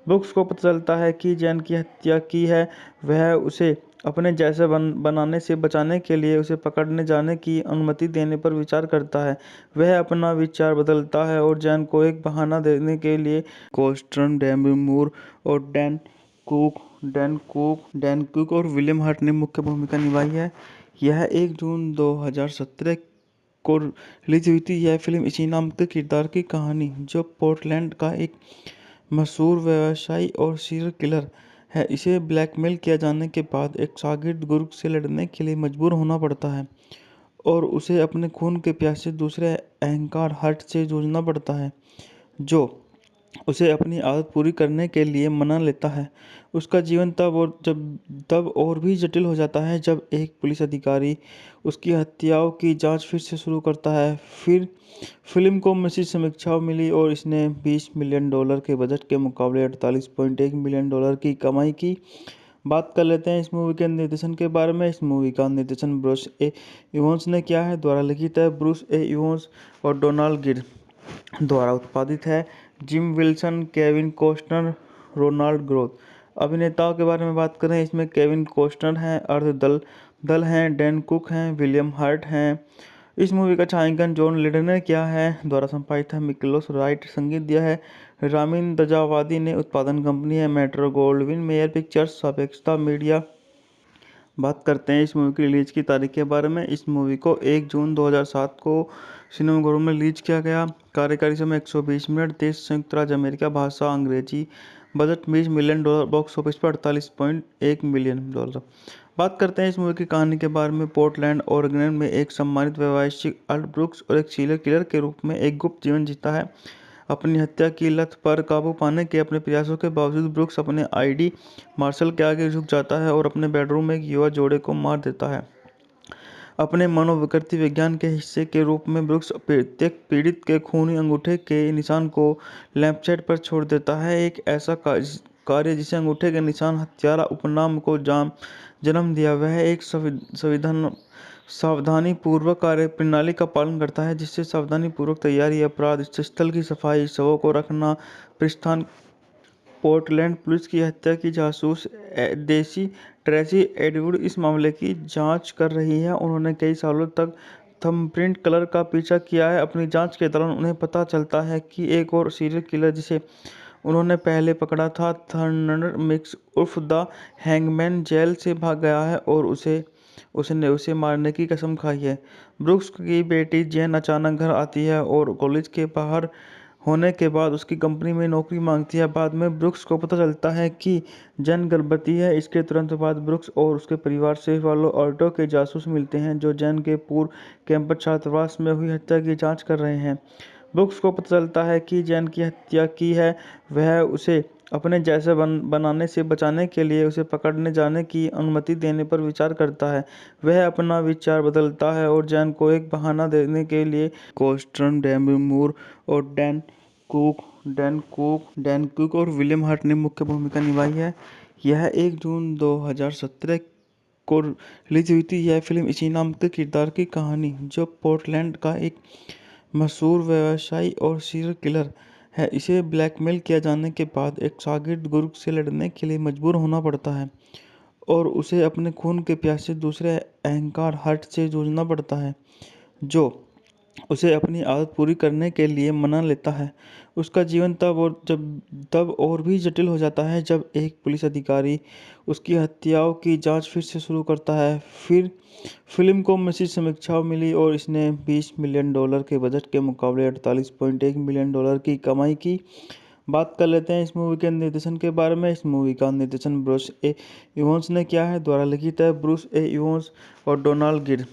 ब्रूक्स को पता चलता है कि जेन की हत्या की है। वह उसे अपने जैसे बनाने से बचाने के लिए उसे पकड़ने जाने की अनुमति देने पर विचार करता है। वह अपना विचार बदलता है और जेन को एक बहाना देने के लिए कॉस्टन, डेमी मूर और डैन कुक और विलियम हर्ट ने मुख्य भूमिका निभाई है। यह 1 जून 2017 को रिलीज हुई थी। यह फिल्म इसी नाम के किरदार की कहानी, जो पोर्टलैंड का एक मशहूर व्यवसायी और सीरियल किलर है, इसे ब्लैकमेल किया जाने के बाद एक शागिर्द गुरु से लड़ने के लिए मजबूर होना पड़ता है और उसे अपने खून के प्यासे दूसरे अहंकार हट से जूझना पड़ता है, जो उसे अपनी आदत पूरी करने के लिए मना लेता है। उसका जीवन तब और भी जटिल हो जाता है जब एक पुलिस अधिकारी उसकी हत्याओं की जांच फिर से शुरू करता है। फिर फिल्म को मिश्रित समीक्षाएं मिली और इसने $20 मिलियन के बजट के मुकाबले $48.1 मिलियन की कमाई की। बात कर लेते हैं इस मूवी के निर्देशन के बारे में। इस मूवी का निर्देशन ब्रूस ए इवांस ने किया है, द्वारा लिखित है ब्रूस ए इवांस और डोनाल्ड गिर द्वारा उत्पादित है। Jim Wilson, Kevin Costner, Ronald Groth. अभिनेताओं के बारे में बात करें, इसमें केविन कॉस्टनर हैं, अर्ध दल हैं, डैन कुक हैं, विलियम हर्ट हैं। इस मूवी का छायांकन जॉन लीडर ने किया है, द्वारा संपादित है मिकलोस राइट, संगीत दिया है रामिन दजावादी ने, उत्पादन कंपनी है मेट्रो गोल्डविन मेयर पिक्चर्स, सापेक्षता मीडिया। बात करते हैं इस मूवी की रिलीज की तारीख के बारे में। इस मूवी को 1 जून 2007 को सिनेमाघरों में रिलीज किया गया। कार्यकारी समय 120 मिनट। देश संयुक्त राज्य अमेरिका। भाषा अंग्रेजी। Budget $20 million. बॉक्स ऑफिस पर $48.1 मिलियन। बात करते हैं इस मूवी की कहानी के बारे में। पोर्टलैंड ओरेगन में एक सम्मानित व्यवसायिक अल्ट ब्रूक्स और एक सीरियल किलर के रूप में एक गुप्त जीवन जीता है। अपनी हत्या की लत पर काबू पाने के अपने प्रयासों के बावजूद ब्रूक्स अपने आईडी मार्शल के आगे झुक जाता है और अपने बेडरूम में एक युवा जोड़े को मार देता है। अपने मनोविकृति विज्ञान के हिस्से के रूप में ब्रूक्स प्रत्येक पीड़ित के खूनी अंगूठे के निशान को लैंपशेड पर छोड़ देता है, एक ऐसा कार्य जिसे अंगूठे के निशान हत्यारा उपनाम को जन्म दिया। वह एक सावधानीपूर्वक कार्य प्रणाली का पालन करता है, जिससे सावधानीपूर्वक तैयारी, अपराध स्थल की सफाई, शवों को रखना, प्रस्थान। पोर्टलैंड पुलिस की हत्या की जासूस देसी ट्रेसी एडवुड इस मामले की जांच कर रही है। उन्होंने कई सालों तक थंबप्रिंट किलर का पीछा किया है। अपनी जांच के दौरान उन्हें पता चलता है कि एक और सीरियल किलर जिसे उन्होंने पहले पकड़ा था, थर्नर मिक्स उर्फ द हैंगमैन, जेल से भाग गया है और उसने उसे मारने की कसम खाई है। ब्रूक्स की बेटी जेन अचानक घर आती है और कॉलेज के बाहर होने के बाद उसकी कंपनी में नौकरी मांगती है। बाद में ब्रूक्स को पता चलता है कि जेन गर्भवती है। इसके तुरंत बाद ब्रूक्स और उसके परिवार से पालो ऑल्टो के जासूस मिलते हैं, जो जेन के पूर्व कैंपस छात्रावास में हुई हत्या की जांच कर रहे हैं। ब्रूक्स को पता चलता है कि जेन की हत्या की है। वह उसे अपने जैसे बनाने से बचाने के लिए उसे पकड़ने जाने की अनुमति देने पर विचार करता है। वह अपना विचार बदलता है और जेन को एक बहाना देने के लिए कोस्टर्न, डेमी मूर और डैन कुक और विलियम हर्ट ने मुख्य भूमिका निभाई है। यह 1 जून 2017 को रिलीज हुई थी। यह फिल्म इसी नाम के किरदार की कहानी, जो पोर्टलैंड का एक मशहूर व्यवसायी और सीरियल किलर है, इसे ब्लैकमेल किया जाने के बाद एक शागिर्द गुरु से लड़ने के लिए मजबूर होना पड़ता है और उसे अपने खून के प्यासे दूसरे अहंकार हर्ट से जूझना पड़ता है, जो उसे अपनी आदत पूरी करने के लिए मना लेता है। उसका जीवन तब और भी जटिल हो जाता है जब एक पुलिस अधिकारी उसकी हत्याओं की जांच फिर से शुरू करता है। फिर फिल्म को मिश्रित समीक्षाएं मिली और इसने $20 मिलियन के बजट के मुकाबले $48.1 मिलियन की कमाई की। बात कर लेते हैं इस मूवी के निर्देशन के बारे में। इस मूवी का निर्देशन ब्रूस ए इवांस ने किया है, द्वारा लिखित है ब्रूस ए इवांस और डोनाल्ड गिर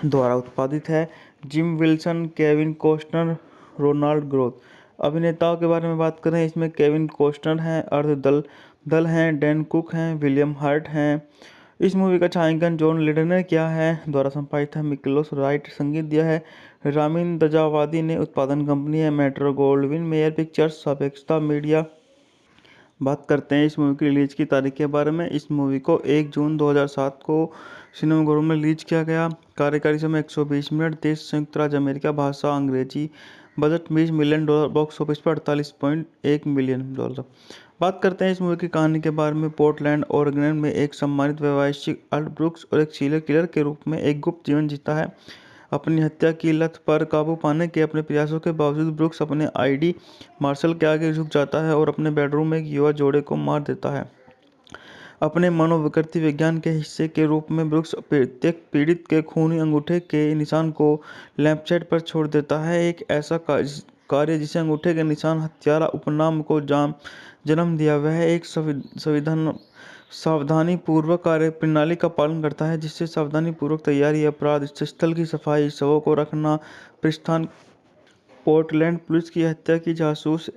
द्वारा उत्पादित है। Jim Wilson, Kevin Costner, Ronald Groth. अभिनेताओं के बारे में बात करें, इसमें केविन कॉस्टनर हैं, अर्ध दल हैं, डैन कुक हैं, विलियम हर्ट हैं। इस मूवी का छायांकन जॉन लीडर ने किया है, द्वारा संपादित है मिकलोस राइट, संगीत दिया है रामिन दजावादी ने, उत्पादन कंपनी है मेट्रो गोल्डविन मेयर पिक्चर्स, सापेक्षता मीडिया। बात करते हैं इस मूवी की रिलीज की तारीख के बारे में। इस मूवी को 1 जून 2007 को सिनेमाघरों में रिलीज किया गया। कार्यकारी समय 120 मिनट। देश संयुक्त राज्य अमेरिका। भाषा अंग्रेजी। Budget $20 million. बॉक्स ऑफिस पर $48.1 मिलियन। बात करते हैं इस मूवी की कहानी के बारे में। पोर्टलैंड, ओरेगन में एक सम्मानित व्यवसायी अल्ट ब्रूक्स और एक सीरियल किलर के रूप में एक गुप्त जीवन जीता है। अपनी हत्या की लत पर काबू पाने के अपने प्रयासों के बावजूद ब्रूक्स अपने आईडी मार्शल के आगे झुक जाता है और अपने बेडरूम में एक युवा जोड़े को मार देता है। अपने मनोविकृति विज्ञान के हिस्से के रूप में ब्रूक्स प्रत्येक पीड़ित के खूनी अंगूठे के निशान को लैंपशेड पर छोड़ देता है, एक ऐसा कार्य जिसे अंगूठे के निशान हत्यारा उपनाम को जन्म दिया। वह एक सावधानीपूर्वक कार्य प्रणाली का पालन करता है, जिससे सावधानीपूर्वक तैयारी, अपराध स्थल की सफाई, शवों को रखना, प्रस्थान। पोर्टलैंड पुलिस की हत्या की जासूस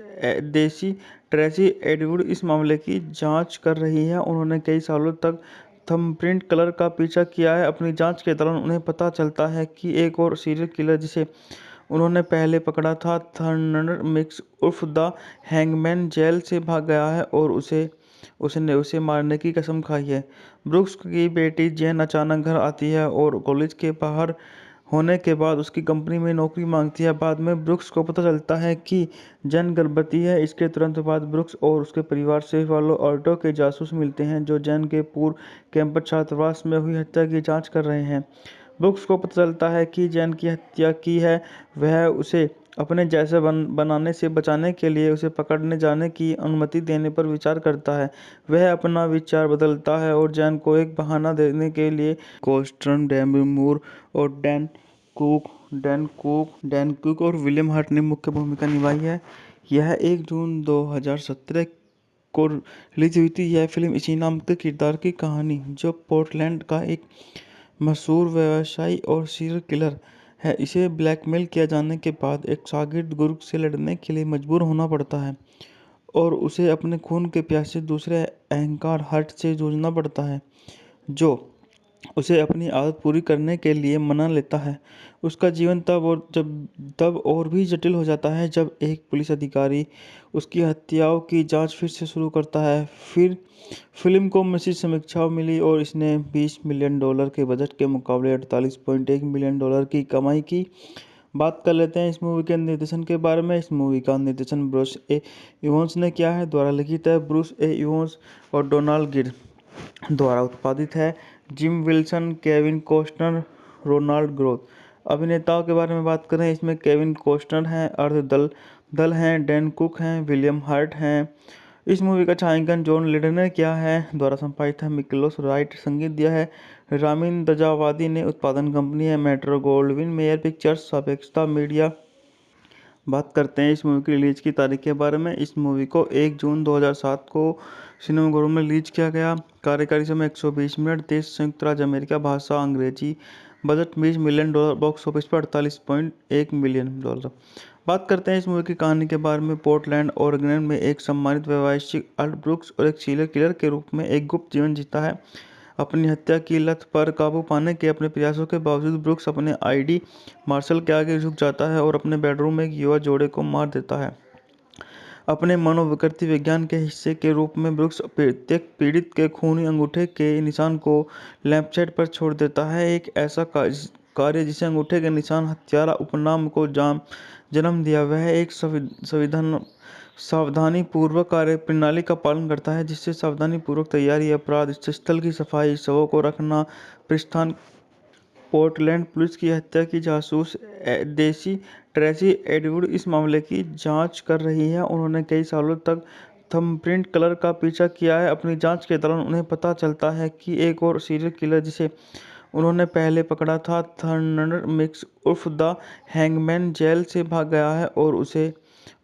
देसी ट्रेसी एडवुड इस मामले की जांच कर रही है। उन्होंने कई सालों तक थंबप्रिंट किलर का पीछा किया है। अपनी जांच के दौरान उन्हें पता चलता है कि एक और सीरियल किलर जिसे उन्होंने पहले पकड़ा था, थर्नर मिक्स उर्फ द हैंगमैन, जेल से भाग गया है और उसने उसे मारने की कसम खाई है। ब्रूक्स की बेटी जेन अचानक घर आती है और कॉलेज के बाहर होने के बाद उसकी कंपनी में नौकरी मांगती है। बाद में ब्रूक्स को पता चलता है कि जेन गर्भवती है। इसके तुरंत बाद ब्रूक्स और उसके परिवार से पालो ऑल्टो के जासूस मिलते हैं, जो जेन के पूर्व कैंपस छात्रावास में हुई हत्या की जांच कर रहे हैं। ब्रूक्स को पता चलता है कि जेन की हत्या की है। वह उसे अपने जैसे बनाने से बचाने के लिए उसे पकड़ने जाने की अनुमति देने पर विचार करता है। वह अपना विचार बदलता है और जेन को एक बहाना देने के लिए कोस्टर्न, डेमी मूर और डैन कुक और विलियम हर्ट ने मुख्य भूमिका निभाई है। यह 1 जून 2017 को रिलीज हुई थी। यह फिल्म इसी नाम के किरदार की कहानी, जो पोर्टलैंड का एक मशहूर व्यवसायी और सीरियल किलर है, इसे ब्लैकमेल किया जाने के बाद एक शागिर्द गुरु से लड़ने के लिए मजबूर होना पड़ता है और उसे अपने खून के प्यासे दूसरे अहंकार हर्ट से जूझना पड़ता है, जो उसे अपनी आदत पूरी करने के लिए मना लेता है। उसका जीवन तब और भी जटिल हो जाता है जब एक पुलिस अधिकारी उसकी हत्याओं की जांच फिर से शुरू करता है। फिर फिल्म को मिश्रित समीक्षाएं मिली और इसने $20 मिलियन के बजट के मुकाबले $48.1 मिलियन की कमाई की। बात कर लेते हैं इस मूवी के निर्देशन के बारे में। इस मूवी का निर्देशन ब्रूस ए इवांस ने किया है। द्वारा लिखित है ब्रूस ए इवांस और डोनाल्ड गिर द्वारा उत्पादित है। Jim Wilson, Kevin Costner, Ronald Groth. अभिनेताओं के बारे में बात करें, इसमें केविन कॉस्टनर हैं, अर्ध दल दल हैं, डैन कुक हैं, विलियम हर्ट हैं। इस मूवी का छायांकन जॉन लीडर ने किया है। द्वारा संपादित है मिकलोस राइट। संगीत दिया है रामिन दजावादी ने। उत्पादन कंपनी है मेट्रो गोल्डविन मेयर पिक्चर्स, सापेक्षता मीडिया। बात करते हैं इस मूवी की रिलीज की तारीख के बारे में। इस मूवी को 1 जून 2007 को सिनेमाघरों में रिलीज किया गया। कार्यकारी समय 120 मिनट। देश संयुक्त राज्य अमेरिका। भाषा अंग्रेजी। Budget $20 million. बॉक्स ऑफिस पर $48.1 मिलियन। बात करते हैं इस मूवी की कहानी के बारे में। पोर्टलैंड ओरेगन में एक सम्मानित व्यवसायिक अल्ट ब्रूक्स और एक सीरियल किलर के रूप में एक गुप्त जीवन जीता है। अपनी हत्या की लत पर काबू पाने के अपने प्रयासों के बावजूद ब्रूक्स अपने आईडी मार्शल के आगे झुक जाता है और अपने बेडरूम में एक युवा जोड़े को मार देता है। अपने मनोविकृति विज्ञान के हिस्से के रूप में ब्रूक्स प्रत्येक पीड़ित के खूनी अंगूठे के निशान को लैंपशेड पर छोड़ देता है। एक ऐसा कार्य जिसे अंगूठे के निशान हत्यारा उपनाम को जन्म दिया। वह एक सावधानी पूर्वक कार्य प्रणाली का पालन करता है, जिससे सावधानी पूर्वक तैयारी, अपराध स्थल की सफाई, शवों को रखना, प्रस्थान। पोर्टलैंड पुलिस की हत्या की जासूस देसी ट्रेसी एडवुड इस मामले की जांच कर रही है। उन्होंने कई सालों तक थंबप्रिंट कलर का पीछा किया है। अपनी जांच के दौरान उन्हें पता चलता है कि एक और सीरियल किलर जिसे उन्होंने पहले पकड़ा था, थंडर मिक्स उर्फ द हैंगमैन, जेल से भाग गया है और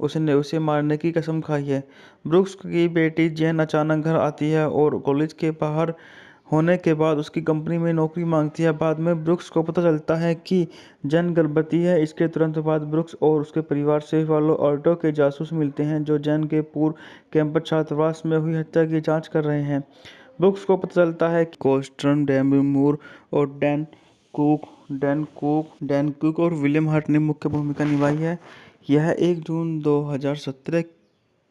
उसने उसे मारने की कसम खाई है। ब्रूक्स की बेटी जेन अचानक घर आती है और कॉलेज के बाहर होने के बाद उसकी कंपनी में नौकरी मांगती है। बाद में ब्रूक्स को पता चलता है कि जेन गर्भवती है। इसके तुरंत बाद ब्रूक्स और उसके परिवार से पालो अल्टो के जासूस मिलते हैं, जो जेन के पूर्व कैंपस छात्रावास में हुई हत्या की जांच कर रहे हैं। ब्रूक्स को पता चलता है कि कोस्टर्न, डेमी मूर और डैन कुक और विलियम हर्ट ने मुख्य भूमिका निभाई है। यह 1 जून 2017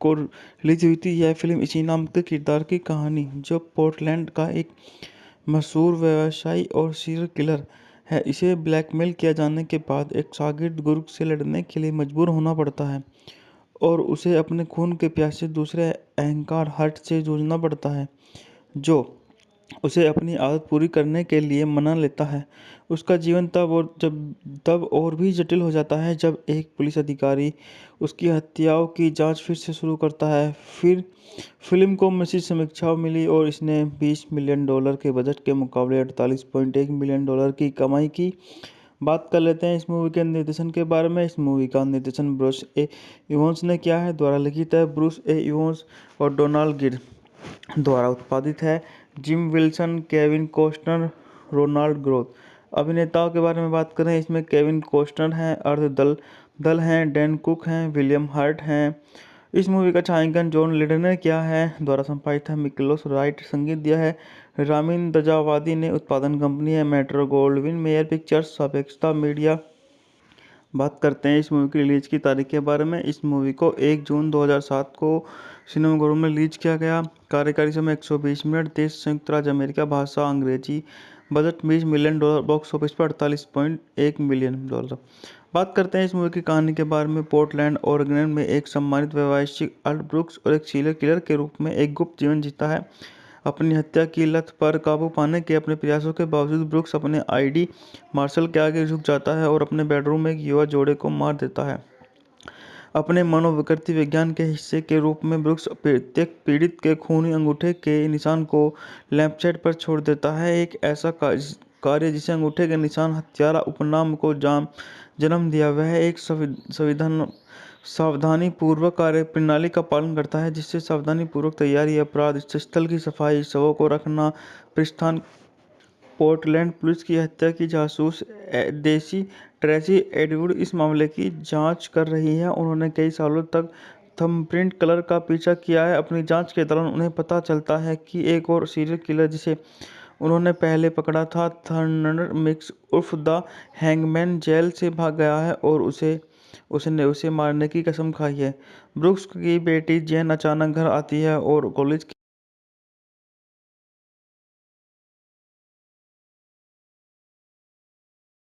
को रिलीज हुई थी। यह फिल्म इसी नाम के किरदार की कहानी, जो पोर्टलैंड का एक मशहूर व्यवसायी और सीरियल किलर है, इसे ब्लैकमेल किया जाने के बाद एक शागिर्द गुरु से लड़ने के लिए मजबूर होना पड़ता है और उसे अपने खून के प्यासे दूसरे अहंकार हर्ट से जूझना पड़ता है, जो उसे अपनी आदत पूरी करने के लिए मना लेता है। उसका जीवन तब और भी जटिल हो जाता है जब एक पुलिस अधिकारी उसकी हत्याओं की जांच फिर से शुरू करता है। फिर फिल्म को मिश्रित समीक्षाएं मिली और इसने $20 मिलियन के बजट के मुकाबले $48.1 मिलियन की कमाई की। बात कर लेते हैं इस मूवी के निर्देशन के बारे में। इस मूवी का निर्देशन ब्रूस ए इवांस ने किया है। द्वारा लिखित है ब्रूस ए इवांस और डोनाल्ड गिर द्वारा उत्पादित है। Jim Wilson, Kevin Costner, Ronald Groth. अभिनेताओं के बारे में बात करें, इसमें केविन कॉस्टनर हैं, अर्ध दल हैं, डैन कुक हैं, विलियम हर्ट हैं। इस मूवी का छायांकन जॉन लीडर ने किया है। द्वारा संपादित है मिकलोस राइट। संगीत दिया है रामिन दजावादी ने। उत्पादन कंपनी है मेट्रो गोल्डविन मेयर पिक्चर्स, सापेक्षता मीडिया। बात करते हैं इस मूवी की रिलीज की तारीख के बारे में। इस मूवी को 1 जून 2007 को सिनेमाघरों में रिलीज किया गया। कार्यकारी समय 120 मिनट। देश संयुक्त राज्य अमेरिका। भाषा अंग्रेजी। Budget $20 million. बॉक्स ऑफिस पर $48.1 मिलियन। बात करते हैं इस मूवी की कहानी के बारे में। पोर्टलैंड ओरेगन में एक सम्मानित व्यवसायिक अल्ट ब्रूक्स और एक सीरियल किलर के रूप में एक गुप्त जीवन जीता है। अपनी हत्या की लत पर काबू पाने के अपने प्रयासों के बावजूद ब्रूक्स अपने आईडी मार्शल के आगे झुक जाता है और अपने बेडरूम में एक युवा जोड़े को मार देता है। अपने मनोविकृति विज्ञान के हिस्से के रूप में ब्रूक्स प्रत्येक पीड़ित के खूनी अंगूठे के निशान को लैंपशेड पर छोड़ देता है। एक ऐसा कार्य जिसे अंगूठे के निशान हत्यारा उपनाम को जन्म दिया। वह एक सावधानी पूर्वक कार्य प्रणाली का पालन करता है, जिससे सावधानी पूर्वक तैयारी, अपराध स्थल की सफाई, शवों को रखना, प्रस्थान। पोर्टलैंड पुलिस की हत्या की जासूस देसी ट्रेसी एडवुड इस मामले की जांच कर रही है। उन्होंने कई सालों तक थंबप्रिंट कलर का पीछा किया है। अपनी जांच के दौरान उन्हें पता चलता है कि एक और सीरियल किलर जिसे उन्होंने पहले पकड़ा था। थर्नर मिक्स उर्फ द हैंगमैन जेल से भाग गया है और उसने उसे मारने की कसम खाई है। ब्रुक्स की बेटी जेन अचानक घर आती है और कॉलेज